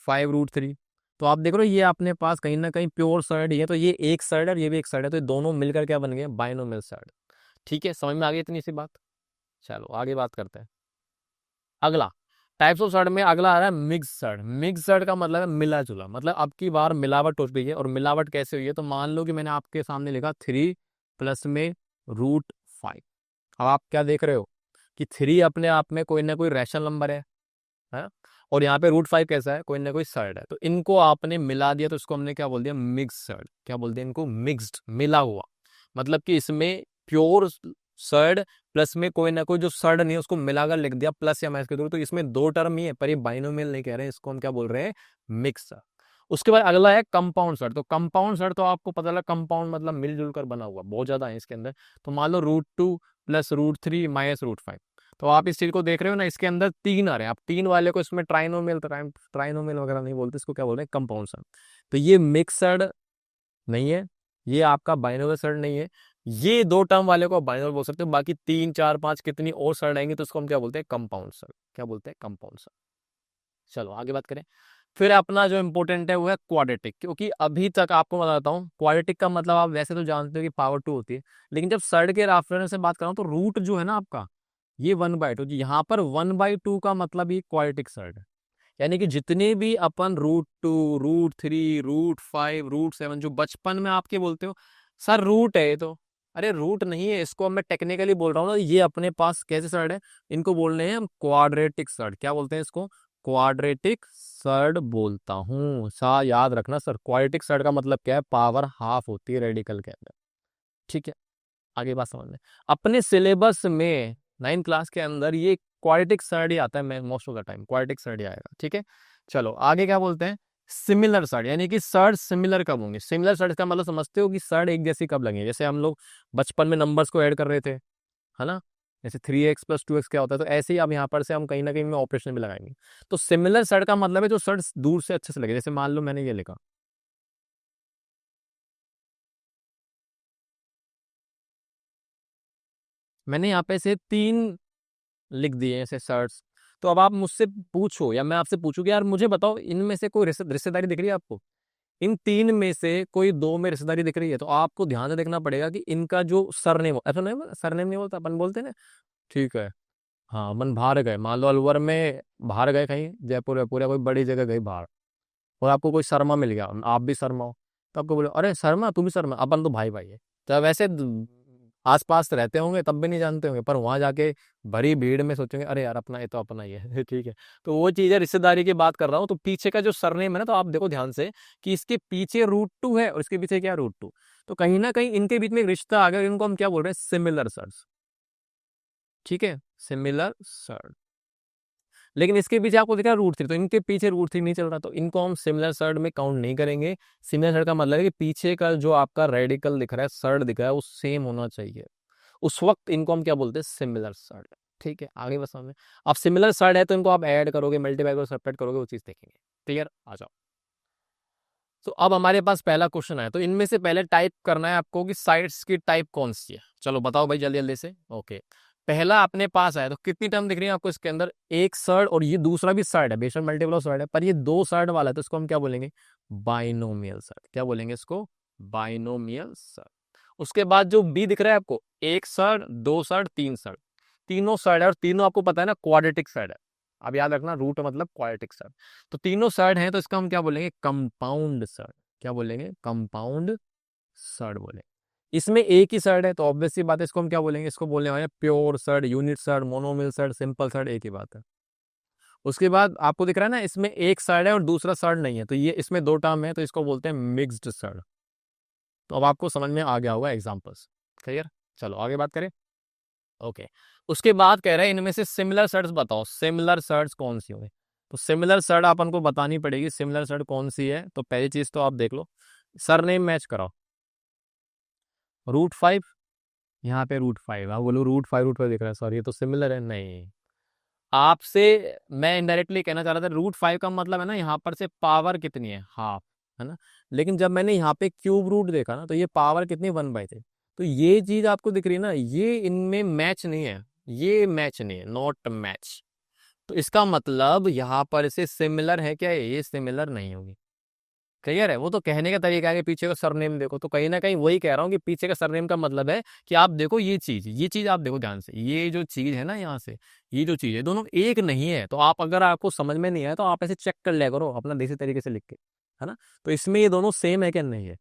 5√3। तो आप देख रहे हो ये अपने पास कहीं ना कहीं प्योर सर्ड ही है, तो ये एक सर्ड है और ये भी एक सर्ड है, तो ये दोनों मिलकर क्या बन गए, बाइनोमियल सर्ड। ठीक है, समझ में आ गई इतनी सी बात। चलो आगे बात करते हैं। अगला टाइप्स ऑफ सर्ड में अगला आ रहा है मिक्स सर्ड। मिक्स सर्ड का मतलब है मिला जुला, मतलब अब की बार मिलावट हो रही है। और मिलावट कैसे हुई है, तो मान लो कि मैंने आपके सामने लिखा 3 प्लस में √5। अब आप क्या देख रहे हो कि 3 अपने आप में कोई ना कोई रैशनल नंबर है, और यहाँ पे √5 कैसा है, कोई ना कोई सर्ड है, तो इनको आपने मिला दिया, तो इसको हमने क्या बोल दिया, मिक्स सर्ड। क्या बोलते हैं इनको, मिक्स्ड, मिला हुआ। मतलब कि इसमें प्योर सर्ड प्लस में कोई ना कोई जो सर्ड नहीं है उसको मिलाकर लिख दिया प्लस या माइनस के थ्रू, तो इसमें दो टर्म ही है, पर ये बाइनोमियल नहीं कह रहे हैं, इसको हम क्या बोल रहे हैं, मिक्स सर्ड। उसके बाद अगला है कंपाउंड सर्ड। तो कंपाउंड सर्ड तो आपको पता लगा, कंपाउंड मतलब मिलजुल कर बना हुआ, बहुत ज्यादा है इसके अंदर। तो मान लो √2 प्लस √3 माइनस √5। तो आप इस चीज को देख रहे हो ना, इसके अंदर तीन आ रहे हैं, आप तीन वाले को इसमें ट्राइनोमियल ट्राइनोमियल वगैरह नहीं बोलते, इसको क्या बोलते हैं, कंपाउंड सर्ड। तो ये मिक्स सर्ड नहीं है, ये आपका बाइनोमियल सर्ड नहीं है। ये दो टर्म वाले को आप बाइनोमियल बोल सकते हो, बाकी 3 4 5 कितनी और सर्ड आएंगे, तो उसको हम क्या बोलते हैं, कंपाउंड सर्ड। क्या बोलते हैं, कंपाउंड सर्ड। चलो आगे बात करें। फिर अपना जो इंपॉर्टेंट है वो है क्वाड्रेटिक, क्योंकि अभी तक आपको बताता हूँ, क्वाड्रेटिक का मतलब आप वैसे तो जानते हो कि पावर 2 होती है, लेकिन जब सर्ड के रेफरेंस से बात कर रहा हूँ तो रूट जो है ना आपका, ये 1/2, यहाँ पर 1/2 का मतलब ही क्वाड्रेटिक सर्ड है। यानी कि जितने भी अपन √2 √3 √5 √7 जो बचपन में आपके बोलते हो सर रूट है ये तो, अरे रूट नहीं है, इसको मैं टेक्निकली बोल रहा हूँ ना, ये अपने पास कैसे सर्ड है, इनको बोल रहे हैं हम क्वाड्रेटिक सर्ड। क्या बोलते हैं इसको, क्वाड्रेटिक सर्ड बोलता हूँ। सा याद रखना सर, क्वाड्रेटिक सर्ड का मतलब क्या है, पावर हाफ होती है रेडिकल के अंदर। ठीक है, आगे बात समझ में। अपने सिलेबस में 9th क्लास के अंदर ये क्वाड्रेटिक सर्ड ही आता है, मैं most of the time quadratic surd ही आएगा। ठीक है, चलो आगे क्या बोलते हैं, सिमिलर सर्ड। यानी कि सर्ड सिमिलर कब होंगे, सिमिलर सर्ड का मतलब समझते हो कि सर्ड एक जैसी कब लगेंगे, जैसे हम लोग बचपन में नंबर्स को ऐड कर रहे थे, है ना, जैसे 3x + 2x क्या होता है, तो ऐसे ही अब यहाँ पर से हम कहीं ना कहीं में ऑपरेशन भी लगाएंगे। तो सिमिलर सर्ड का मतलब है जो सर्ड दूर से अच्छे से लगे, जैसे मान लो मैंने ये लिखा, मैंने यहाँ पे से 3 लिख दिए ऐसे सर्ट्स। तो अब आप मुझसे पूछो या मैं आपसे पूछूं कि यार मुझे बताओ, इनमें से कोई रिश्तेदारी दिख रही है आपको, इन 3 में से कोई 2 में रिश्तेदारी दिख रही है, तो आपको ध्यान से देखना पड़ेगा कि इनका जो सरनेम, ऐसा नहीं सरनेम नहीं बोलता, अपन बोलते हैं ना, ठीक है, हाँ अपन बाहर गए, मान लो अलवर में बाहर गए कहीं, जयपुर वयपुर या कोई बड़ी जगह गई बाहर, और आपको कोई शर्मा मिल गया, आप भी शर्मा हो, तो आपको बोले अरे शर्मा तू भी शर्मा, अपन तो भाई भाई है। तो वैसे आस पास रहते होंगे तब भी नहीं जानते होंगे, पर वहां जाके भरी भीड़ में सोचेंगे अरे यार अपना ये तो अपना ही है ठीक है। तो वो चीज है, रिश्तेदारी की बात कर रहा हूँ। तो पीछे का जो सरनेम है ना, तो आप देखो ध्यान से कि इसके पीछे √2 है और इसके पीछे क्या √2, तो कहीं ना कहीं इनके बीच में एक रिश्ता आ गया, इनको हम क्या बोल रहे हैं, सिमिलर सर्स। ठीक है, सिमिलर सर्ड। लेकिन इसके पीछे आपको दिखा √3, तो इनके पीछे √3 नहीं चल रहा, तो इनको हम सिमिलर सर्ड में काउंट नहीं करेंगे। सिमिलर सर्ड का मतलब है कि पीछे का जो आपका रेडिकल दिख रहा है, सर्ड दिख रहा है, वो सेम होना चाहिए, उस वक्त इनको हम क्या बोलते हैं, सिमिलर सर्ड। ठीक है, आगे बस समझ में। अब सिमिलर सर्ड है तो इनको आप ऐड करोगे, मल्टीप्लाई करोगे, सेपरेट करोगे, वो चीज देखेंगे। क्लियर, आ जाओ। तो अब हमारे पास पहला क्वेश्चन है, तो इनमें से पहले टाइप करना है आपको कि साइड्स की टाइप कौन सी है। चलो बताओ भाई जल्दी जल्दी से। ओके, पहला अपने पास है, तो कितनी टर्म दिख रही है आपको इसके अंदर, एक सर्ड, और ये दूसरा भी सर्ड है, बेशक मल्टीपल ऑफ सर्ड है, पर ये दो सर्ड वाला है, तो इसको हम क्या बोलेंगे, बाइनोमियल सर्ड। क्या बोलेंगे इसको, बाइनोमियल सर्ड। उसके बाद जो बी दिख रहा है आपको, एक सर्ड, दो सर्ड, तीन सर्ड, तीनों सर्ड है, और तीनों आपको पता है ना क्वाड्रेटिक सर्ड है। अब याद रखना, रूट मतलब क्वाड्रेटिक सर्ड। तो तीनों सर्ड हैं, तो इसका हम क्या बोलेंगे, कंपाउंड सर्ड। क्या बोलेंगे, कंपाउंड सर्ड बोलेंगे। इसमें एक ही सर्ड है, तो ऑब्वियस सी बात है, इसको हम क्या बोलेंगे, इसको बोलने वाले pure surd, unit surd, monomial surd, simple surd, एक ही बात है। उसके बाद आपको दिख रहा है ना, इसमें एक सर्ड है और दूसरा सर्ड नहीं है, तो ये इसमें दो टर्म है, तो इसको बोलते हैं मिक्स्ड सर्ड। तो अब आपको समझ में आ गया होगा एग्जाम्पल्स। क्लियर। चलो आगे बात करें। ओके, उसके बाद कह रहे हैं इनमें से सिमिलर सर्ट्स बताओ, सिमिलर सर्ट्स कौन सी होंगी। तो सिमिलर सर्ट अपन को बतानी पड़ेगी, सिमिलर सर्ट कौन सी है। तो पहली चीज तो आप देख लो, सरनेम मैच कराओ। रूट 5, यहाँ पे रूट 5, आप बोलो रूट 5 दिख रहा है, सॉरी ये तो सिमिलर है नहीं। आपसे मैं इनडायरेक्टली कहना चाह रहा था, रूट 5 का मतलब है ना यहाँ पर से पावर कितनी है, हाफ, है ना। लेकिन जब मैंने यहाँ पे क्यूब रूट देखा ना, तो ये पावर कितनी 1/3। तो ये चीज आपको दिख रही है ना, ये इनमें मैच नहीं है, ये मैच नहीं है, नॉट मैच। तो इसका मतलब यहाँ पर से सिमिलर है क्या, ये सिमिलर नहीं होगी। क्लियर है। वो तो कहने का तरीका है कि पीछे का सरनेम देखो, तो कहीं ना कहीं वही कह रहा हूँ कि पीछे का सरनेम का मतलब है कि आप देखो ये चीज आप देखो ध्यान से, ये जो चीज है ना यहाँ से, ये जो चीज है दोनों एक नहीं है। तो आप अगर आपको समझ में नहीं आया तो आप ऐसे चेक कर लिया करो अपना देसी तरीके से लिख के, है ना। तो इसमें ये दोनों सेम है क्या, नहीं है,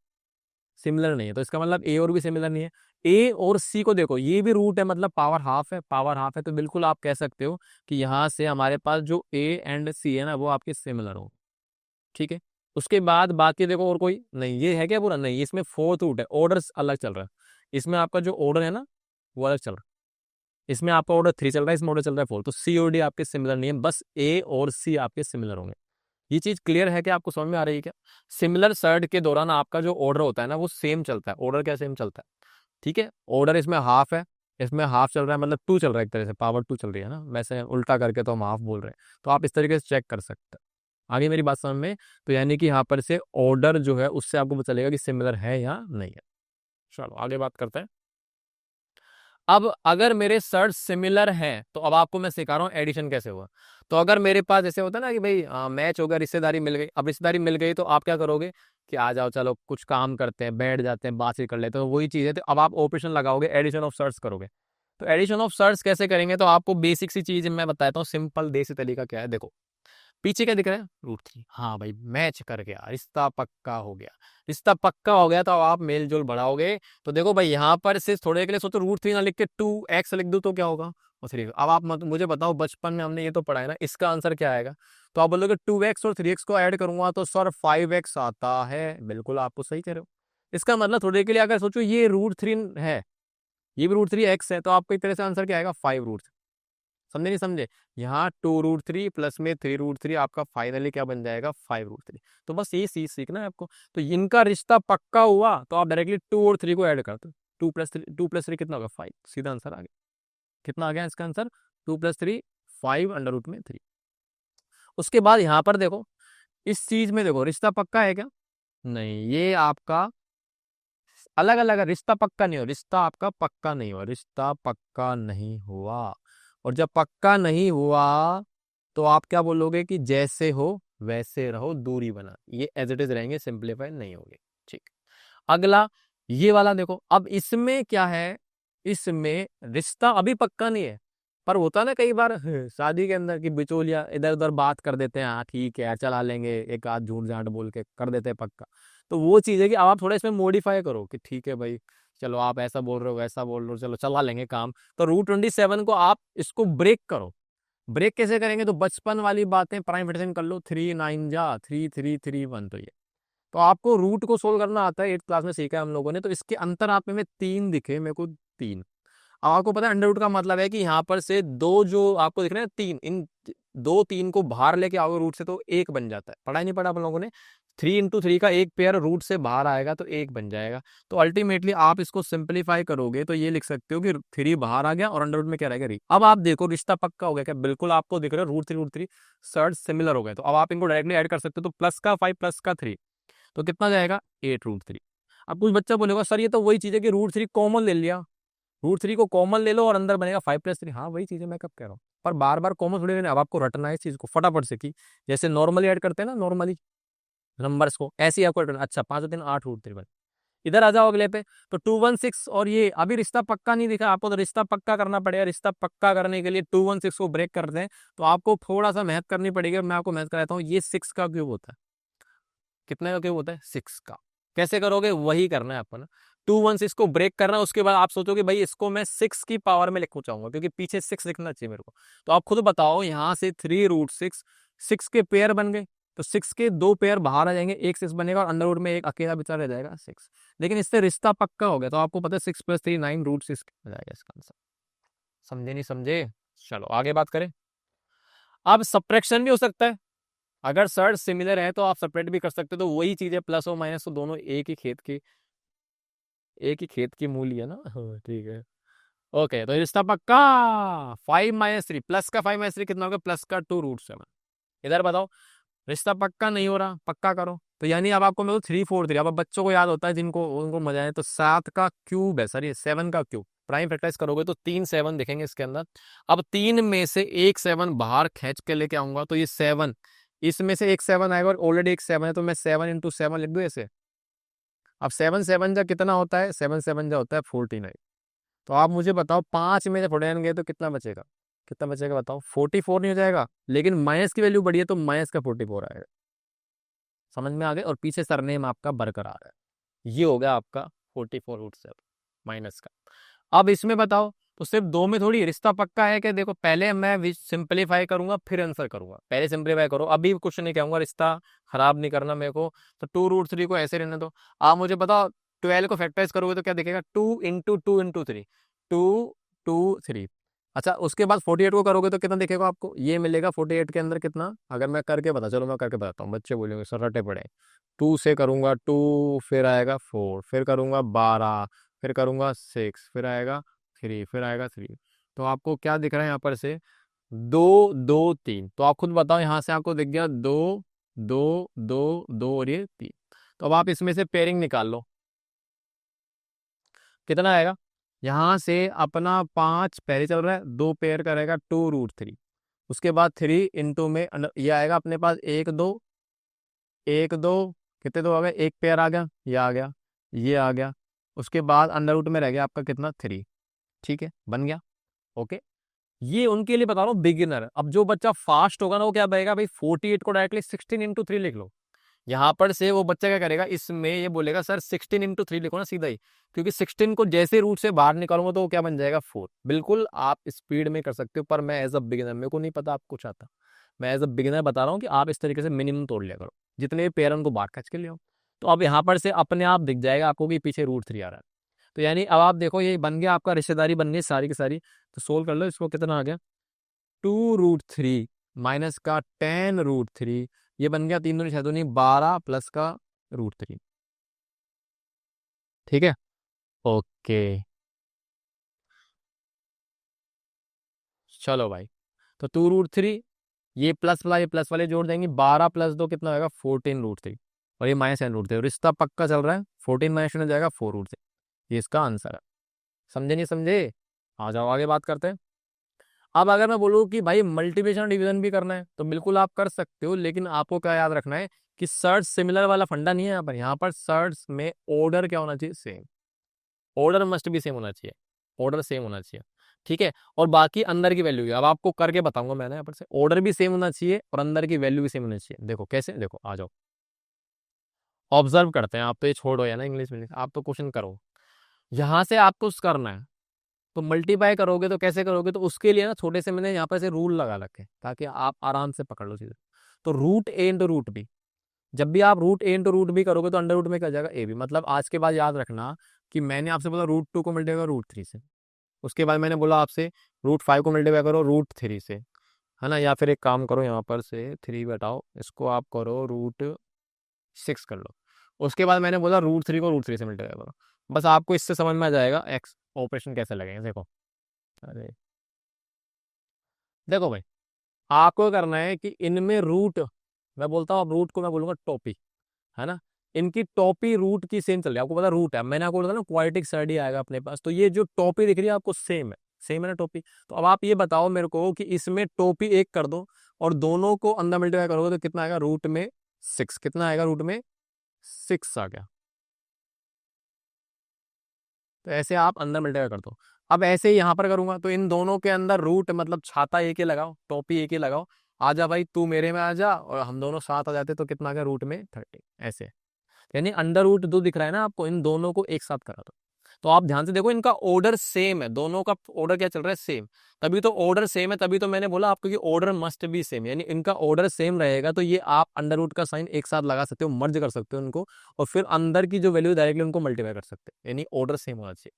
सिमिलर नहीं है। तो इसका मतलब ए और बी सिमिलर नहीं है। ए और सी को देखो, ये भी रूट है, मतलब पावर हाफ है, पावर हाफ है, तो बिल्कुल आप कह सकते हो कि यहाँ से हमारे पास जो ए एंड सी है ना, वो आपके सिमिलर हो। ठीक है। उसके बाद बाकी देखो और कोई नहीं, ये है क्या पूरा, नहीं इसमें फोर्थ रूट है, ऑर्डर अलग चल रहा है। इसमें आपका जो ऑर्डर है ना, वो अलग चल रहा है। इसमें आपका ऑर्डर 3 चल रहा है, इसमें ऑर्डर चल रहा है 4। तो सी और डी आपके सिमिलर नहीं है, बस ए और सी आपके सिमिलर होंगे। ये चीज क्लियर है क्या, आपको समझ में आ रही है क्या। सिमिलर सर्ट के दौरान आपका जो ऑर्डर होता है ना, वो सेम चलता है। ऑर्डर क्या सेम चलता है, ठीक है। ऑर्डर इसमें हाफ है, इसमें हाफ चल रहा है, मतलब 2 चल रहा है, एक तरह से पावर 2 चल रही है ना, वैसे उल्टा करके तो हम हाफ बोल रहे हैं। तो आप इस तरीके से चेक कर सकते हैं। आगे मेरी बात समझ में। तो यानी कि यहाँ पर से ऑर्डर जो है उससे आपको पता चलेगा कि सिमिलर है या नहीं है। चलो आगे बात करते हैं। अब अगर मेरे सर्च सिमिलर हैं, तो अब आपको मैं सिखा रहा हूँ एडिशन कैसे हुआ। तो अगर मेरे पास ऐसे होता है ना कि भाई मैच हो गया, रिश्तेदारी मिल गई। अब रिश्तेदारी मिल गई तो आप क्या करोगे कि आ जाओ चलो कुछ काम करते हैं, बैठ जाते हैं, बातचीत कर लेते हैं, तो वही चीज़ है। तो अब आप ऑपरेशन लगाओगे, एडिशन ऑफ सर्च करोगे। तो एडिशन ऑफ सर्च कैसे करेंगे, तो आपको बेसिक सी चीज मैं बताता हूँ, सिंपल देसी तरीका क्या है। देखो पीछे क्या दिख रहा है, रूट 3। हाँ भाई मैच कर गया, रिश्ता पक्का हो गया। रिश्ता पक्का हो गया तो आप मेल जोल बढ़ाओगे। तो देखो भाई यहाँ पर से थोड़े के लिए सोचो, रूट 3 ना लिख के 2x लिख दूं तो क्या होगा, और 3। अब आप मुझे बताओ, बचपन में हमने ये तो पढ़ा है ना, इसका आंसर क्या आएगा। तो आप बोलोगे 2x और 3x को ऐड करूंगा तो सर 5x आता है। बिल्कुल आपको सही कह रहे हो। इसका मतलब थोड़े के लिए अगर सोचो ये रूट 3 है, ये भी रूट 3 x है, तो आपको एक तरह से आंसर क्या आएगा, 5 रूट। समझे नहीं समझे। यहाँ 2 रूट 3 प्लस में 3 रूट 3, आपका फाइनली क्या बन जाएगा, 5 रूट 3। तो बस ये चीज सीखना है आपको। तो इनका रिश्ता पक्का हुआ तो आप डायरेक्टली 2 और 3 को ऐड करते हो। 2+3 कितना होगा, 5। सीधा आंसर आ गया। कितना आ गया इसका आंसर, 2+3 5√3। उसके बाद यहाँ पर देखो, इस चीज में देखो रिश्ता पक्का है क्या, नहीं। ये आपका अलग अलग है, रिश्ता पक्का नहीं हो, रिश्ता आपका पक्का नहीं हुआ, रिश्ता पक्का नहीं हुआ। और जब पक्का नहीं हुआ तो आप क्या बोलोगे कि जैसे हो वैसे रहो, दूरी बना, ये एज इट इज रहेंगे, सिंप्लीफाई नहीं होंगे। ठीक। अगला ये वाला देखो, अब इसमें क्या है, इसमें रिश्ता अभी पक्का नहीं है, पर होता ना कई बार शादी के अंदर की बिचौलिया इधर उधर बात कर देते हैं, हाँ ठीक है यार चला लेंगे, एक आध झूठ झाट बोल के कर देते हैं पक्का। तो वो चीज़ है कि अब आप थोड़ा इसमें मॉडिफाई करो कि ठीक है भाई, चलो आप ऐसा बोल रहे हो वैसा बोल रहे हो, चलो चला लेंगे काम। तो रूट 27 को आप इसको ब्रेक करो। ब्रेक कैसे करेंगे, तो बचपन वाली बातें प्राइम फ्रैक्शन कर लो, 3 9 जा 3 3 3 1। तो ये तो आपको रूट को सोल्व करना आता है, 8th क्लास में सीखा है हम लोगों ने। तो इसके अंतर आप में 3 दिखे मेरे को, 3। अब आपको पता है अंडर रूट का मतलब है कि यहाँ पर से दो जो आपको दिख रहे हैं 3, इन 2 3 को बाहर लेके आओगे रूट से तो 1 बन जाता है। पढ़ा ही नहीं पढ़ा आप लोगों ने। 3 × 3 का एक पेयर रूट से बाहर आएगा तो 1 बन जाएगा। तो अल्टीमेटली आप इसको सिंप्लीफाई करोगे तो ये लिख सकते हो कि 3 बाहर आ गया और अंडर रूट में क्या रहेगा, री। अब आप देखो रिश्ता पक्का हो गया क्या, बिल्कुल आपको दिख रहा है रूट 3 सर्च सिमिलर हो गए। तो अब आप इनको डायरेक्टली ऐड कर सकते हो। तो प्लस का 5 प्लस का 3 तो कितना जाएगा, 8√3। अब कुछ बच्चा बोलेगा सर ये तो वही चीज है कि रूट 3 कॉमन ले लिया, रूट 3 को कॉमन ले लो और अंदर बनेगा 5+3। हाँ वही चीज है, मैं कब कह रहा हूँ, पर बार बार कॉमन थोड़ी लेना। अब आपको रटना है इस चीज को फटाफट से, की जैसे नॉर्मली ऐड करते हैं ना, नॉर्मली नंबर्स को, ऐसे ही आपको रटना। अच्छा 5 और 3 8 रूट 3 बन। इधर आ जाओ अगले पे। तो 2 1 6 और ये अभी रिश्ता पक्का नहीं दिखा आपको, तो रिश्ता पक्का करना पड़ेगा। रिश्ता पक्का करने के लिए 2 1 6 को ब्रेक कर दें तो आपको थोड़ा सा मेहनत करनी पड़ेगी। मैं आपको मेहनत कराता हूँ। ये 6 का क्यूब होता है, कितने का क्यूब होता है, 6 का। कैसे करोगे, वही करना है आपको ना। 2 1 6 को ब्रेक करना है, उसके बाद आप सोचोगे भाई इसको मैं 6 की पावर में लिखना चाहूंगा क्योंकि पीछे 6 लिखना चाहिए मेरे को। तो आप खुद बताओ, यहाँ से 3√6, 6 के पेयर बन गए, तो 6 के 2 पेयर बाहर आ जाएंगे, एक 6 बनेगा और अंडर रूट में एक अकेला बचा रह जाएगा 6। लेकिन इससे रिश्ता पक्का हो गया, तो आपको पता है 6 + 3 9 √6 हो जाएगा इसका आंसर। समझे नहीं समझे? चलो आगे बात करें। अब सब्ट्रैक्शन भी हो सकता है, अगर सर्च सिमिलर है तो आप सेपरेट भी कर सकते हो, तो वही चीज है प्लस और माइनस, तो दोनों एक ही खेत की मूली है ना। हाँ, ठीक है। ओके, तो रिश्ता पक्का। 5 - 3 प्लस का 5 - 3 कितना होगा? प्लस का 2 √7। इधर बताओ, रिश्ता पक्का नहीं हो रहा, पक्का करो। तो यानी अब आपको मैं 3 4 3, अब बच्चों को याद होता है जिनको उनको मजा आए, तो 7 का क्यूब है, सॉरी 7 का क्यूब। प्राइम फैक्टराइज करोगे तो 3 7 दिखेंगे इसके अंदर। अब 3 में से एक 7 बाहर खींच के लेके आऊंगा, तो ये 7 इसमें से एक 7 आएगा, और ऑलरेडी एक 7 है, तो मैं 7 × 7 लिख दूं ऐसे। अब 7 7 जा कितना होता है? 7 7 जा होता है 49। तो आप मुझे बताओ, 5 में से 49 गए तो कितना बचेगा? कितना बचेगा बताओ? 44 नहीं हो जाएगा? लेकिन माइनस की वैल्यू बढ़ी है, तो माइनस का 44 आएगा। समझ में आ गए? और पीछे सरनेम आपका बरकरार है। ये हो गया आपका 44 √7 माइनस का। अब इसमें बताओ, तो सिर्फ दो में थोड़ी रिश्ता पक्का है कि देखो, पहले मैं सिंपलीफाई करूंगा फिर आंसर करूंगा। पहले सिंपलीफाई करो, अभी कुछ नहीं कहूंगा, रिश्ता खराब नहीं करना मेरे को। तो 2 √3 को ऐसे रहने दो। आप मुझे बताओ, 12 को फैक्टराइज करोगे तो क्या दिखेगा? 2 × 2 × 3, 2 2 3। अच्छा, उसके बाद 48 को करोगे तो कितना दिखेगा आपको? ये मिलेगा 48 के अंदर कितना, अगर मैं करके बता, चलो मैं करके बताता हूँ, बच्चे बोलेंगे सर रटे पड़े। 2 से करूंगा 2, फिर आएगा 4, फिर करूंगा 12, फिर करूंगा 6, फिर आएगा 3, फिर आएगा 3। तो आपको क्या दिख रहा है यहाँ पर से? 2 2 3। तो आप खुद बताओ, यहाँ से आपको दिख गया 2 2 2 2 और ये 3। तो अब आप इसमें से पेयरिंग निकाल लो, कितना आएगा? यहाँ से अपना 5 पहले चल रहा है, 2 पेयर करेगा 2 √3। उसके बाद 3 इंटू में ये आएगा अपने पास 1 2 1 2, कितने दो आ गए? एक पेयर आ गया, ये आ गया, ये आ गया। उसके बाद अंडर रूट में रह गया आपका कितना? 3। ठीक है, बन गया। ओके, ये उनके लिए बता रहा हूँ बिगिनर। अब जो बच्चा फास्ट होगा ना, वो क्या बनेगा भाई? 48 को डायरेक्टली 16 × 3 लिख लो। यहाँ पर से वो बच्चा क्या करेगा, इसमें ये बोलेगा सर 16 × 3 लिखो ना सीधा ही, क्योंकि 16 को जैसे रूट से बाहर निकालूंगा तो वो क्या बन जाएगा? 4। बिल्कुल आप स्पीड में कर सकते हो, पर मैं एज अ बिगिनर, मेरे को नहीं पता आप कुछ आता, मैं एज अ बिगिनर बता रहा हूँ कि आप इस तरीके से मिनिमम तोड़ लिया करो, जितने पेरेंट को बाहर खींच के ले आओ। तो अब यहाँ पर से अपने आप दिख जाएगा आपको कि पीछे √3 आ रहा है। तो यानी अब आप देखो, ये बन गया आपका, रिश्तेदारी बन गई सारी की सारी। तो सोल्व कर लो इसको, कितना आ गया? 2 √3 माइनस का 10 √3, ये बन गया 3 दूनी 6 दूनी 12 प्लस का √3। ठीक है, ओके। चलो भाई, तो 2 √3, ये प्लस वाले जोड़ देंगे, 12 + 2 कितना होगा? 14 √3, और ये -10 √3। रिश्ता पक्का चल रहा है, 14 - 10 हो जाएगा 4 √3। ये इसका आंसर है। समझे नहीं समझे? आ जाओ आगे बात करते हैं। अब अगर मैं बोलूँ कि भाई मल्टीप्लिकेशन डिवीजन भी करना है, तो बिल्कुल आप कर सकते हो, लेकिन आपको क्या याद रखना है कि सर्च सिमिलर वाला फंडा नहीं है यहाँ पर। यहाँ पर सर्च में ऑर्डर क्या होना चाहिए? सेम। ऑर्डर मस्ट भी सेम होना चाहिए, ऑर्डर सेम होना चाहिए। ठीक है, और बाकी अंदर की वैल्यू, अब आपको करके बताऊंगा मैंने यहाँ पर से, ऑर्डर भी सेम होना चाहिए और अंदर की वैल्यू भी सेम होनी चाहिए। देखो कैसे, देखो आ जाओ, ऑब्जर्व करते हैं। आप तो ये छोड़ो या ना इंग्लिश में, आप तो क्वेश्चन करो। यहाँ से आपको करना है, तो मल्टीप्लाई करोगे तो कैसे करोगे? तो उसके लिए ना छोटे से मैंने यहाँ पर से रूल लगा रखे हैं, ताकि आप आराम से पकड़ लो चीजें। तो √a × √b, जब भी आप √a × √b करोगे तो अंडर रूट में क्या जाएगा? A b. मतलब आज के बाद याद रखना कि मैंने आपसे बोला √2 को मल्टीप्लाई करो √3 से, उसके बाद मैंने बोला आपसे √5 को मल्टीप्लाई करो √3 से, है ना? या फिर एक काम करो, यहाँ पर से 3 बताओ, इसको आप करो √6 कर लो। उसके बाद मैंने बोला √3 को √3 से मल्टीप्लाई करो। बस आपको इससे समझ में आ जाएगा एक्स ऑपरेशन कैसे लगेंगे। देखो, अरे देखो भाई, आपको करना है कि इनमें रूट, मैं बोलता हूँ, अब रूट को मैं बोलूंगा टॉपी, है ना? इनकी टॉपी रूट की सेम चल रही है। आपको पता रूट है, मैंने आपको बोला ना क्वाड्रेटिक सर्ड ही आएगा अपने पास, तो ये जो टॉपी दिख रही है आपको सेम है, सेम है ना टॉपी। तो अब आप ये बताओ मेरे को कि इसमें टॉपी एक कर दो और दोनों को अंदर मल्टीप्लाई करोगे तो कितना आएगा? √6। कितना आएगा? √6 आ गया। तो ऐसे आप अंदर मल्टीप्लाई कर दो। अब ऐसे ही यहाँ पर करूंगा, तो इन दोनों के अंदर रूट मतलब छाता एक ही लगाओ, टोपी एक ही लगाओ। आजा भाई, तू मेरे में आ जा, और हम दोनों साथ आ जाते, तो कितना आ गया? √30 ऐसे। यानी अंडर रूट दो दिख रहा है ना आपको, इन दोनों को एक साथ करा दो। तो आप ध्यान से देखो, इनका ऑर्डर सेम है, दोनों का ऑर्डर क्या चल रहा है, सेम। तभी तो ऑर्डर सेम है, तभी तो मैंने बोला आपको कि ऑर्डर मस्ट बी सेम, यानी इनका ऑर्डर सेम रहेगा तो ये आप अंडर रूट का साइन एक साथ लगा सकते हो, मर्ज कर सकते हो उनको, और फिर अंदर की जो वैल्यू डायरेक्टली उनको मल्टीप्लाई कर सकते हो, यानी ऑर्डर सेम होना चाहिए।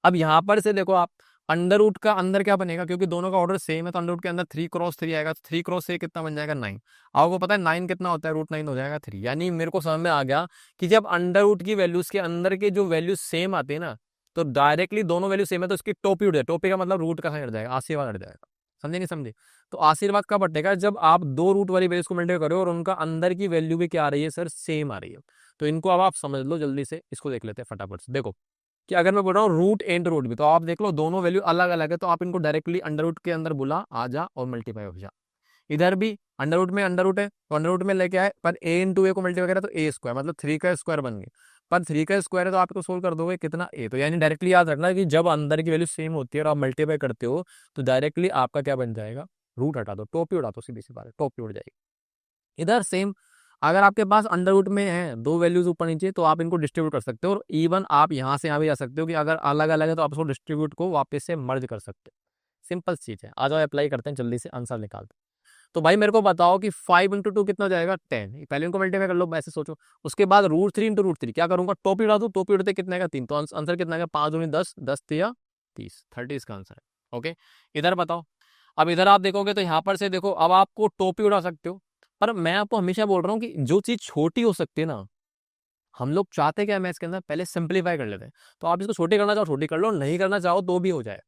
अब यहाँ पर से देखो आप, अंडर रूट का अंदर क्या बनेगा, क्योंकि दोनों का ऑर्डर सेम है तो अंडर रूट के अंदर 3 × 3 आएगा, तो 3 × 3 कितना बन जाएगा, 9। आपको पता है 9 कितना होता है, √9 हो जाएगा 3। यानी मेरे को समझ में आ गया कि जब अंडर रूट की वैल्यूज के अंदर के जो वैल्यू सेम आते हैं ना, तो डायरेक्टली दोनों वैल्यू सेम है तो उसकी टोपी उठ जाए, टोपी का मतलब रूट का साइन हट जाएगा, आशीर्वाद हट जाएगा। समझे नहीं समझे? तो आशीर्वाद कब हटेगा, जब आप दो रूट वाली वैल्यूज को मल्टीप्लाई करो और उनका अंदर की वैल्यू भी क्या आ रही है सर, सेम आ रही है। तो इनको अब आप समझ लो, जल्दी से इसको देख लेते हैं फटाफट से। देखो कि अगर मैं बोल रहा हूँ रूट एंड रूट भी, तो आप देख लो दोनों वैल्यू अलग अलग है, तो आप इनको डायरेक्टली अंडर रूट के अंदर बुला, आ जा और मल्टीप्लाई हो जा। इधर भी अंडर रूट में अंडर रूट है, तो अंडर रूट में लेके आए, पर a × a को मल्टीप्लाई करें तो a² मतलब 3 का स्क्वायर बन गया, पर 3 का स्क्वायर है तो आप इसको सोल्व कर दोगे कितना, a। तो यानी डायरेक्टली याद रखना कि जब अंदर की वैल्यू सेम होती है और आप मल्टीप्लाई करते हो तो डायरेक्टली आपका क्या बन जाएगा, रूट हटा दो, टोपी उड़ा दो, सीधी सी बात है, टोपी उड़ जाएगी। इधर सेम, अगर आपके पास अंडर रूट में है दो वैल्यूज ऊपर नीचे, तो आप इनको डिस्ट्रीब्यूट कर सकते हो, और इवन आप यहाँ से यहाँ भी जा सकते हो कि अगर अलग अलग है तो आप उसको डिस्ट्रीब्यूट को वापस से मर्ज कर सकते हो। सिंपल चीज है, आ जाओ अप्लाई करते हैं, जल्दी से आंसर निकालते हैं। तो भाई मेरे को बताओ कि 5 × 2 कितना हो जाएगा, 10। पहले इनको मल्टीप्लाई कर लो, ऐसे सोचो। उसके बाद √3 × √3 क्या करूंगा, टोपी उड़ा दो, टोपी उड़ते कितने का, 3। तो आंसर कितना आएगा, 5 दूनी 10, 10 या 30, 30 इसका आंसर है। ओके, इधर बताओ। अब इधर आप देखोगे तो यहाँ पर से देखो, अब आपको टोपी उड़ा सकते हो, पर मैं आपको हमेशा बोल रहा हूँ कि जो चीज छोटी हो सकती है ना, हम लोग चाहते क्या है मैथ्स के अंदर, पहले सिंप्लीफाई कर लेते हैं। तो आप इसको छोटी करना चाहो छोटी कर लो, नहीं करना चाहो तो भी हो जाए।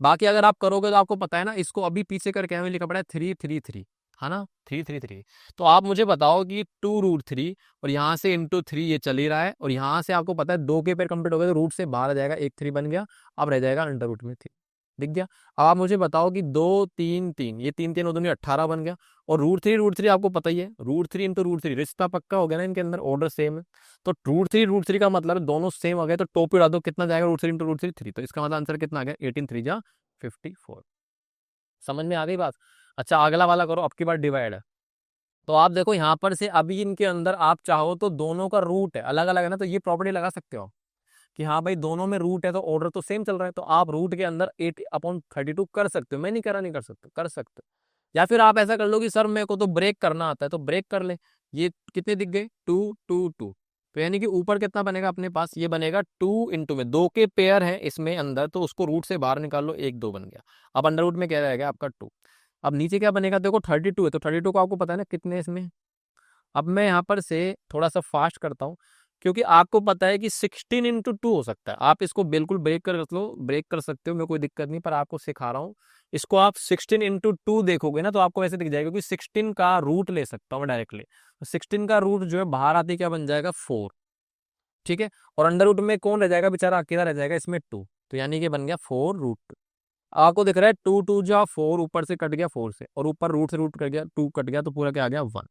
बाकी अगर आप करोगे तो आपको पता है ना, इसको अभी पीछे करके हमें लिखा पड़ा है 3 3 3, है ना, 3 3 3। तो आप मुझे बताओ कि 2√3 और यहाँ से × 3 ये चल ही रहा है, और यहाँ से आपको पता है 2 के पेयर कंप्लीट हो गए तो रूट से बाहर आ जाएगा, एक 3 बन गया, अब रह जाएगा अंडर रूट में 3, दिख गया। अब आप मुझे बताओ कि 2 3 3, ये 3 3 2 18 बन गया, और √3 आपको पता ही है, √3 × √3 रिश्ता पक्का हो गया ना, इनके अंदर ऑर्डर सेम है। तो √3 का मतलब दोनों सेम हो गए, तो टोपी उड़ा दो, कितना जाएगा, √3 × √3 3। तो इसका मतलब आंसर कितना आ गया, 18 3 जा 54। समझ में आ गई बात? अच्छा अगला वाला करो, अब की बार डिवाइड है। तो आप देखो यहाँ पर से अभी इनके अंदर आप चाहो तो दोनों का रूट है, अलग अलग है ना, तो ये प्रॉपर्टी लगा सकते हो कि हाँ भाई दोनों में रूट है तो ऑर्डर तो सेम चल रहा है, तो आप रूट के अंदर 8/32 कर सकते हो। मैं नहीं करा, नहीं कर सकते, कर सकते हो। या फिर आप ऐसा कर लो कि सर मेरे को तो ब्रेक करना आता है, तो ब्रेक कर ले। ये कितने दिख गए, 2 2 2। तो यानी कि ऊपर कितना बनेगा अपने पास, ये बनेगा 2 × में, 2 के पेयर है इसमें अंदर, तो उसको रूट से बाहर निकाल लो, 1 2 बन गया। अब अंडर रूट में क्या रहेगा आपका 2। अब नीचे क्या बनेगा, देखो 32 है, तो 32 को आपको पता है ना कितने इसमें। अब मैं यहाँ पर से थोड़ा सा फास्ट करता हूँ, क्योंकि आपको पता है कि 16 × 2 हो सकता है। आप इसको बिल्कुल ब्रेक कर लो, ब्रेक कर सकते हो, मेरे कोई दिक्कत नहीं, पर आपको सिखा रहा हूँ। इसको आप 16 × 2 देखोगे ना तो आपको ऐसे दिख जाएगा, क्योंकि 16 का रूट ले सकता हूँ मैं डायरेक्टली। 16 का रूट जो है बाहर आते क्या बन जाएगा, 4। ठीक है, और अंडर रूट में कौन रह जाएगा, बेचारा अकेला रह जाएगा इसमें 2, तो यानी कि बन गया 4√2। आपको दिख रहा है 2 2 जा 4, ऊपर से कट गया 4 से, और ऊपर रूट से रूट कट गया, 2 कट गया, तो पूरा क्या आ गया, 1।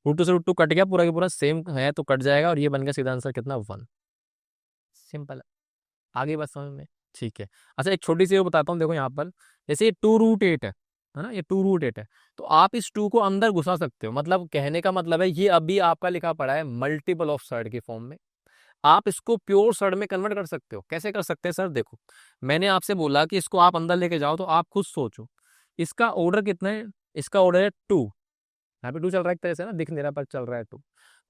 √2 से √2 कट गया, पूरा की पूरा सेम है तो कट जाएगा, और ये बन गया सीधा आंसर कितना, 1। सिंपल है, आगे बात समझ में? ठीक है। अच्छा एक छोटी सी वो बताता हूँ, देखो यहाँ पर जैसे ये 2√8 है ना, ये 2√8 है, तो आप इस 2 को अंदर घुसा सकते हो। मतलब कहने का मतलब है ये अभी आपका लिखा पड़ा है मल्टीपल ऑफ सर्ड की फॉर्म में, आप इसको प्योर सर्ड में कन्वर्ट कर सकते हो। कैसे कर सकते हैं सर, देखो मैंने आपसे बोला कि इसको आप अंदर लेके जाओ, तो आप खुद सोचो इसका ऑर्डर कितना है, इसका ऑर्डर है 2, यहाँ पे 2 चल रहा है एक तरह से ना, दिख नहीं रहा पर चल रहा है 2।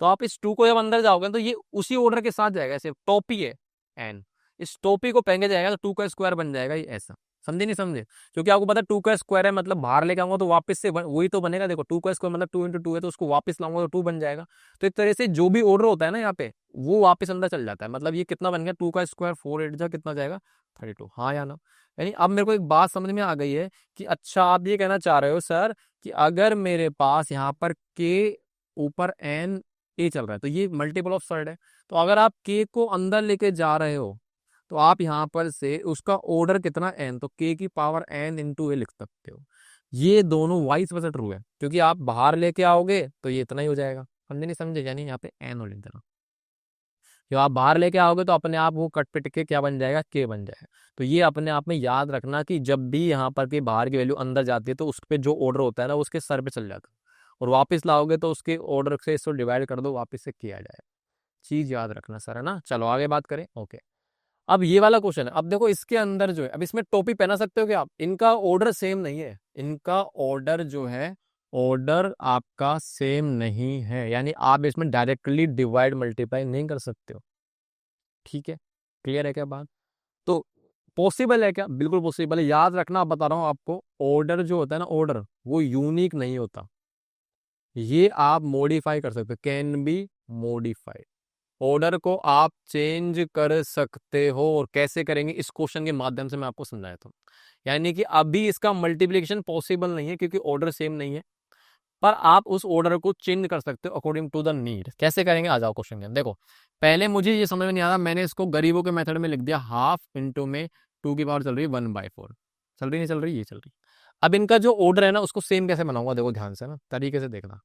तो आप इस 2 को जब अंदर जाओगे तो ये उसी ऑर्डर के साथ जाएगा, ऐसे टॉपी है एन, इस टोपी को पहले जाएगा तो 2 का स्क्वायर बन जाएगा, ये ऐसा। समझे नहीं समझे? क्योंकि आपको पता है 2 का स्क्वायर है, मतलब बाहर लेके आऊंगा तो वापस से वही तो बनेगा। देखो 2 का स्क्वायर मतलब 2 × 2 है, तो उसको वापस लाऊंगा तो 2 बन जाएगा। तो एक तरह से जो भी ऑर्डर होता है ना यहाँ पे, वो वापस अंदर चल जाता है। मतलब ये कितना बन गया, 2 का स्क्वायर 4 8 जा कितना जाएगा, 32। हाँ या ना? यानी अब मेरे को एक बात समझ में आ गई है कि अच्छा आप ये कहना चाह रहे हो सर कि अगर मेरे पास यहाँ पर के ऊपर एन ए चल रहा है तो ये मल्टीपल ऑफ सर्ड है, तो अगर आप के को अंदर लेके जा रहे हो तो आप यहाँ पर से उसका ऑर्डर कितना एन, तो के की पावर एन × ए लिख सकते हो। ये दोनों वाइस वर्सा ट्रू है, क्योंकि आप बाहर लेके आओगे तो ये इतना ही हो जाएगा। समझे नहीं समझे? यानी यहाँ पे एन और लिख देना, जो आप बाहर लेके आओगे तो अपने आप वो कट पिट के क्या बन जाएगा, के बन जाएगा। तो ये अपने आप में याद रखना कि जब भी यहाँ पर के बाहर की वैल्यू अंदर जाती है तो उस पर जो ऑर्डर होता है ना उसके सर पे चल जाता है, और वापस लाओगे तो उसके ऑर्डर से इसको डिवाइड कर दो, वापस से किया जाए। चीज याद रखना सर, है ना। चलो आगे बात करें। ओके, अब ये वाला क्वेश्चन है, अब देखो इसके अंदर जो है, अब इसमें टोपी पहना सकते हो क्या आप, इनका ऑर्डर सेम नहीं है, इनका ऑर्डर जो है, ऑर्डर आपका सेम नहीं है, यानी आप इसमें डायरेक्टली डिवाइड मल्टीप्लाई नहीं कर सकते हो। ठीक है, क्लियर है क्या बात? तो पॉसिबल है क्या? बिल्कुल पॉसिबल है। याद रखना, आप बता रहा हूं आपको, ऑर्डर जो होता है ना, ऑर्डर वो यूनिक नहीं होता, ये आप मॉडिफाई कर सकते हो, कैन बी मॉडिफाइड। ऑर्डर को आप चेंज कर सकते हो, और कैसे करेंगे इस क्वेश्चन के माध्यम से मैं आपको समझाया था। यानी कि अभी इसका मल्टीप्लिकेशन पॉसिबल नहीं है क्योंकि ऑर्डर सेम नहीं है, पर आप उस ऑर्डर को चेंज कर सकते हो अकॉर्डिंग टू द नीड। कैसे करेंगे, आ जाओ क्वेश्चन के अंदर। देखो पहले मुझे ये समझ में नहीं आ रहा, मैंने इसको गरीबों के मेथड में लिख दिया, हाफ इंटू में 2 की पावर चल रही है 1/4, चल रही नहीं चल रही, ये चल रही। अब इनका जो ऑर्डर है ना, उसको सेम कैसे बनाऊंगा, देखो ध्यान से ना, तरीके से देखना।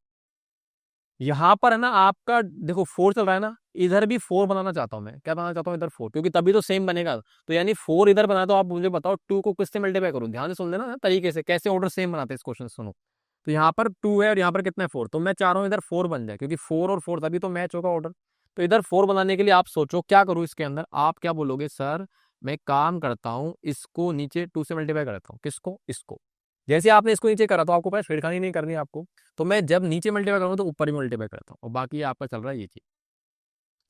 यहाँ पर है ना आपका, देखो 4 चल रहा है ना, इधर भी 4 बनाना चाहता हूँ मैं, क्या बनाना चाहता हूँ इधर 4, क्योंकि तभी तो सेम बनेगा। तो यानी 4 इधर बना, तो आप मुझे बताओ 2 को किससे मल्टीप्लाई करूँ, ध्यान से सुन लेना ना तरीके से, कैसे ऑर्डर सेम बनाते हैं इस क्वेश्चन से, सुनो। तो यहाँ पर 2 है और यहाँ पर कितना है 4, तो मैं चाह रहा हूँ इधर 4 बन जाए, क्योंकि 4 और 4 तभी तो मैच होगा ऑर्डर। तो इधर 4 बनाने के लिए आप सोचो क्या करूँ इसके अंदर, आप क्या बोलोगे, सर मैं काम करता हूँ, इसको नीचे 2 से मल्टीप्लाई करता हूँ, किसको, इसको। जैसे आपने इसको नीचे करा तो आपको पता छेड़खानी नहीं करनी आपको, तो मैं जब नीचे मल्टीप्लाई करूँगा तो ऊपर ही मल्टीप्लाई करता हूँ, और बाकी आपका चल रहा है ये चीज।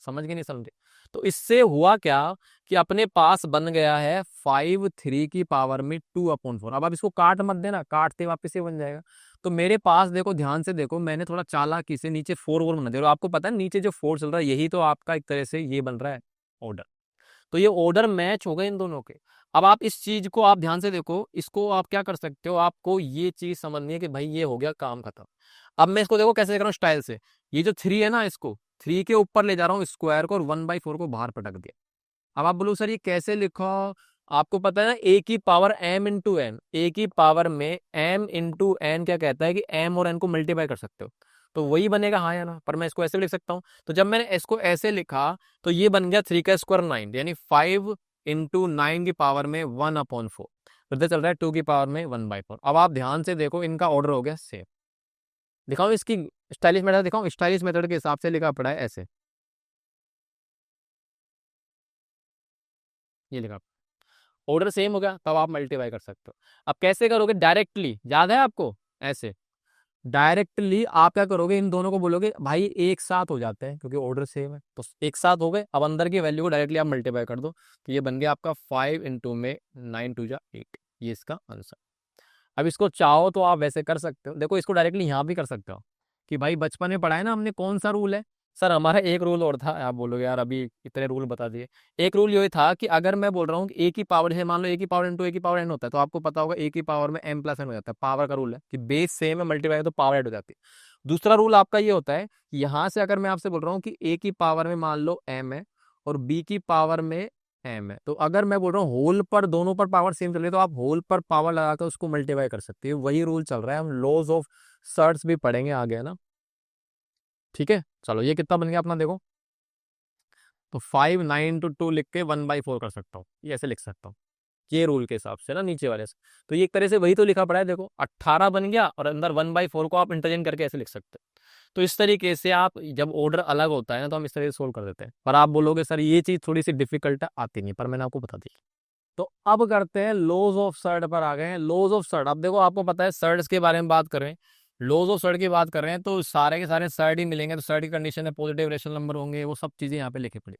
समझ गए नहीं समझे? तो इससे हुआ क्या कि अपने पास बन गया है 5 3 की पावर में 2/4। अब आप इसको काट मत देना, काटते वापस से बन जाएगा। तो मेरे पास देखो, ध्यान से देखो, मैंने थोड़ा चालाकी से नीचे 4 और बना दिया, और आपको पता है नीचे जो 4 चल रहा है, यही तो आपका एक तरह से ये बन रहा है ऑर्डर। तो ये ऑर्डर मैच हो गए इन दोनों के। अब आप इस चीज को आप ध्यान से देखो, इसको आप क्या कर सकते हो, आपको ये चीज समझनी है कि भाई ये हो गया काम खत्म। अब मैं इसको देखो कैसे कर रहा हूँ स्टाइल से, ये जो 3 है ना, इसको 3 के ऊपर ले जा रहा हूँ स्क्वायर को, और 1/4 को बाहर पटक दिया। अब आप बोलो सर ये कैसे लिखा, आपको पता है ना, ए की पावर m इंटू एन, ए की पावर में m इंटू एन क्या कहता है कि m और n को मल्टीप्लाई कर सकते हो, तो वही बनेगा, हाँ या ना। पर मैं इसको ऐसे भी लिख सकता हूँ, तो जब मैंने इसको ऐसे लिखा तो ये बन गया 3 का स्क्वायर 9, यानी 5 इंटू 9 की पावर में 1/4। इधर चल रहा है 2 की पावर में 1/4। अब आप ध्यान से देखो, इनका ऑर्डर हो गया सेम। दिखाओ इसकी स्टाइलिश मेथड, दिखाओ स्टाइलिश मेथड के हिसाब से लिखा पड़ा है ऐसे, ये लिखा, ऑर्डर सेम हो गया, तब आप मल्टीप्लाई कर सकते हो। अब कैसे करोगे, डायरेक्टली, याद है आपको, ऐसे डायरेक्टली आप क्या करोगे, इन दोनों को बोलोगे भाई एक साथ हो जाते हैं क्योंकि ऑर्डर सेम है, तो एक साथ हो गए। अब अंदर की वैल्यू को डायरेक्टली आप मल्टीप्लाई कर दो, तो ये बन गया आपका 5 इंटू में 9 2 जा 8, ये इसका आंसर। अब इसको चाहो तो आप वैसे कर सकते हो, देखो इसको डायरेक्टली यहाँ भी कर सकते हो कि भाई बचपन में पढ़ा है ना हमने, कौन सा रूल है, सर हमारा एक रूल और था, आप बोलोगे यार अभी इतने रूल बता दिए। एक रूल ये था कि अगर मैं बोल रहा हूँ कि ए की पावर है, मान लो ए की पावर इंटू ए की पावर एन होता है, तो आपको पता होगा ए की पावर में m प्लस एन हो जाता है, पावर का रूल है कि बेस सेम है, मल्टीप्लाई तो पावर ऐड हो जाती है। दूसरा रूल आपका ये होता है कि यहाँ से अगर मैं आपसे बोल रहा हूँ कि ए की पावर में मान लो m है और बी की पावर में m है, तो अगर मैं बोल रहा हूँ होल पर, दोनों पर पावर सेम चल रही है, तो आप होल पर पावर लगाकर उसको मल्टीप्लाई कर सकते हो, वही रूल चल रहा है। हम लॉज ऑफ सर्ट्स भी पढ़ेंगे आगे, है ना। ठीक है, चलो ये कितना बन गया अपना, देखो तो 5 9 to 2 लिख के 1/4 कर सकता हूँ, ये ऐसे लिख सकता हूँ, ये रूल के हिसाब से ना, नीचे वाले से। तो ये एक तरह से वही तो लिखा पड़ा है, देखो 18 बन गया, और अंदर 1/4 को आप इंटरचेंज करके ऐसे लिख सकते हैं। तो इस तरीके से आप, जब ऑर्डर अलग होता है ना, तो हम इस तरह से सोल्व कर देते हैं। पर आप बोलोगे सर ये चीज थोड़ी सी डिफिकल्ट है, आती नहीं, पर मैंने आपको बता दी। तो अब करते हैं लॉज ऑफ सर्ड पर, आ गए हैं लॉज ऑफ सर्ड। अब देखो आपको पता है सर्ड्स के बारे में बात कर रहे हैं, लॉज ऑफ सर्ड की बात कर रहे हैं, तो सारे के सारे सर्ड ही मिलेंगे, तो सर्ड की कंडीशन है पॉजिटिव रेशनल नंबर होंगे, वो सब चीजें यहाँ पे लिखी पड़ी।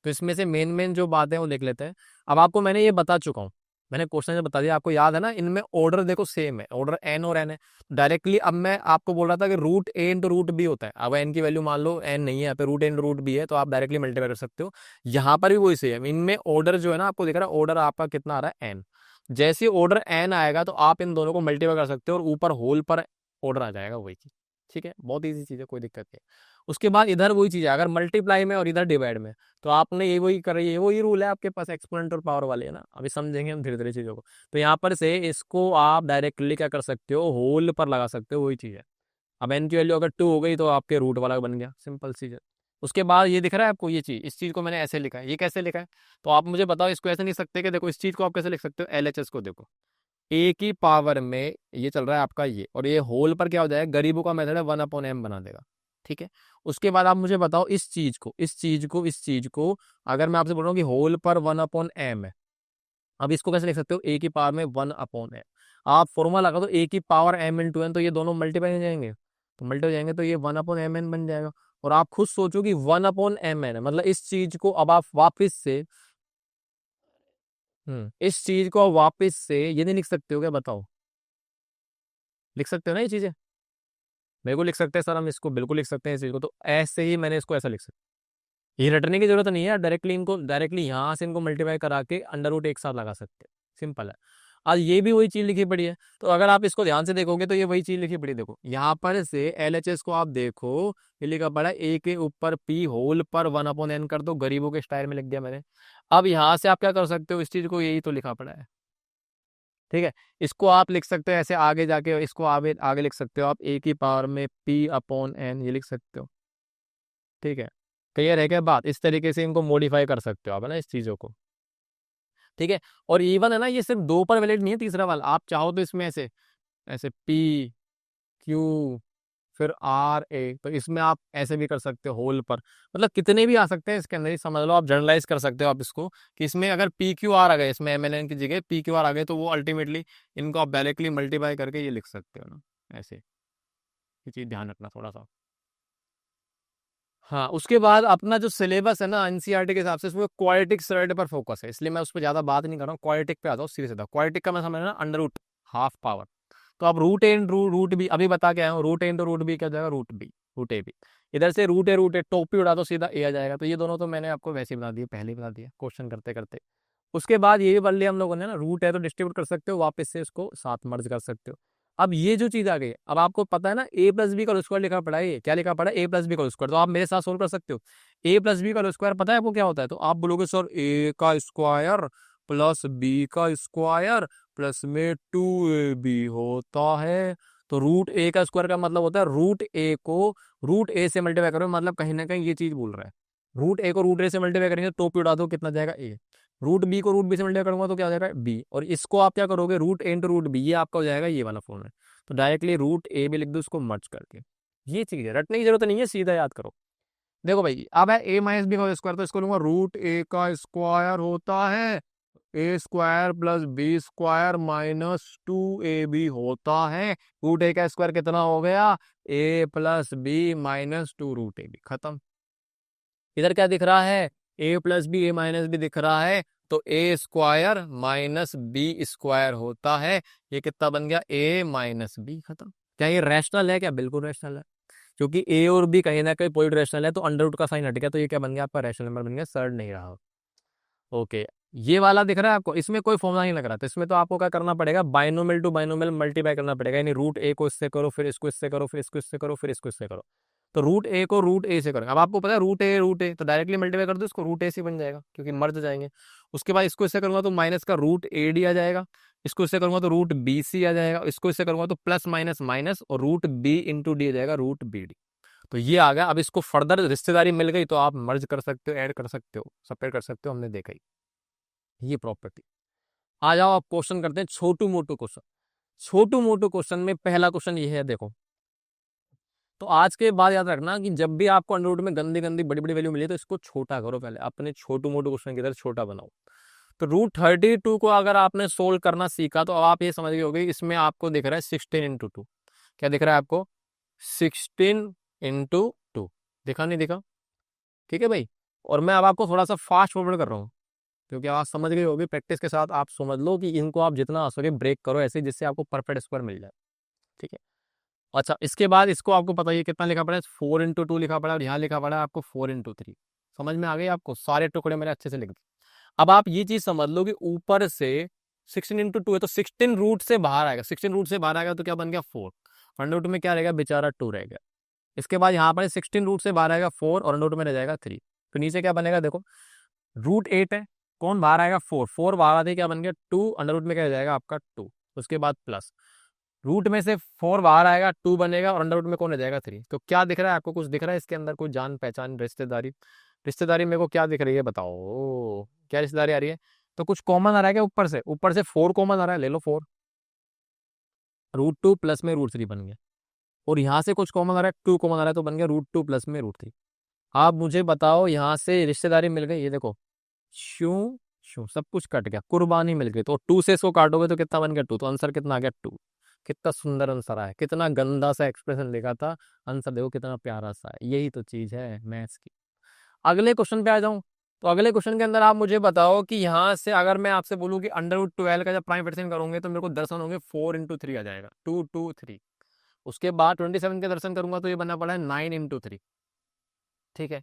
तो इसमें से मेन मेन जो बात है वो लिख लेते हैं। अब आपको मैंने ये बता चुका हूँ, मैंने क्वेश्चन से बता दिया, आपको याद है ना, इनमें ऑर्डर देखो सेम है, ऑर्डर एन और एन है। डायरेक्टली अब मैं आपको बोल रहा था कि रूट ए इंटू रूट बी होता है, अब एन की वैल्यू मान लो एन नहीं है यहाँ पे, रूट ए इंटू रूट बी है, तो आप डायरेक्टली मल्टीप्लाई कर सकते हो। यहाँ पर भी वही सेम है, इनमें ऑर्डर जो है ना, आपको दिख रहा है ऑर्डर आपका कितना आ रहा है एन। जैसे ऑर्डर एन आएगा तो आप इन दोनों को मल्टीप्लाई कर सकते हो, और ऊपर होल पर ऑर्डर आ जाएगा वही चीज। ठीक है, बहुत ईजी चीज है, कोई दिक्कत नहीं। उसके बाद इधर वही चीज है, अगर मल्टीप्लाई में और इधर डिवाइड में, तो आपने ये वही कर, ये वही रूल है आपके पास, एक्सपोनेंट और पावर वाले है ना, अभी समझेंगे हम धीरे धीरे चीजों को। तो यहाँ पर से इसको आप डायरेक्टली क्या कर सकते हो, होल पर लगा सकते हो, वही चीज है। अब एन की वैल्यू अगर 2 हो गई तो आपके रूट वाला बन गया, सिंपल चीज है। उसके बाद ये दिख रहा है आपको, ये चीज, इस चीज को मैंने ऐसे लिखा है, ये कैसे लिखा है, तो आप मुझे बताओ, इसको ऐसे नहीं सकते कि देखो इस चीज को आप कैसे लिख सकते हो, LHS को देखो, ए की पावर में ये चल रहा है आपका ये, और ये होल पर क्या हो जाएगा, गरीबों का मेथड है 1/m बना देगा। ठीक है। उसके बाद आप मुझे बताओ इस चीज को अगर मैं आपसे बोल रहा हूँ कि होल पर 1/m है, अब इसको कैसे लिख सकते हो, ए की पावर में 1/m। आप फॉर्मूला लगा दो ए की पावर m इंटू एन, तो ये दोनों मल्टीप्लाई हो जाएंगे, तो मल्टीप्लाई हो जाएंगे तो ये 1/mn बन जाएगा। और आप खुद सोचो कि 1/mn है, मतलब इस चीज को अब आप वापिस से इस चीज को आप वापिस से ये नहीं लिख सकते हो क्या, बताओ, लिख सकते हो ना ये चीजें, मेरे को लिख सकते हैं सर, हम इसको बिल्कुल लिख सकते हैं इस चीज को, तो ऐसे ही मैंने इसको ऐसा लिख सकता, ये रटने की जरूरत नहीं है, डायरेक्टली यहाँ से इनको मल्टीप्लाई करा के अंडर रूट एक साथ लगा सकते हैं, सिंपल है। आज ये भी वही चीज लिखी पड़ी है, तो अगर आप इसको ध्यान से देखोगे तो ये वही चीज लिखी पड़ी है। देखो यहाँ पर से LHS को आप देखो, ये लिखा पड़ा है ए के ऊपर पी होल पर 1/n कर दो, गरीबों के स्टाइल में लिख दिया मैंने। अब यहाँ से आप क्या कर सकते हो, इस चीज को, यही तो लिखा पड़ा है, ठीक है। इसको आप लिख सकते हो ऐसे, आगे जाके इसको आगे आगे लिख सकते हो आप, ए की पावर में P/n ये लिख सकते हो, ठीक है। क्लियर है क्या बात, इस तरीके से इनको मॉडिफाई कर सकते हो आप, है ना, इस चीजों को, ठीक है। और इवन है ना, ये सिर्फ दो पर वैलिड नहीं है, तीसरा वाला आप चाहो तो इसमें ऐसे ऐसे P/Q फिर R/A, तो इसमें आप ऐसे भी कर सकते हो होल पर, मतलब कितने भी आ सकते हैं इसके अंदर ही, समझ लो आप जनरलाइज कर सकते हो आप इसको, कि इसमें अगर PQR आ गए, इसमें MNN की जगह PQR आ गए, तो वो अल्टीमेटली इनको आप डायरेक्टली मल्टीप्लाई करके ये लिख सकते हो ना, ऐसे, ये चीज ध्यान रखना थोड़ा सा। हाँ, उसके बाद अपना जो सिलेबस है ना एनसीईआरटी के हिसाब से, उसमें क्वाड्रेटिक स्टडी पर फोकस है, इसलिए मैं उस पर ज्यादा बात नहीं कर रहा हूँ, क्वाड्रेटिक पे आ जाओ सीधे सीधा। क्वाड्रेटिक का मैं समझ ना, अंडर रूट हाफ पावर, तो आप रूट ए इंटू रूट बी अभी बता के आया हूँ, रूट ए इंटू रूट बी क्या हो जाएगा, रूट ए बी, इधर से रूट ए टॉप पे उड़ा दो सीधा ए आ जाएगा। तो ये दोनों तो मैंने आपको वैसे ही बता दिए, पहले ही बता दिया क्वेश्चन करते करते। उसके बाद ये भी पढ़ लिया हम लोगों ने ना, रूट है तो डिस्ट्रीब्यूट कर सकते हो, वापस से इसको साथ मर्ज कर सकते हो। अब ये जो चीज आ गई, अब आपको पता है ना ए प्लस बी का स्क्वायर लिखा पड़ा है, ये क्या लिखा पड़ा है, ए प्लस बी का स्क्वायर, तो आप मेरे साथ सोल्व कर सकते हो। ए प्लस बी का स्क्वायर पता है आपको क्या होता है, तो आप बोलोगे सर ए का स्क्वायर प्लस बी का स्क्वायर प्लस में 2ab होता है। तो रूट ए का स्क्वायर का मतलब होता है रूट ए को रूट ए से मल्टीप्लाई करो, मतलब कहीं ना कहीं ये चीज बोल रहा है, रूट ए को रूट ए से मल्टीप्लाई करेंगे तो उड़ा दो कितना जाएगा ए, रूट बी को रूट बी से मल्टीप्लाई करूंगा तो क्या हो जाएगा बी, और इसको आप क्या करोगे रूट ए इंटू रूट बी, ये आपका हो जाएगा ये वाला फॉर्म है। तो डायरेक्टली रूट ए भी लिख दो उसको मर्ज करके, ये चीज है, रटने की जरूरत नहीं है, सीधा याद करो। देखो भाई अब है ए माइनस बी का स्क्वायर, तो इसको लूंगा रूट ए का स्क्वायर होता है A square plus B square minus 2ab होता है, रूट ए का स्क्वायर कितना हो गया, A plus B minus 2 root A B, खत्म। इधर क्या दिख रहा है, A plus B A minus B दिख रहा है, तो ए स्क्वायर माइनस बी स्क्वायर होता है, ये कितना बन गया ए माइनस बी, खत्म। क्या ये रैशनल है, क्या बिल्कुल रैशनल है, क्योंकि ए और बी कहीं ना कहीं पॉइंट रैशनल है, तो अंडर रूट का साइन हट गया, तो ये क्या बन गया आपका रैशनल नंबर बन गया, सर्ड नहीं रहा। ओके, ये वाला दिख रहा है आपको, इसमें कोई फॉर्मूला नहीं लग रहा, तो इसमें तो आपको क्या करना पड़ेगा, बाइनोमियल टू बाइनोमियल मल्टीप्लाई करना पड़ेगा, यानी रूट ए को इससे करो, फिर इसको इससे करो, फिर इसको इससे करो, फिर इसको इससे करो। तो रूट ए को रूट ए से करो, अब आपको पता है रूट ए तो डायरेक्टली मल्टीप्लाई कर दो, इसको रूट ए से बन जाएगा क्योंकि मर्ज जाएंगे। उसके बाद इसको इससे करूंगा तो माइनस का रूट ए डी आ जाएगा, इसको इससे करूंगा तो रूट बी सी आ जाएगा, इसको इससे करूंगा तो प्लस माइनस माइनस और रूट बी इंटू डी आ जाएगा, रूट बी डी। तो ये आ गया, अब इसको फर्दर रिश्तेदारी मिल गई तो आप मर्ज कर सकते हो, ऐड कर सकते हो, सेपरेट कर सकते हो, हमने देखा ही ये प्रॉपर्टी। आ जाओ आप क्वेश्चन करते हैं छोटू मोटू क्वेश्चन। छोटू मोटू क्वेश्चन में पहला क्वेश्चन ये है, देखो, तो आज के बाद याद रखना कि जब भी आपको अंडर रूट में गंदी गंदी बड़ी बड़ी वैल्यू मिले तो इसको छोटा करो, पहले अपने छोटू मोटू क्वेश्चन की तरह छोटा बनाओ। तो रूट 32 को अगर आपने सोल्व करना सीखा तो अब आप ये समझ गए होगे, इसमें आपको दिख रहा है 16 × 2, क्या दिख रहा है आपको 16 × 2, दिखा नहीं दिखा, ठीक है भाई। और मैं अब आपको थोड़ा सा फास्ट फॉरवर्ड कर रहा हूँ, क्योंकि आप समझ गए होगे, प्रैक्टिस के साथ आप समझ लो कि इनको आप जितना आ सके ब्रेक करो ऐसे, जिससे आपको परफेक्ट स्क्वायर मिल जाए, ठीक है। अच्छा, इसके बाद इसको आपको पता ही कितना लिखा पड़ा है, 4 × 2 लिखा पड़ा है, और यहाँ लिखा पड़ा है आपको 4 × 3। समझ में आ गई आपको, सारे टुकड़े मैंने अच्छे से लिख दिए। अब आप ये चीज समझ लो कि ऊपर से 16 × 2 है तो 16 रूट से बाहर आएगा, 16 रूट से बाहर आएगा तो क्या बन गया 4, अंडर रूट में क्या रहेगा बेचारा 2 रहेगा। इसके बाद यहाँ पर 16 रूट से बाहर आएगा 4 और अंडर रूट में रह जाएगा 3, तो नीचे क्या बनेगा देखो, रूट 8 है, कौन बाहर आएगा 4, 4 बाहर आते क्या बन गया 2, अंडर रूट में क्या हो जाएगा आपका 2। उसके बाद प्लस रूट में से 4 बाहर आएगा 2 बनेगा और अंडर रूट में कौन हो जाएगा 3। तो क्या दिख रहा है आपको, कुछ दिख रहा है इसके अंदर, कोई जान पहचान रिश्तेदारी, रिश्तेदारी मेरे को क्या दिख रही है बताओ, क्या रिश्तेदारी आ रही है। तो कुछ कॉमन आ रहा है क्या, ऊपर से 4 कॉमन आ रहा है, ले लो 4, रूट 2 प्लस में रूट 3 बन गया, और यहाँ से कुछ कॉमन आ रहा है, 2 कॉमन आ रहा है, तो बन गया √2 प्लस में √3। आप मुझे बताओ, यहाँ से रिश्तेदारी मिल गई, ये देखो शू शू सब कुछ कट गया, कुर्बानी मिल गई, तो 2 से इसको काटोगे तो कितना बन गया 2, तो आंसर कितना आ गया 2। कितना सुंदर आंसर आया, कितना गंदा सा एक्सप्रेशन लिखा था, आंसर देखो कितना प्यारा सा है। यही तो चीज है मैथ्स की। अगले क्वेश्चन पे आ जाऊं, तो अगले क्वेश्चन के अंदर आप मुझे बताओ कि यहाँ से अगर मैं आपसे बोलूँ कि √12 का जब प्राइम फ्रैक्शन करोगे तो मेरे को दर्शन होंगे 4 × 3 आ जाएगा, 2 2 3। उसके बाद 27 के दर्शन करूंगा तो ये बनना पड़ा है 9 × 3। ठीक है।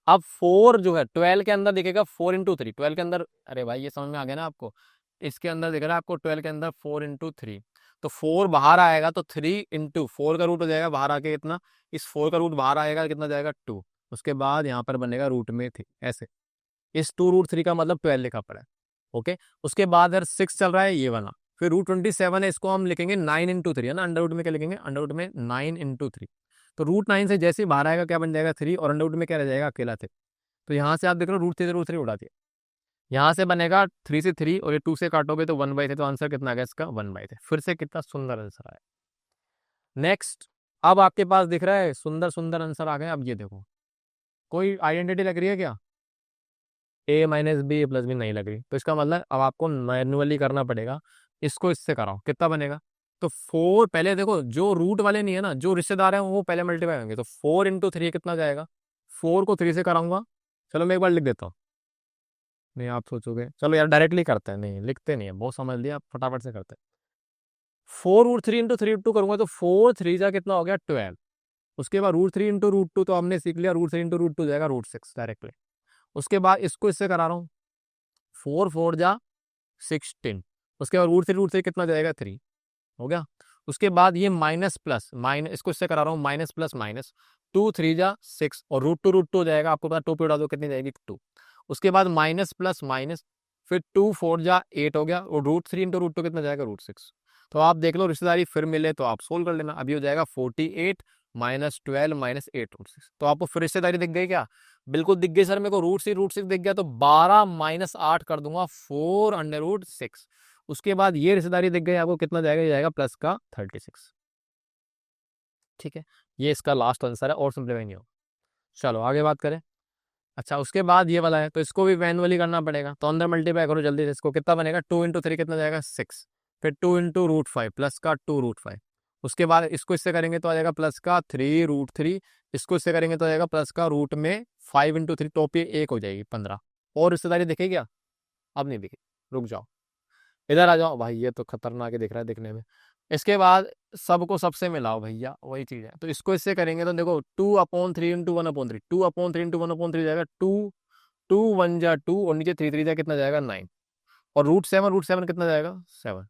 अब 4 जो है 12 के अंदर दिखेगा 4 × 3, 12 के अंदर, अरे भाई ये समझ में आ गया ना आपको, इसके अंदर दिख रहा है आपको 12 के अंदर 4 × 3, तो 4 बाहर आएगा तो 3 × 4 का रूट हो जाएगा बाहर आके कितना, इस 4 का रूट बाहर आएगा कितना जाएगा 2। उसके बाद यहाँ पर बनेगा रूट में 3 ऐसे, इस 2 √3 का मतलब 12 लिखा पड़ा है। ओके। उसके बाद अगर 6 चल रहा है ये वाला, फिर √27 है, इसको हम लिखेंगे 9 × 3 है ना, अंडर रूट में क्या लिखेंगे, अंडर रूट में 9 × 3। तो √9 से जैसे ही बाहर आएगा क्या बन जाएगा 3, और अंडर रूट में क्या रह जाएगा अकेला 3। तो यहाँ से आप देख रहे हो √3 उड़ा दिया, यहाँ से बनेगा 3 से 3, और ये 2 से काटोगे तो 1/3, तो आंसर कितना आ गया इसका 1/3। फिर से कितना सुंदर आंसर आया। नेक्स्ट, अब आपके पास दिख रहा है सुंदर सुंदर आंसर आ गए। अब ये देखो, कोई आइडेंटिटी लग रही है क्या, a - b नहीं लग रही, तो इसका मतलब अब आपको मैन्युअली करना पड़ेगा। इसको इससे कराओ, कितना बनेगा, तो 4 पहले देखो, जो रूट वाले नहीं है ना, जो रिश्तेदार है वो पहले मल्टीप्लाई होंगे, तो 4 × 3 कितना जाएगा, 4 को 3 से कराऊंगा। चलो मैं एक बार लिख देता हूँ, नहीं आप सोचोगे चलो यार डायरेक्टली करते हैं, नहीं लिखते नहीं है, बहुत समझ लिया, फटाफट से करते हैं। 4 √3 × 3 √2 करूंगा तो 4 3 जा कितना हो गया 12। उसके बाद √3 × √2 तो हमने सीख लिया, √3 × √2 जाएगा √6 डायरेक्टली। उसके बाद इसको इससे करा रहा हूँ, 4 4 जा 16। उसके बाद √3 कितना जाएगा 3, हो गया। उसके बाद ये माइनस प्लस माइनस, इसको इससे करा रहा हूँ, माइनस प्लस माइनस, 2 3 जा 6, और √2 हो जाएगा, आपको पता 2 पे उड़ा दो कितनी जाएगी 2। उसके बाद माइनस प्लस माइनस, फिर 2 4 जा 8 हो गया, और √3 × √2 कितना जाएगा √6। तो आप देख लो रिश्तेदारी फिर मिले तो आप सोल्व कर लेना। अभी हो जाएगा 48 -12 -8 √6। तो आपको फिर रिश्तेदारी दिख गई क्या, बिल्कुल दिख गई सर मेरे को, √3 दिख गया, तो 12 -8 कर दूंगा 4 √6। उसके बाद ये रिश्तेदारी दिख गई आपको, कितना जाएगा, ये जाएगा प्लस का 36। ठीक है, ये इसका लास्ट आंसर है, और सिंप्लीफाई नहीं होगा। चलो आगे बात करें। अच्छा, उसके बाद ये वाला है, तो इसको भी मैनुअली करना पड़ेगा, तो अंदर मल्टीप्लाई करो जल्दी से, इसको कितना बनेगा, 2 × 3 कितना जाएगा 6, फिर 2 × √5 प्लस का 2 √5। उसके बाद इसको इससे करेंगे तो आ जाएगा प्लस का 3 √3। इसको इससे करेंगे तो आ जाएगा प्लस का रूट में 5 × 3, तो पे 1 हो जाएगी 15। और रिश्तेदारी दिखेगी क्या, अब नहीं दिखी, रुक जाओ, इधर आ जाओ भाई, ये तो खतरनाक ही दिख रहा है दिखने में। इसके बाद सबको सबसे मिलाओ भैया, वही चीज है, तो इसको इससे करेंगे तो देखो 2/3 × 1/3, 2/3 × 1/3 जाएगा 2, 2 1 जा 2, और नीचे 3 3 जा कितना जाएगा 9, और √7 कितना जाएगा 7।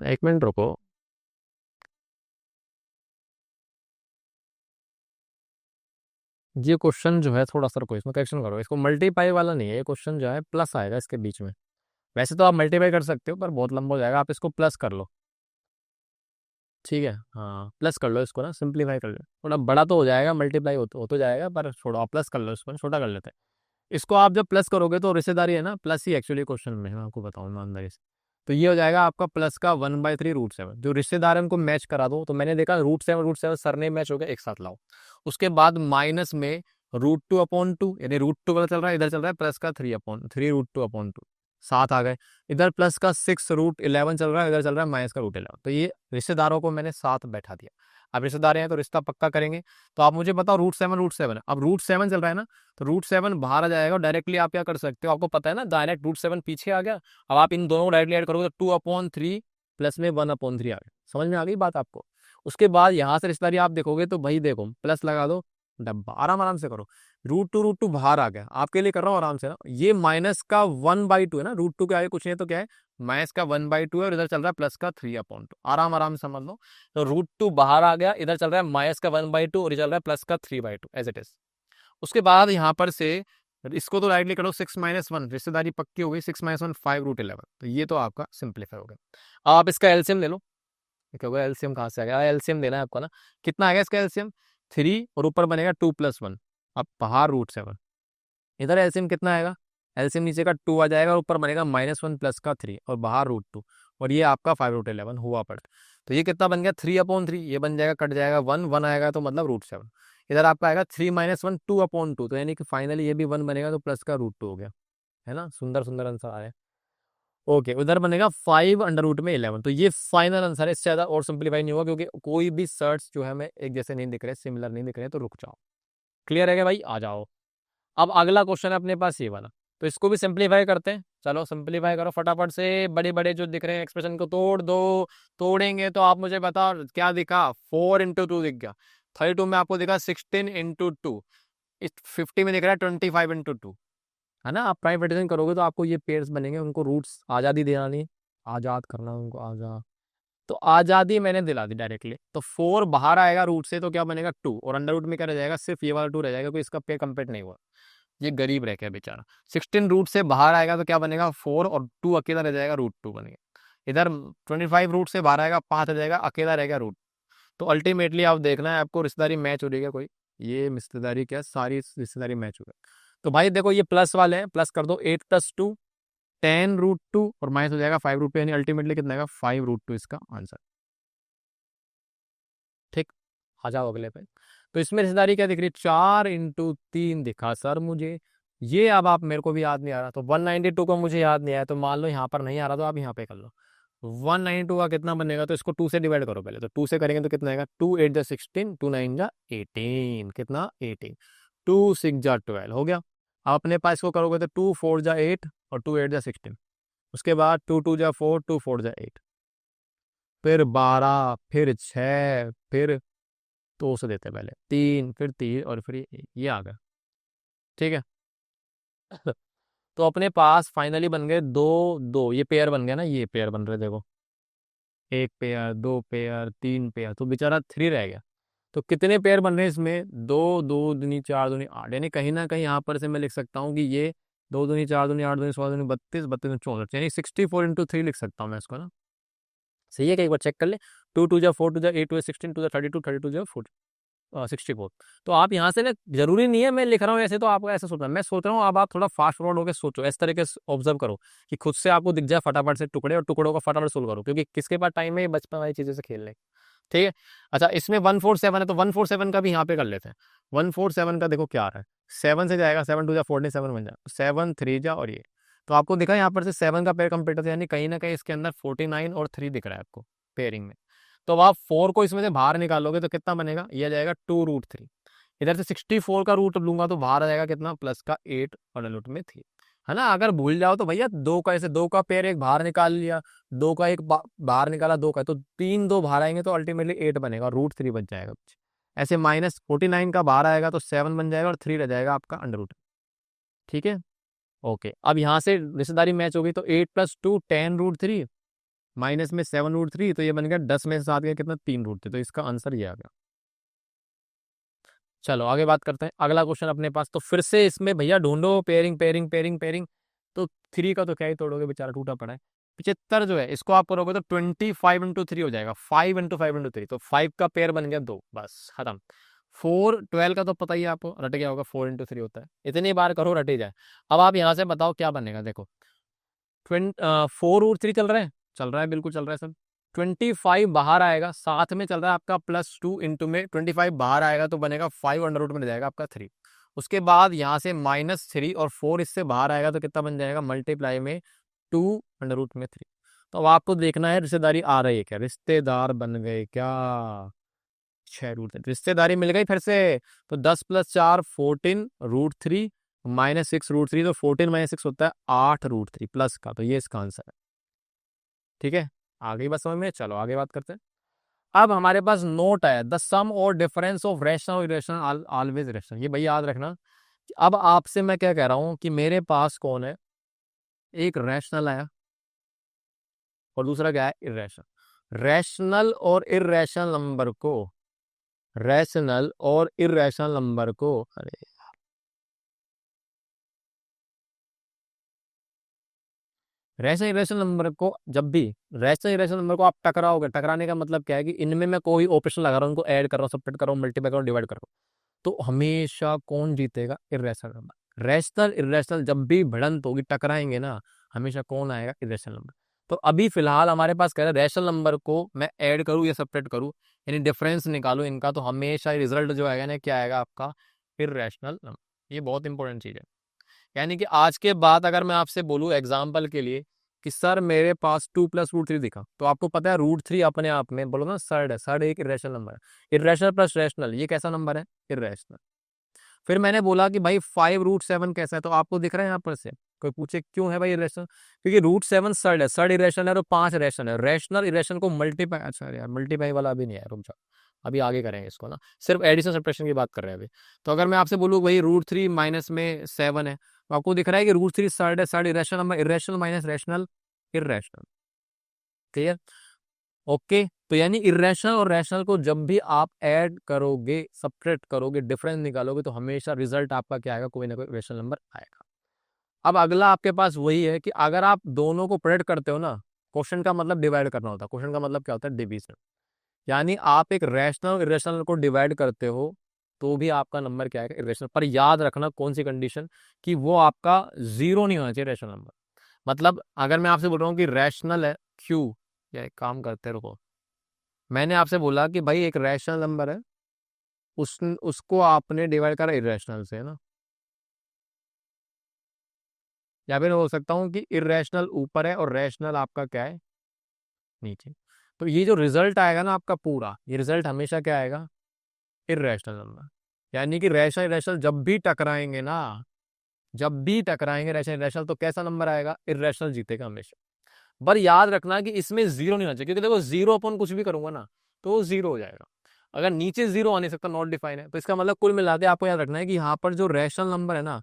एक मिनट रुको, ये क्वेश्चन जो है थोड़ा सा रुको, इसमें करेक्शन करो, इसको मल्टीप्लाई वाला नहीं है ये क्वेश्चन, जो है प्लस आएगा इसके बीच में। वैसे तो आप मल्टीप्लाई कर सकते हो पर बहुत लंबा हो जाएगा, आप इसको प्लस कर लो। ठीक है, हाँ प्लस कर लो इसको ना, सिंप्लीफाई कर लो, थोड़ा बड़ा तो हो जाएगा, मल्टीप्लाई हो तो जाएगा, पर छोड़ो आप प्लस कर लो, इसको छोटा कर लेते हैं। इसको आप जब प्लस करोगे तो रिश्तेदारी है ना, प्लस ही एक्चुअली क्वेश्चन में, मैं आपको बताऊँ ईमानदारी से, तो ये हो जाएगा आपका प्लस का 1/3 √7। जो रिश्तेदार है उनको मैच करा दो, तो मैंने देखा √7 सरने मैच हो गया, एक साथ लाओ। उसके बाद माइनस में √2/2, यानी √2 वाला चल रहा है, इधर चल रहा है प्लस का 3 √2/2, सात आ गए। इधर प्लस का 6 √11 चल रहा है, इधर चल रहा है माइनस का √11, तो ये रिश्तेदारों को मैंने साथ बैठा दिया। अब रिश्तेदार हैं तो रिश्ता पक्का करेंगे। तो आप मुझे बताओ √7 है, अब √7 चल रहा है ना, तो √7 बाहर आ जाएगा, डायरेक्टली आप क्या कर सकते हो, आपको पता है ना डायरेक्ट √7 पीछे आ गया। अब आप इन दोनों को डायरेक्टली ऐड करोगे तो 2/3 प्लस में 1/3 आ गया। समझ में आ गई बात आपको। उसके बाद यहाँ से रिश्तेदारी आप देखोगे तो भाई देखो प्लस लगा दो, डब्बा आराम आराम से करो। √2 बाहर आ गया, आपके लिए कर रहा हूँ आराम से ना, ये माइनस का 1/2 है ना, √2 के आगे कुछ नहीं है तो क्या है, माइनस का 1/2 है, और इधर चल रहा है प्लस का 3/2। आराम आराम से समझ लो, तो √2 बाहर आ गया, इधर चल रहा है माइनस का 1/2, और इधर चल रहा है प्लस का 3/2 एज इट इज। उसके बाद यहाँ पर से इसको तो डायरेक्टली करो, 6 - 1 रिश्तेदारी पक्की हो गई, 6 - 1 5 √11, तो ये तो आपका सिंप्लीफाई हो गया। अब आप इसका एलसीएम ले लो। क्या होगा, एलसीएम कहाँ से आ गया, एलसीएम देना है आपको ना, कितना आ गया इसका एलसीएम 3, और ऊपर बनेगा 2 + 1, अब बाहर √7, इधर एलसीएम कितना आएगा एलसीएम नीचे का 2 आ जाएगा और ऊपर बनेगा -1 प्लस का 3 और बाहर √2 और ये आपका 5√11 हुआ पड़ा। तो ये कितना बन गया 3/3, ये बन जाएगा, कट जाएगा 1 1 आएगा तो मतलब √7। इधर आपका आएगा 3 - 1 2/2, तो यानी कि फाइनली ये भी 1 बनेगा तो प्लस का √2 हो गया, है ना। सुंदर सुंदर आंसर आया। ओके, उधर बनेगा 5√11। तो ये फाइनल आंसर है, इससे ज्यादा और सिंप्लीफाई नहीं होगा क्योंकि कोई भी सर्च जो है हमें एक जैसे नहीं दिख रहे, सिमिलर नहीं दिख रहे, तो रुक जाओ। क्लियर है क्या भाई, आ जाओ। अब अगला क्वेश्चन है अपने पास ये वाला, तो इसको भी सिंप्लीफाई करते हैं। चलो सिंप्लीफाई करो फटाफट से, बड़े बड़े जो दिख रहे हैं एक्सप्रेशन को तोड़ दो। तोड़ेंगे तो आप मुझे बताओ क्या दिखा, 4 × 2 दिख गया, 32 में आपको दिखा 16 × 2, इस 50 में दिख रहा है 25 × 2, है ना। आप प्राइवेटाइजेशन करोगे तो आपको ये पेयर्स बनेंगे, उनको रूट्स आज़ादी दिलानी, आज़ाद करना उनको, आज़ाद। तो आज़ादी मैंने दिला दी डायरेक्टली। तो 4 बाहर आएगा रूट से तो क्या बनेगा 2, और अंडर रूट में क्या रह जाएगा, सिर्फ ये वाला 2 रह जाएगा, कोई इसका पेयर कंप्लीट नहीं हुआ, ये गरीब रह गया बेचारा। 16 रूट से बाहर आएगा तो क्या बनेगा 4 और 2 अकेला रह जाएगा, √2 बनेगा। इधर 25 रूट से बाहर आएगा, 5 रह जाएगा, अकेला रह गया √। तो अल्टीमेटली आप देखना है आपको रिश्तेदारी मैच हो रही है कोई, ये रिश्तेदारी क्या, सारी रिश्तेदारी मैच हो गई। तो भाई देखो ये प्लस वाले हैं, प्लस कर दो 8 + 2 10√2 और माइनस हो जाएगा 5√2, यानी अल्टीमेटली कितना आएगा 5√2 इसका आंसर। ठीक, आ जाओ अगले पे। तो इसमें रिश्तेदारी क्या दिख रही है, 4 × 3 दिखा सर मुझे। ये अब आप मेरे को भी याद नहीं आ रहा, तो 192 को मुझे याद नहीं आया, तो मान लो यहाँ पर नहीं आ रहा तो आप यहाँ पे कर लो। 192 का कितना बनेगा, तो इसको 2 से डिवाइड करो पहले, तो 2 से करेंगे तो कितना आएगा, 2 8 जा 16, 2 9 जा 18, कितना 18, 2 6 जा 12 हो गया। अब अपने पास इसको करोगे तो 2 4 जा 8 और 2 8 जा 16, उसके बाद 2 2 जा 4, 2 4 जा 8, फिर 12, फिर 6, फिर 2 से देते पहले 3, फिर 3 और फिर ये आ गया। ठीक है। तो अपने पास फाइनली बन गए 2 2, ये पेयर बन गया ना, ये पेयर बन रहे देखो, 1 पेयर 2 पेयर 3 पेयर, तो बेचारा 3 रह गया। तो कितने पेयर बन रहे हैं इसमें, 2 2 दूनी 4 दूनी 8, यानी कहीं ना कहीं यहाँ पर से मैं लिख सकता हूँ कि ये 2 दूनी 4 दूनी 8 दूनी 16 दूनी 32 32 64, यानी 64 × 3 लिख सकता हूँ मैं इसको ना। सही है कि एक बार चेक कर ले, 2 2 जा 4 2 जा 8 2 16 2 जा 32 32 जा 64। तो आप यहाँ से ना, जरूरी नहीं है मैं लिख रहा हूँ ऐसे, तो आपको ऐसे सोचना, मैं सोच रहा हूँ अब आप थोड़ा फास्ट फॉरवर्ड होकर सोचो, इस तरीके से ऑब्जर्व करो कि खुद से आपको दिख जाए फटाफट से टुकड़े, और टुकड़ों का फटाफट सोल्व करो, क्योंकि किसके पास टाइम है ये बचपन वाली चीजें से खेलने। ठीक है। अच्छा, इसमें 147 है तो 147 का भी यहाँ पे कर लेते हैं। 147 का देखो क्या आ रहा है, 7 से जाएगा, 7 2 जा 14 7 बन जाएगा, 7 3 जा और ये, तो आपको दिखा यहाँ पर से 7 का पेयर कंप्लीट है, यानी कहीं ना कहीं इसके अंदर 49 और 3 दिख रहा है आपको पेयरिंग में। तो अब आप 4 को इसमें से बाहर निकालोगे तो कितना बनेगा, ये आ जाएगा 2√3। इधर से 64 का रूट लूंगा तो बाहर आ जाएगा कितना, प्लस का 8 और रूट में 3, है ना। अगर भूल जाओ तो भैया 2 का, ऐसे 2 का पेयर एक बाहर निकाल लिया, 2 का एक बाहर निकाला, 2 का, तो 3 2 बाहर आएंगे तो अल्टीमेटली 8 बनेगा, √3 बच जाएगा। ऐसे -49 का बाहर आएगा तो 7 बन जाएगा और 3 रह जाएगा आपका अंडर रूट। ठीक है। ओके, अब यहाँ से रिश्तेदारी मैच हो गई, तो 8 + 2 10√3 माइनस में 7√3, तो ये बन गया 10 में से 7 गया कितना, 3√3, तो इसका आंसर ये आ गया। चलो आगे बात करते हैं, अगला क्वेश्चन अपने पास। तो फिर से इसमें भैया ढूंढो पेयरिंग पेयरिंग पेयरिंग पेयरिंग। तो 3 का तो क्या ही तोड़ोगे, बेचारा टूटा पड़ा है। 75 जो है इसको आप करोगे तो 25 × 3 हो जाएगा, 5 × 5 × 3, तो 5 का पेयर बन गया 2, बस खत्म। 4 12 का तो पता ही है आपको, रट गया होगा, 4 × 3 होता है, इतनी बार करो रट ही जाए। अब आप यहाँ से बताओ क्या बनेगा, देखो 4 और 3 चल रहा है बिल्कुल चल रहा है सर। 25 बाहर आएगा, साथ में चल रहा है आपका +2 इंटू में 25 बाहर आएगा तो बनेगा 5 अंडर रूट में जाएगा आपका 3। उसके बाद यहाँ से -3 और 4 इससे बाहर आएगा तो कितना बन जाएगा, मल्टीप्लाई में 2 अंडर रूट में 3। तो अब आपको देखना है रिश्तेदारी आ रही है क्या, रिश्तेदार बन गए क्या, 6 रिश्तेदारी मिल गई फिर से। तो 10 + 4 14 √3 -6 √3, तो 14 - 6 होता है 8 √3 प्लस का, तो ये इसका आंसर है। ठीक है, आ गई बात समझ में, चलो आगे बात करते हैं। अब हमारे पास नोट है, द सम और डिफरेंस ऑफ रैशनल और इरेशनल ऑलवेज रैशनल, ये भाई याद रखना। अब आपसे मैं क्या कह रहा हूं कि मेरे पास कौन है, एक रैशनल है और दूसरा क्या है, इरेशनल। रैशनल और इरेशनल नंबर को, रैशनल और इरेशनल नंबर को, अरे रैशनल इरेशनल नंबर को, जब भी रैशनल इरेशनल नंबर को आप टकराओगे, टकराने का मतलब क्या है कि इनमें मैं कोई ऑपरेशन लगा रहा हूँ, उनको ऐड कर रहा हूँ, सब्ट्रैक्ट कर रहा हूँ, मल्टीप्लाई कर रहा हूँ, डिवाइड कर रहा हूँ, तो हमेशा कौन जीतेगा, इरेशनल नंबर। रैशनल इरेशनल जब भी भिड़ंत होगी, टकराएंगे ना, हमेशा कौन आएगा? Irrational number. तो अभी फिलहाल हमारे पास कह रहा है रैशनल नंबर को मैं ऐड करूँ या सब्ट्रैक्ट करूँ, यानी डिफरेंस निकालूं इनका, तो हमेशा रिजल्ट जो आएगा ना, क्या आएगा आपका? Irrational number. ये बहुत इंपॉर्टेंट चीज है। यानी कि आज के बाद अगर मैं आपसे बोलूं एग्जाम्पल के लिए कि सर मेरे पास 2 + √3 दिखा, तो आपको पता है √3 अपने आप में बोलो ना सर्ड है, सर्ड एक इरेशनल नंबर है। इरेशनल प्लस रैशनल, ये कैसा नंबर है? इरेशनल। फिर मैंने बोला कि भाई 5 √7 कैसा है, तो आपको दिख रहा है यहाँ पर से, कोई पूछे क्यों है भाई इरेशनल, क्योंकि √7 सर्ड है, सर्ड इरेशनल है, और 5 रैशनल है। रैशनल इरेशनल को मल्टीप्लाई, अच्छा यार मल्टीप्लाई वाला अभी नहीं है, रुक जाओ, अभी आगे करेंगे इसको ना, सिर्फ एडिशन सब्ट्रैक्शन की बात कर रहे हैं अभी। तो अगर मैं आपसे बोलूँ भाई √3 माइनस में 7 है, तो आपको दिख रहा है कि √3 सर्ड है, surd irrational number, irrational minus rational, irrational. Clear? Okay. तो यानी इरेशनल और रैशनल को जब भी आप ऐड करोगे, सब्ट्रैक्ट करोगे, डिफरेंस निकालोगे, तो हमेशा रिजल्ट आपका क्या आएगा? कोई ना कोई इरेशनल नंबर आएगा। अब अगला आपके पास वही है कि अगर आप दोनों को प्रोडक्ट करते हो ना, क्वेश्चन का मतलब डिवाइड करना होता है, क्वेश्चन का मतलब क्या होता है? डिवीजन। यानी आप एक रैशनल इरेशनल को डिवाइड करते हो तो भी आपका नंबर क्या आएगा? इरेशनल। पर याद रखना कौन सी कंडीशन, कि वो आपका जीरो नहीं होना चाहिए रैशनल नंबर। मतलब अगर मैं आपसे बोल रहा हूँ कि रैशनल है क्यू, या एक काम करते रहो, मैंने आपसे बोला कि भाई एक रैशनल नंबर है, उसको आपने डिवाइड करा इरेशनल से, है ना, या फिर बोल सकता हूँ कि इरेशनल ऊपर है और रैशनल आपका क्या है? नीचे। तो ये जो रिजल्ट आएगा ना आपका पूरा, ये रिजल्ट हमेशा क्या आएगा? Irrational number. यानी कि रैशनल इरेशनल जब भी टकराएंगे ना, जब भी टकराएंगे रैशनल इरेशनल, तो कैसा नंबर आएगा? इरेशनल जीतेगा हमेशा। पर याद रखना कि इसमें जीरो नहीं होना चाहिए, क्योंकि देखो जीरो अपन कुछ भी करूंगा ना, तो वो जीरो हो जाएगा। अगर नीचे जीरो आ नहीं सकता, नॉट डिफाइन है, तो इसका मतलब कुल मिला के आपको याद रखना है कि यहाँ पर जो रैशनल नंबर है ना,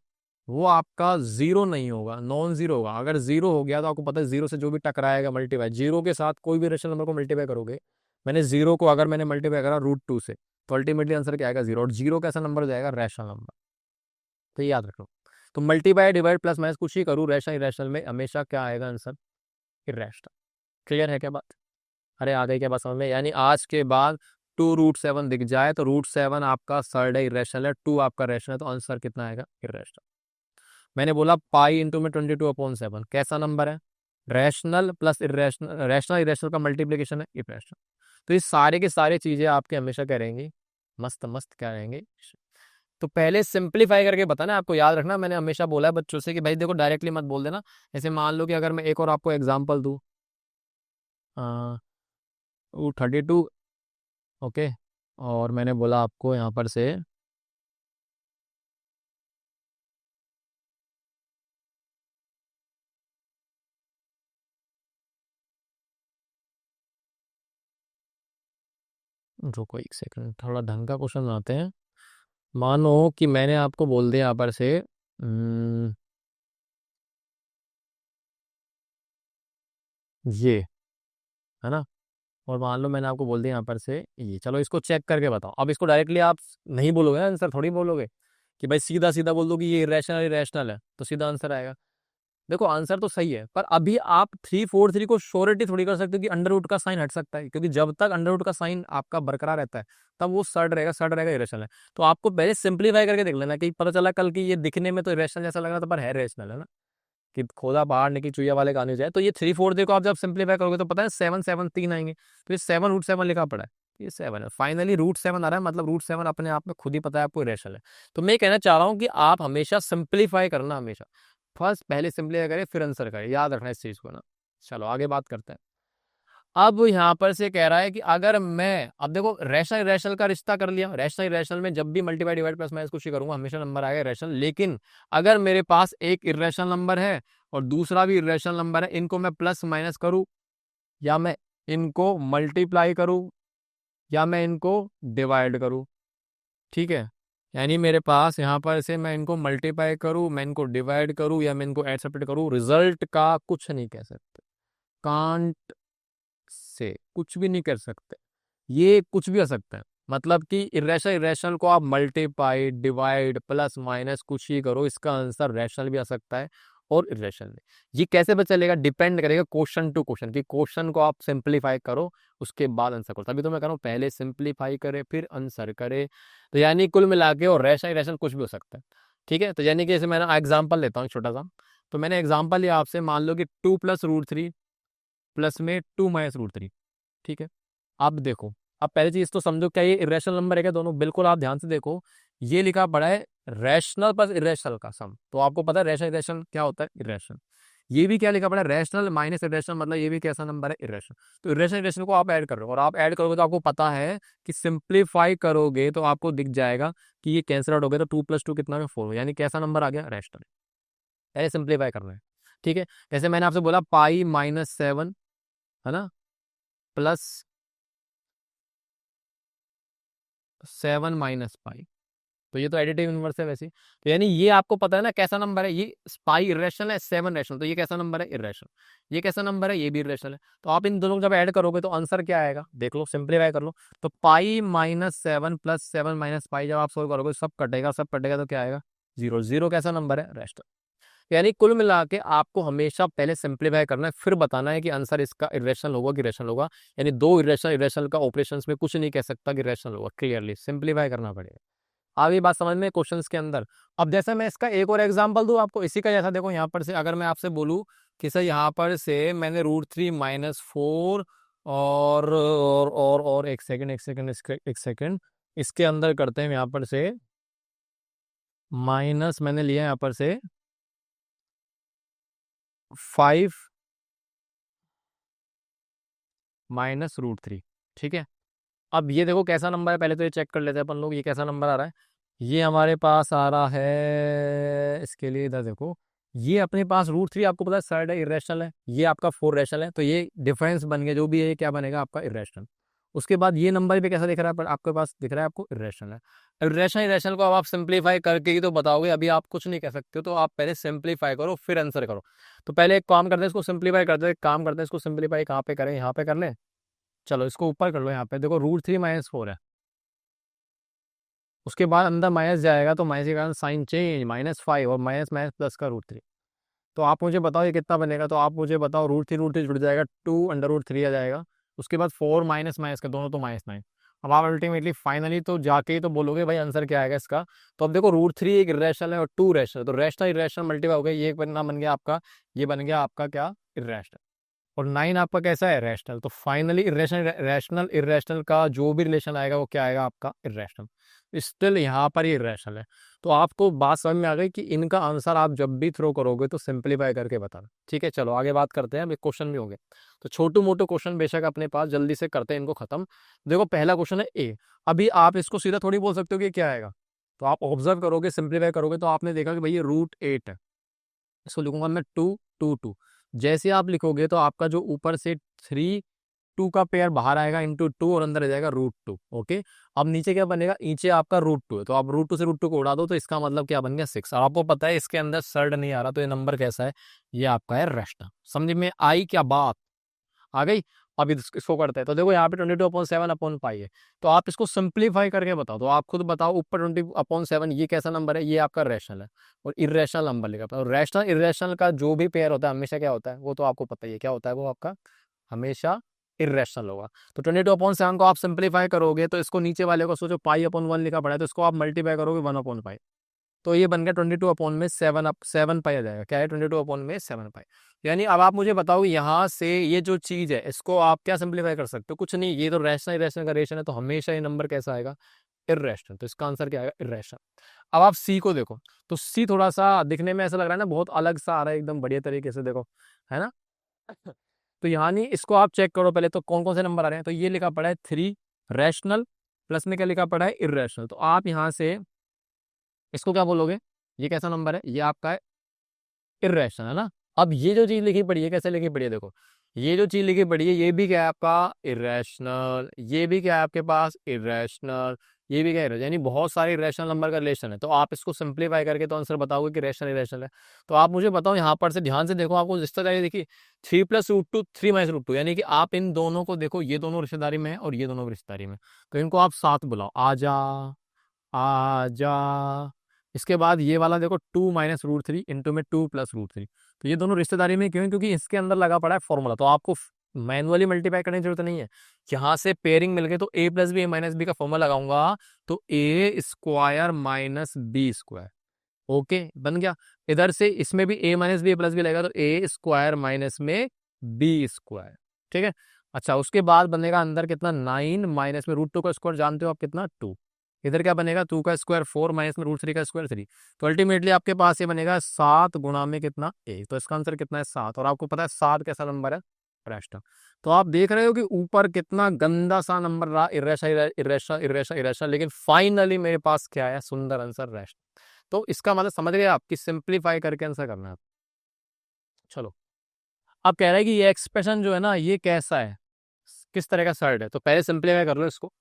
वो आपका जीरो नहीं होगा, नॉन जीरो होगा। अगर जीरो हो गया तो आपको पता है जीरो से जो भी टकराएगा मल्टीप्लाई, जीरो के साथ कोई भी रैशनल नंबर को मल्टीप्लाई करोगे, मैंने जीरो को अगर मैंने मल्टीप्लाई करा √2 से, तो अल्टीमेटली आंसर क्या आएगा? जीरो। और जीरो कैसा नंबर हो जाएगा? Rational number. तो ये याद रखो। तो मल्टीप्लाई डिवाइड प्लस माइनस कुछ ही करूँ, रैशनल इरेशनल में हमेशा क्या आएगा आंसर? इरेशनल। क्लियर है क्या बात? अरे आ गई क्या बात समझ में? यानी आज के बाद 2 √7 दिख जाए तो √7 आपका सर्ड है, इरेशनल है, 2 आपका रैशनल है, तो आंसर कितना आएगा? इरेशनल। मैंने बोला पाई इंटू में 22/7 कैसा नंबर है? Rational plus irrational, rational irrational का मल्टीप्लीकेशन है, इरेशनल। तो ये सारे के सारे चीजें आपके हमेशा क्या रहेंगी? मस्त मस्त क्या रहेंगे? तो पहले सिंप्लीफाई करके बताना, आपको याद रखना, मैंने हमेशा बोला है बच्चों से कि भाई देखो डायरेक्टली मत बोल देना। जैसे मान लो कि अगर मैं एक और आपको एग्जांपल दूं, 32, ओके, और मैंने बोला आपको यहाँ पर से रुको एक सेकंड, थोड़ा ढंग का क्वेश्चन आते हैं। मानो कि मैंने आपको बोल दिया यहाँ पर से ये, है ना, और मान लो मैंने आपको बोल दिया यहाँ पर से ये, चलो इसको चेक करके बताओ। अब इसको डायरेक्टली आप नहीं बोलोगे आंसर, थोड़ी बोलोगे कि भाई सीधा सीधा बोल दो कि ये इरेशनल इरेशनल है, तो सीधा आंसर आएगा। देखो आंसर तो सही है, पर अभी आप 3 4 3 को श्योरिटी थोड़ी कर सकते हो कि अंडर रूट का साइन हट सकता है, क्योंकि जब तक अंडर रूट का साइन आपका बरकरार रहता है तब वो सर्ड रहेगा इरेशनल है। तो आपको पहले सिंप्लीफाई करके देख लेना कि पता चला कल की ये दिखने में तो इरेशनल जैसा लग रहा था, पर है रेशनल, है ना, कि खोदा बाहर निकली चुईया वाले कहानी जाए। तो ये 3 4 देखो, आप जब सिंप्लीफाई करोगे तो पता है 7 7 3 आएंगे, तो ये 7 √7 लिखा पड़ा है, ये 7 है, फाइनली √7 आ रहा है, मतलब √7 अपने आप में खुद ही पता है आपको इरेशनल है। तो मैं कहना चाह रहा हूँ कि आप हमेशा सिंप्लीफाई करना, हमेशा फर्स्ट पहले सिंप्लीफाई करें फिर आंसर करें, याद रखना इस चीज को ना। चलो आगे बात करते हैं। अब यहाँ पर से कह रहा है कि अगर मैं, अब देखो रैशनल इरेशनल का रिश्ता कर लिया, रैशनल इरेशनल में जब भी मल्टीप्लाई डिवाइड प्लस माइनस कुछ ही करूंगा हमेशा नंबर आएगा रैशनल। लेकिन अगर मेरे पास एक इरेशनल नंबर है और दूसरा भी इरेशनल नंबर है, इनको मैं प्लस माइनस करूं, या मैं इनको मल्टीप्लाई करूं, या मैं इनको डिवाइड करूं, ठीक है, यानी मेरे पास यहाँ पर से मैं इनको मल्टीप्लाई करूं, मैं इनको डिवाइड करूं, या मैं इनको ऐड सब्ट्रैक्ट करूं, रिजल्ट का कुछ नहीं कह सकते, कांट से कुछ भी नहीं कर सकते, ये कुछ भी हो सकता है। मतलब कि इरेशनल इरेशनल को आप मल्टीप्लाई डिवाइड प्लस माइनस कुछ ही करो, इसका आंसर रैशनल भी आ सकता है और इरेशनल भी। ये कैसे पता चलेगा? डिपेंड करेगा क्वेश्चन टू क्वेश्चन, कि क्वेश्चन को आप सिंप्लीफाई करो उसके बाद आंसर करो। तभी तो मैं कह रहा हूँ पहले सिंप्लीफाई करे फिर आंसर करे। तो यानी कुल मिला के और रैशनल इरेशनल कुछ भी हो सकता है। ठीक है, तो यानी कि जैसे मैंने एग्जाम्पल लेता हूँ छोटा सा, तो मैंने एग्जाम्पल लिया आपसे, मान लो कि 2 + √3 प्लस में 2 - √3। ठीक है, अब देखो, अब पहली चीज तो समझो क्या ये इरेशनल नंबर है क्या दोनों, बिल्कुल आप ध्यान से देखो, ये लिखा पड़ा है रैशनल प्लस इरेशनल का सम, तो आपको पता है रैशनल इरेशनल क्या होता है, इरेशनल। ये भी क्या लिखा पड़ा है, रैशनल माइनस इरेशनल, मतलब ये भी कैसा नंबर है, इरेशनल। तो इरेशनल इरेशनल को आप ऐड कर रहे हो, और आप ऐड करोगे तो आपको पता है कि सिंप्लीफाई करोगे तो आपको दिख जाएगा कि ये कैंसिल आउट हो गया, तो 2 + 2 कितना में 4, यानी कैसा नंबर आ गया, रैशनल। ऐसे सिंप्लीफाई करना है। ठीक है, जैसे मैंने आपसे बोला पाई -7, है ना, प्लस 7 - पाई, तो ये तो एडिटिव इनवर्स है वैसे ही। तो यानी ये आपको पता है ना कैसा नंबर है, ये पाई इरेशनल है, 7 रैशनल, तो ये कैसा नंबर है, इरेशनल। ये कैसा नंबर है, ये भी इरेशनल है। तो आप इन दोनों को जब ऐड करोगे तो आंसर क्या आएगा, देख लो, सिंप्लीफाई कर लो। तो पाई -7 प्लस 7 - पाई, जब आप सोल्व करोगे सब कटेगा, सब कटेगा तो क्या आएगा, 0। 0 कैसा नंबर है, रैशनल। यानी कुल मिला के आपको हमेशा पहले सिंप्लीफाई करना है, फिर बताना है कि आंसर इसका इरेशनल होगा कि रेशनल होगा। यानी दो इरेशनल इरेशनल का ऑपरेशंस में कुछ नहीं कह सकता कि रेशनल होगा, क्लियरली सिंप्लीफाई करना पड़ेगा। आ गई बात समझ में क्वेश्चंस के अंदर। अब जैसे मैं इसका एक और एग्जांपल दूं आपको इसी का, जैसा देखो यहाँ पर से अगर मैं आपसे बोलूं कि सर यहाँ पर से मैंने √3 - 4 और एक सेकंड, एक सेकंड, इसके अंदर करते हैं यहाँ पर से माइनस, मैंने लिया यहाँ पर से 5 - √3। ठीक है, अब ये देखो कैसा नंबर है, पहले तो ये चेक कर लेते हैं अपन लोग, ये कैसा नंबर आ रहा है। ये हमारे पास आ रहा है, इसके लिए इधर देखो, ये अपने पास √3 आपको पता है साइड है, इरेशनल है, ये आपका 4 रैशनल है, तो ये डिफरेंस बन गया, जो भी है ये क्या बनेगा आपका, इरेशनल। उसके बाद ये नंबर भी कैसा दिख रहा है, पर आपके पास दिख रहा है आपको इरेशनल है। इरेशनल इरेशनल को अब आप सिंप्लीफाई करके ही तो बताओगे, अभी आप कुछ नहीं कह सकते हो, तो आप पहले सिंप्लीफाई करो फिर आंसर करो। तो पहले एक काम करते हैं, इसको सिंप्लीफाई करते हैं, एक काम करते हैं, इसको सिंप्लीफाई कहाँ पे करें, यहाँ पे कर लें। चलो इसको ऊपर कर लो, यहाँ पे देखो √3 - 4 है, उसके बाद अंदर माइनस जाएगा तो माइनस के कारण साइन चेंज, -5 और माइनस माइनस प्लस का √3। तो आप मुझे बताओ ये कितना बनेगा, तो आप मुझे बताओ, √3 जुड़ जाएगा, 2 √3 आ जाएगा, उसके बाद 4 माइनस माइनस का दोनों तो -9। अब आप अल्टीमेटली फाइनली तो जाके ही तो बोलोगे भाई आंसर क्या आएगा इसका। तो अब देखो √3 एक इरेशनल है और 2 रैशनल, तो रैशनल इरेशनल मल्टीप्लाई हो गया, ये एक नाम बन गया आपका, ये बन गया आपका क्या, इरेशनल। और 9 आपका कैसा है, रैशनल। तो फाइनली इरेशनल रैशनल इरेशनल का जो भी रिलेशन आएगा वो क्या आएगा आपका, इरेशनल। स्टिल यहाँ पर ये इरेशनल है। तो आपको बात समझ में आ गई कि इनका आंसर आप जब भी थ्रो करोगे तो सिंप्लीफाई करके बताना। ठीक है, चलो आगे बात करते हैं, अब एक क्वेश्चन भी हो गए। तो छोटू मोटू क्वेश्चन बेशक अपने पास, जल्दी से करते हैं इनको खत्म। देखो पहला क्वेश्चन है ए। अभी आप इसको सीधा थोड़ी बोल सकते हो कि क्या आएगा, तो आप ऑब्जर्व करोगे, सिंप्लीफाई करोगे, तो आपने देखा कि भाई ये √8 है, इसको लिखूंगा मैं 2 2 2। जैसे आप लिखोगे तो आपका जो ऊपर से 3 2 का पेयर बाहर आएगा इंटू 2 और अंदर आ जाएगा √2। ओके, अब नीचे क्या बनेगा, नीचे आपका √2 है, तो आप √2 से √2 को उड़ा दो, तो इसका मतलब क्या बन गया, 6। और आपको पता है इसके अंदर सर्ड नहीं आ रहा, तो ये नंबर कैसा है, ये आपका है रैशनल। समझ में आई क्या बात, आ गई। अब इसको करते हैं, तो देखो यहाँ पे 22/7/पाई है, तो आप इसको सिंप्लीफाई करके बताओ, तो आप खुद बताओ, ऊपर 20/7 ये कैसा नंबर है, ये आपका रैशनल है, और इरेशनल नंबर लिखा है। और रैशनल इरेशनल का जो भी पेयर होता है हमेशा क्या होता है, वो तो आपको पता ही है क्या होता है, वो आपका हमेशा इरेशनल होगा। तो 22/7 को आप सिंप्लीफाई करोगे तो इसको नीचे वाले को सोचो, पाई/1 लिखा पड़ा है, तो इसको आप मल्टीप्लाई करोगे 1/पाई, तो ये बन गया 22/7 पाई आ जाएगा, क्या है, 22/7 पाई। यानी अब आप मुझे बताओ यहाँ से ये जो चीज है इसको आप क्या सिंप्लीफाई कर सकते हो, कुछ नहीं, ये तो रैशनल इरेशनल का रेशन है, तो हमेशा ये नंबर कैसा आएगा, इरेशनल। तो इसका आंसर क्या आएगा, इरेशनल। अब आप सी को देखो, तो सी थोड़ा सा दिखने में ऐसा लग रहा है ना, बहुत अलग सा आ रहा है, एकदम बढ़िया तरीके से देखो, है ना। तो यहाँ नहीं, इसको आप चेक करो पहले, तो कौन कौन से नंबर आ रहे हैं, तो ये लिखा पड़ा है 3 रैशनल, प्लस में क्या लिखा पड़ा है, इरेशनल। तो आप यहाँ से इसको क्या बोलोगे, ये कैसा नंबर है, ये आपका है इरेशनल, है ना। अब ये जो चीज लिखी पड़ी है, कैसे लिखी पड़ी है, देखो ये जो चीज लिखी पड़ी है, ये भी क्या है आपका इरेशनल, ये भी क्या है आपके पास इरेशनल, ये भी क्या है, यानी बहुत सारे इरेशनल नंबर का रिलेशन है। तो आप इसको सिंप्लीफाई करके तो आंसर बताओगे कि रैशनल इरेशनल है। तो आप मुझे बताओ यहाँ पर से ध्यान से देखो, आपको रिश्तेदारी देखिए, 3 + √2 3 - √2, यानी कि आप इन दोनों को देखो, ये दोनों रिश्तेदारी में है और ये दोनों भी रिश्तेदारी में, तो इनको आप साथ बुलाओ, आजा आजा। इसके बाद ये वाला देखो, 2 - √3 इंटू में 2 + √3, तो ये दोनों रिश्तेदारी में क्यों है, क्योंकि इसके अंदर लगा पड़ा है फॉर्मूला, तो आपको मैनुअली मल्टीप्लाई करने की जरूरत नहीं है। यहाँ से पेयरिंग मिल गई तो a+b a - b का फॉर्मूला लगाऊंगा, तो a² - b², ओके, बन गया। इधर से इसमें भी a minus b plus b लगेगा, तो ए स्क्वायर माइनस में बी स्क्वायर। ठीक है। अच्छा, उसके बाद बनेगा अंदर कितना, 9 माइनस में रूट टू का स्क्वायर जानते हो आप कितना, 2। इधर क्या बनेगा, 2 का स्क्वायर 4 माइनस में रूट 3 का स्क्वायर 3। तो अल्टीमेटली आपके पास ये बनेगा 7 गुणा में कितना, 1। तो इसका आंसर कितना है, 7। और आपको पता है 7 कैसा नंबर है, रेशनल। तो आप देख रहे हो कि ऊपर कितना गंदा सा नंबर रहा, इरेशनल इरेशनल इरेशनल इरेशनल, लेकिन फाइनली मेरे पास क्या है, सुंदर आंसर, रेशनल। तो इसका मतलब समझ गए आप कि सिंप्लीफाई करके आंसर करना है। चलो, अब कह रहा है कि ये एक्सप्रेशन जो है ना, ये कैसा है, किस तरह का सर्ड है। तो पहले सिंप्लीफाई कर लो इसको।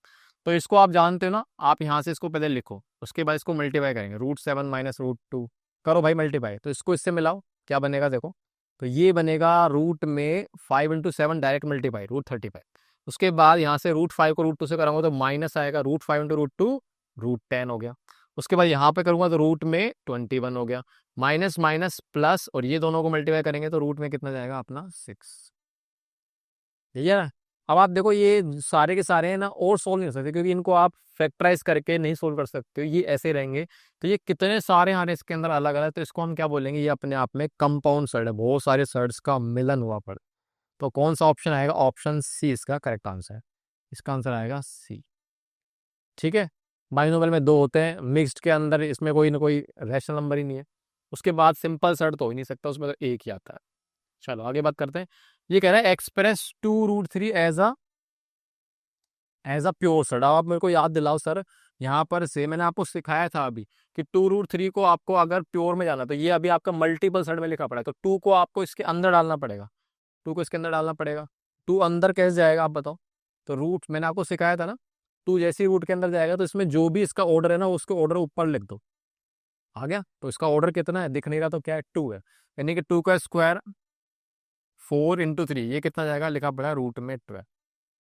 तो इसको आप जानते हो ना, आप यहाँ से इसको पहले लिखो, उसके बाद इसको मल्टीप्लाई करेंगे, रूट 7 माइनस रूट 2। करो भाई मल्टीप्लाई, तो इसको इससे मिलाओ, क्या बनेगा देखो। तो ये बनेगा रूट में 5 × 7 डायरेक्ट मल्टीप्लाई, रूट 35। उसके बाद यहाँ से रूट 5 को रूट 2 से कराऊंगा तो माइनस आएगा, रूट 5 × रूट 2 रूट 10 हो गया। उसके बाद यहाँ पे करूंगा तो रूट में 21 हो गया, माइनस माइनस प्लस, और ये दोनों को मल्टीप्लाई करेंगे तो रूट में कितना जाएगा अपना 6। ठीक है ना। अब आप देखो ये सारे के सारे हैं ना, और सोल्व नहीं हो सकते क्योंकि इनको आप फैक्टराइज करके नहीं सोल्व कर सकते हो, ये ऐसे रहेंगे। तो ये कितने सारे आ रहे हैं इसके अंदर अलग अलग, तो इसको हम क्या बोलेंगे, ये अपने आप में कंपाउंड सर्ड है, बहुत सारे सर्ड्स का मिलन हुआ पड़। तो कौन सा ऑप्शन आएगा, ऑप्शन सी इसका करेक्ट आंसर है। इसका आंसर आएगा सी। ठीक है। बाइनोमियल में दो होते हैं, मिक्स्ड के अंदर इसमें कोई ना कोई रैशनल नंबर ही नहीं है। उसके बाद सिंपल सर्ड तो हो ही नहीं सकता, उसमें तो एक ही आता है। चलो आगे बात करते हैं। ये कह रहा है express 2√3 as a pure surd. अब आप मेरे को याद दिलाओ सर, यहाँ पर से मैंने आपको सिखाया था अभी कि 2√3 को आपको अगर प्योर में जाना, तो ये अभी आपका मल्टीपल सर्ड में लिखा पड़ा है, तो 2 को आपको इसके अंदर डालना पड़ेगा। 2 को इसके अंदर डालना पड़ेगा। 2 अंदर कैसे जाएगा आप बताओ। तो रूट मैंने आपको सिखाया था ना, 2 जैसे ही रूट के अंदर जाएगा तो इसमें जो भी इसका ऑर्डर है ना, उसको ऑर्डर ऊपर लिख दो। आ गया। तो इसका ऑर्डर कितना है दिख नहीं रहा, तो क्या है, 2 है। यानी कि 2 का स्क्वायर 4 × 3, ये कितना जाएगा, लिखा पड़ा है रूट में 12।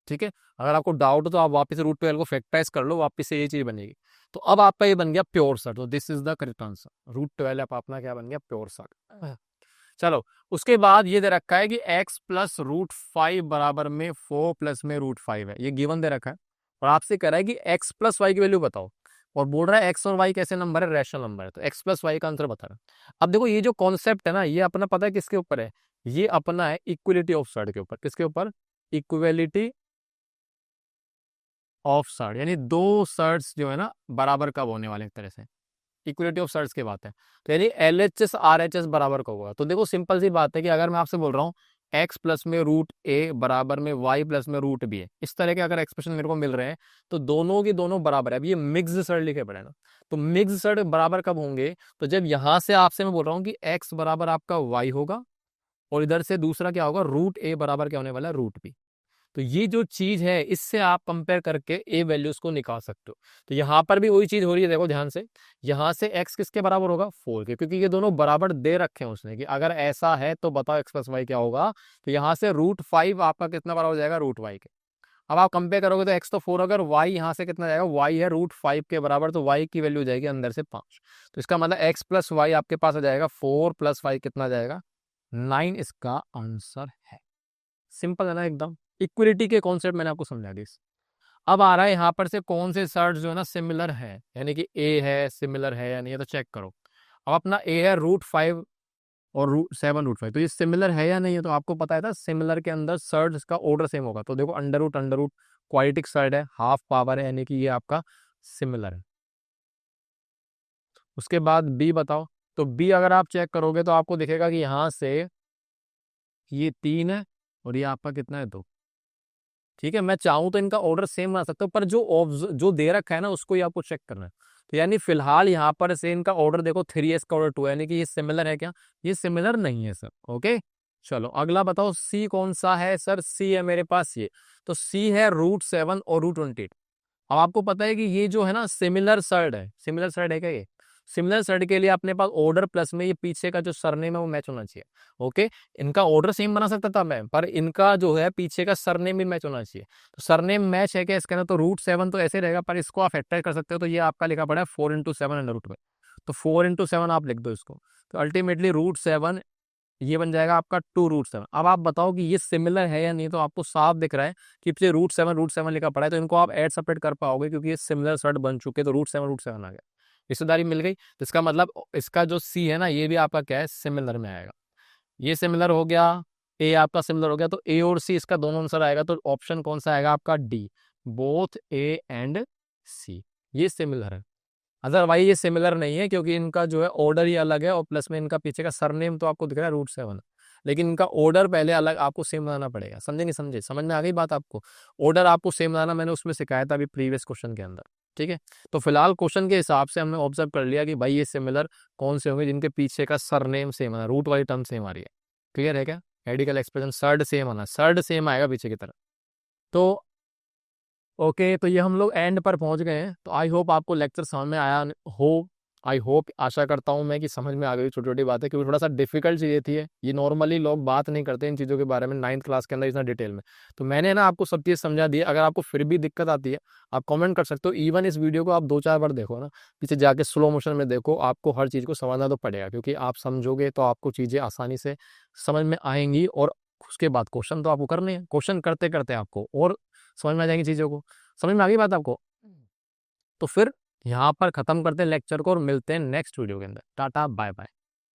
ठीक है। अगर आपको डाउट हो तो आप वापस रूट 12 को फैक्टराइज कर लो, वापस से ये चीज बनेगी। तो अब आपका ये बन गया प्योर सर्ट, तो this is the correct answer, root 12 आप अपना क्या बन गया, प्योर सर्ट। चलो, उसके बाद ये दे रखा है कि x प्लस रूट 5 बराबर में 4 प्लस में रूट 5 है, ये गिवन दे रखा है। और आपसे कह रहा है कि x प्लस वाई की वैल्यू बताओ, और बोल रहा है x और y कैसे नंबर है, रैशनल नंबर है, तो x प्लस वाई का आंसर बता रहा है। अब देखो ये जो कॉन्सेप्ट है ना, ये अपना पता है किसके ऊपर है, ये अपना है इक्वलिटी ऑफ सर्ड के ऊपर। किसके ऊपर, इक्वलिटी ऑफ सर्ड, यानी दो सर्ड्स जो है ना बराबर कब होने वाले, एक तरह से इक्वलिटी ऑफ सर्ड्स की बात है। तो यानी LHS RHS बराबर का होगा। तो देखो सिंपल सी बात है कि अगर मैं आपसे बोल रहा हूँ x प्लस में रूट 1 बराबर में y प्लस में रूट 2 है, इस तरह के अगर एक्सप्रेशन मेरे को मिल रहे हैं, तो दोनों की दोनों बराबर है। अब ये मिक्स्ड सर्ड लिखे पड़े ना, तो मिक्स्ड सर्ड बराबर कब होंगे, तो जब यहां से आपसे मैं बोल रहा हूँ कि x बराबर आपका y होगा, और इधर से दूसरा क्या होगा, रूट 1 बराबर क्या होने वाला है, रूट 2। तो ये जो चीज है, इससे आप कंपेयर करके ए वैल्यूज को निकाल सकते हो। तो यहाँ पर भी वही चीज हो रही है, देखो ध्यान से, यहाँ से x किसके बराबर होगा, 4 के, क्योंकि ये दोनों बराबर दे रखे हैं उसने कि अगर ऐसा है तो बताओ x प्लस वाई क्या होगा। तो यहाँ से रूट 5 आपका कितना बराबर हो जाएगा, रूट y के। अब आप कंपेयर करोगे तो x तो 4, अगर y यहाँ से कितना जाएगा, y है रूट 5 के बराबर, तो y की वैल्यू जाएगी अंदर से 5। तो इसका मतलब x प्लस वाई आपके पास आ जाएगा 4 + 5 कितना जाएगा, 9 इसका आंसर है। सिंपल है ना एकदम। इक्विलिटी के कॉन्सेप्ट मैंने आपको समझा दी। अब आ रहा है यहाँ पर से कौन से सर्ट जो है ना सिमिलर है, यानी कि ए है सिमिलर है या नहीं है, तो चेक करो। अब अपना ए है रूट 5 और रूट 7 रूट 5, तो ये सिमिलर है या नहीं है, तो आपको पता है था सिमिलर के अंदर सर्ट का ऑर्डर सेम होगा। तो देखो अंडर रूट क्वाड्रेटिक सर्ट है, हाफ पावर है, यानी कि ये आपका सिमिलर है। उसके बाद बी बताओ। तो बी अगर आप चेक करोगे तो आपको दिखेगा कि यहाँ से ये 3 है, और ये आपका कितना है, 2। ठीक है। मैं चाहूँ तो इनका ऑर्डर सेम बना सकता हूँ, पर जो दे रखा है ना, उसको ही आपको चेक करना है। तो यानी फिलहाल यहाँ पर से इनका ऑर्डर देखो 3s का ऑर्डर 2 है, यानी कि ये सिमिलर है क्या, ये सिमिलर नहीं है सर। ओके। चलो अगला बताओ, सी कौन सा है सर, सी है मेरे पास ये। तो सी है रूट 7 और रूट 28। अब आपको पता है कि ये जो है ना सिमिलर सर्ड है, सिमिलर सर्ड है क्या ये, सिमिलर सर्ड के लिए अपने पास ऑर्डर प्लस में ये पीछे का जो सरनेम है वो मैच होना चाहिए। ओके। इनका ऑर्डर सेम बना सकता था मैं, पर इनका जो है पीछे का सरनेम भी मैच होना चाहिए। तो सरनेम मैच है क्या इसके अंदर, तो रूट 7 तो ऐसे रहेगा, पर इसको आप फैक्टर कर सकते हो। तो ये आपका लिखा पड़ा है 4 × 7 अंडर रूट में, तो 4 × 7 आप लिख दो इसको। तो अल्टीमेटली रूट 7 ये बन जाएगा आपका 2√7। अब आप बताओ कि ये सिमिलर है या नहीं, तो आपको साफ दिख रहा है कि पीछे रूट 7 लिखा पड़ा है, तो इनको आप ऐड सेपरेट कर पाओगे क्योंकि ये सिमिलर सर्ट बन चुके हैं। तो रूट 7 आ गया। हिस्सेदारी मिल गई, तो इसका मतलब इसका जो सी है ना, ये भी आपका क्या है, सिमिलर में आएगा। ये सिमिलर हो गया, ए आपका सिमिलर हो गया, तो ए और सी इसका दोनों आंसर आएगा। तो ऑप्शन कौन सा आएगा आपका, डी, बोथ ए एंड सी, ये सिमिलर है। अदरवाइज ये सिमिलर नहीं है, क्योंकि इनका जो है ऑर्डर ही अलग है, और प्लस में इनका पीछे का सरनेम तो आपको दिख रहा है √7, लेकिन इनका ऑर्डर पहले अलग आपको सेम बनाना पड़ेगा। समझे नहीं समझे, समझ में आ गई बात आपको? ऑर्डर आपको सेम बनाना मैंने उसमें सिखाया था अभी प्रीवियस क्वेश्चन के अंदर, ठीक है। तो फिलहाल क्वेश्चन के हिसाब से हमने ऑब्जर्व कर लिया कि भाई ये सिमिलर कौन से होंगे, जिनके पीछे का सरनेम सेम है, रूट वाली टर्म सेम आ रही है। क्लियर है क्या? रेडिकल एक्सप्रेशन सर्ड सेम आना, सर्ड सेम आएगा पीछे की तरफ। तो ओके, तो ये हम लोग एंड पर पहुंच गए हैं। तो आई होप आपको लेक्चर समझ में आया हो, आई होप, आशा करता हूं मैं कि समझ में आ गई छोटी छोटी बातें, क्योंकि थोड़ा सा डिफिकल्ट चीज़ें थी ये नॉर्मली लोग बात नहीं करते इन चीज़ों के बारे में 9th क्लास के अंदर इतना डिटेल में। तो मैंने ना आपको सब चीज़ समझा दी है। अगर आपको फिर भी दिक्कत आती है, आप कमेंट कर सकते हो। इवन इस वीडियो को आप 2-4 बार देखो ना, पीछे जाके स्लो मोशन में देखो, आपको हर चीज़ को समझना तो पड़ेगा, क्योंकि आप समझोगे तो आपको चीज़ें आसानी से समझ में आएंगी। और उसके बाद क्वेश्चन तो आपको करने हैं, क्वेश्चन करते करते आपको और समझ में आ जाएंगी चीज़ों को। समझ में आ गई बात आपको? तो फिर यहाँ पर खत्म करते हैं लेक्चर को और मिलते हैं नेक्स्ट वीडियो के अंदर। Tata bye bye.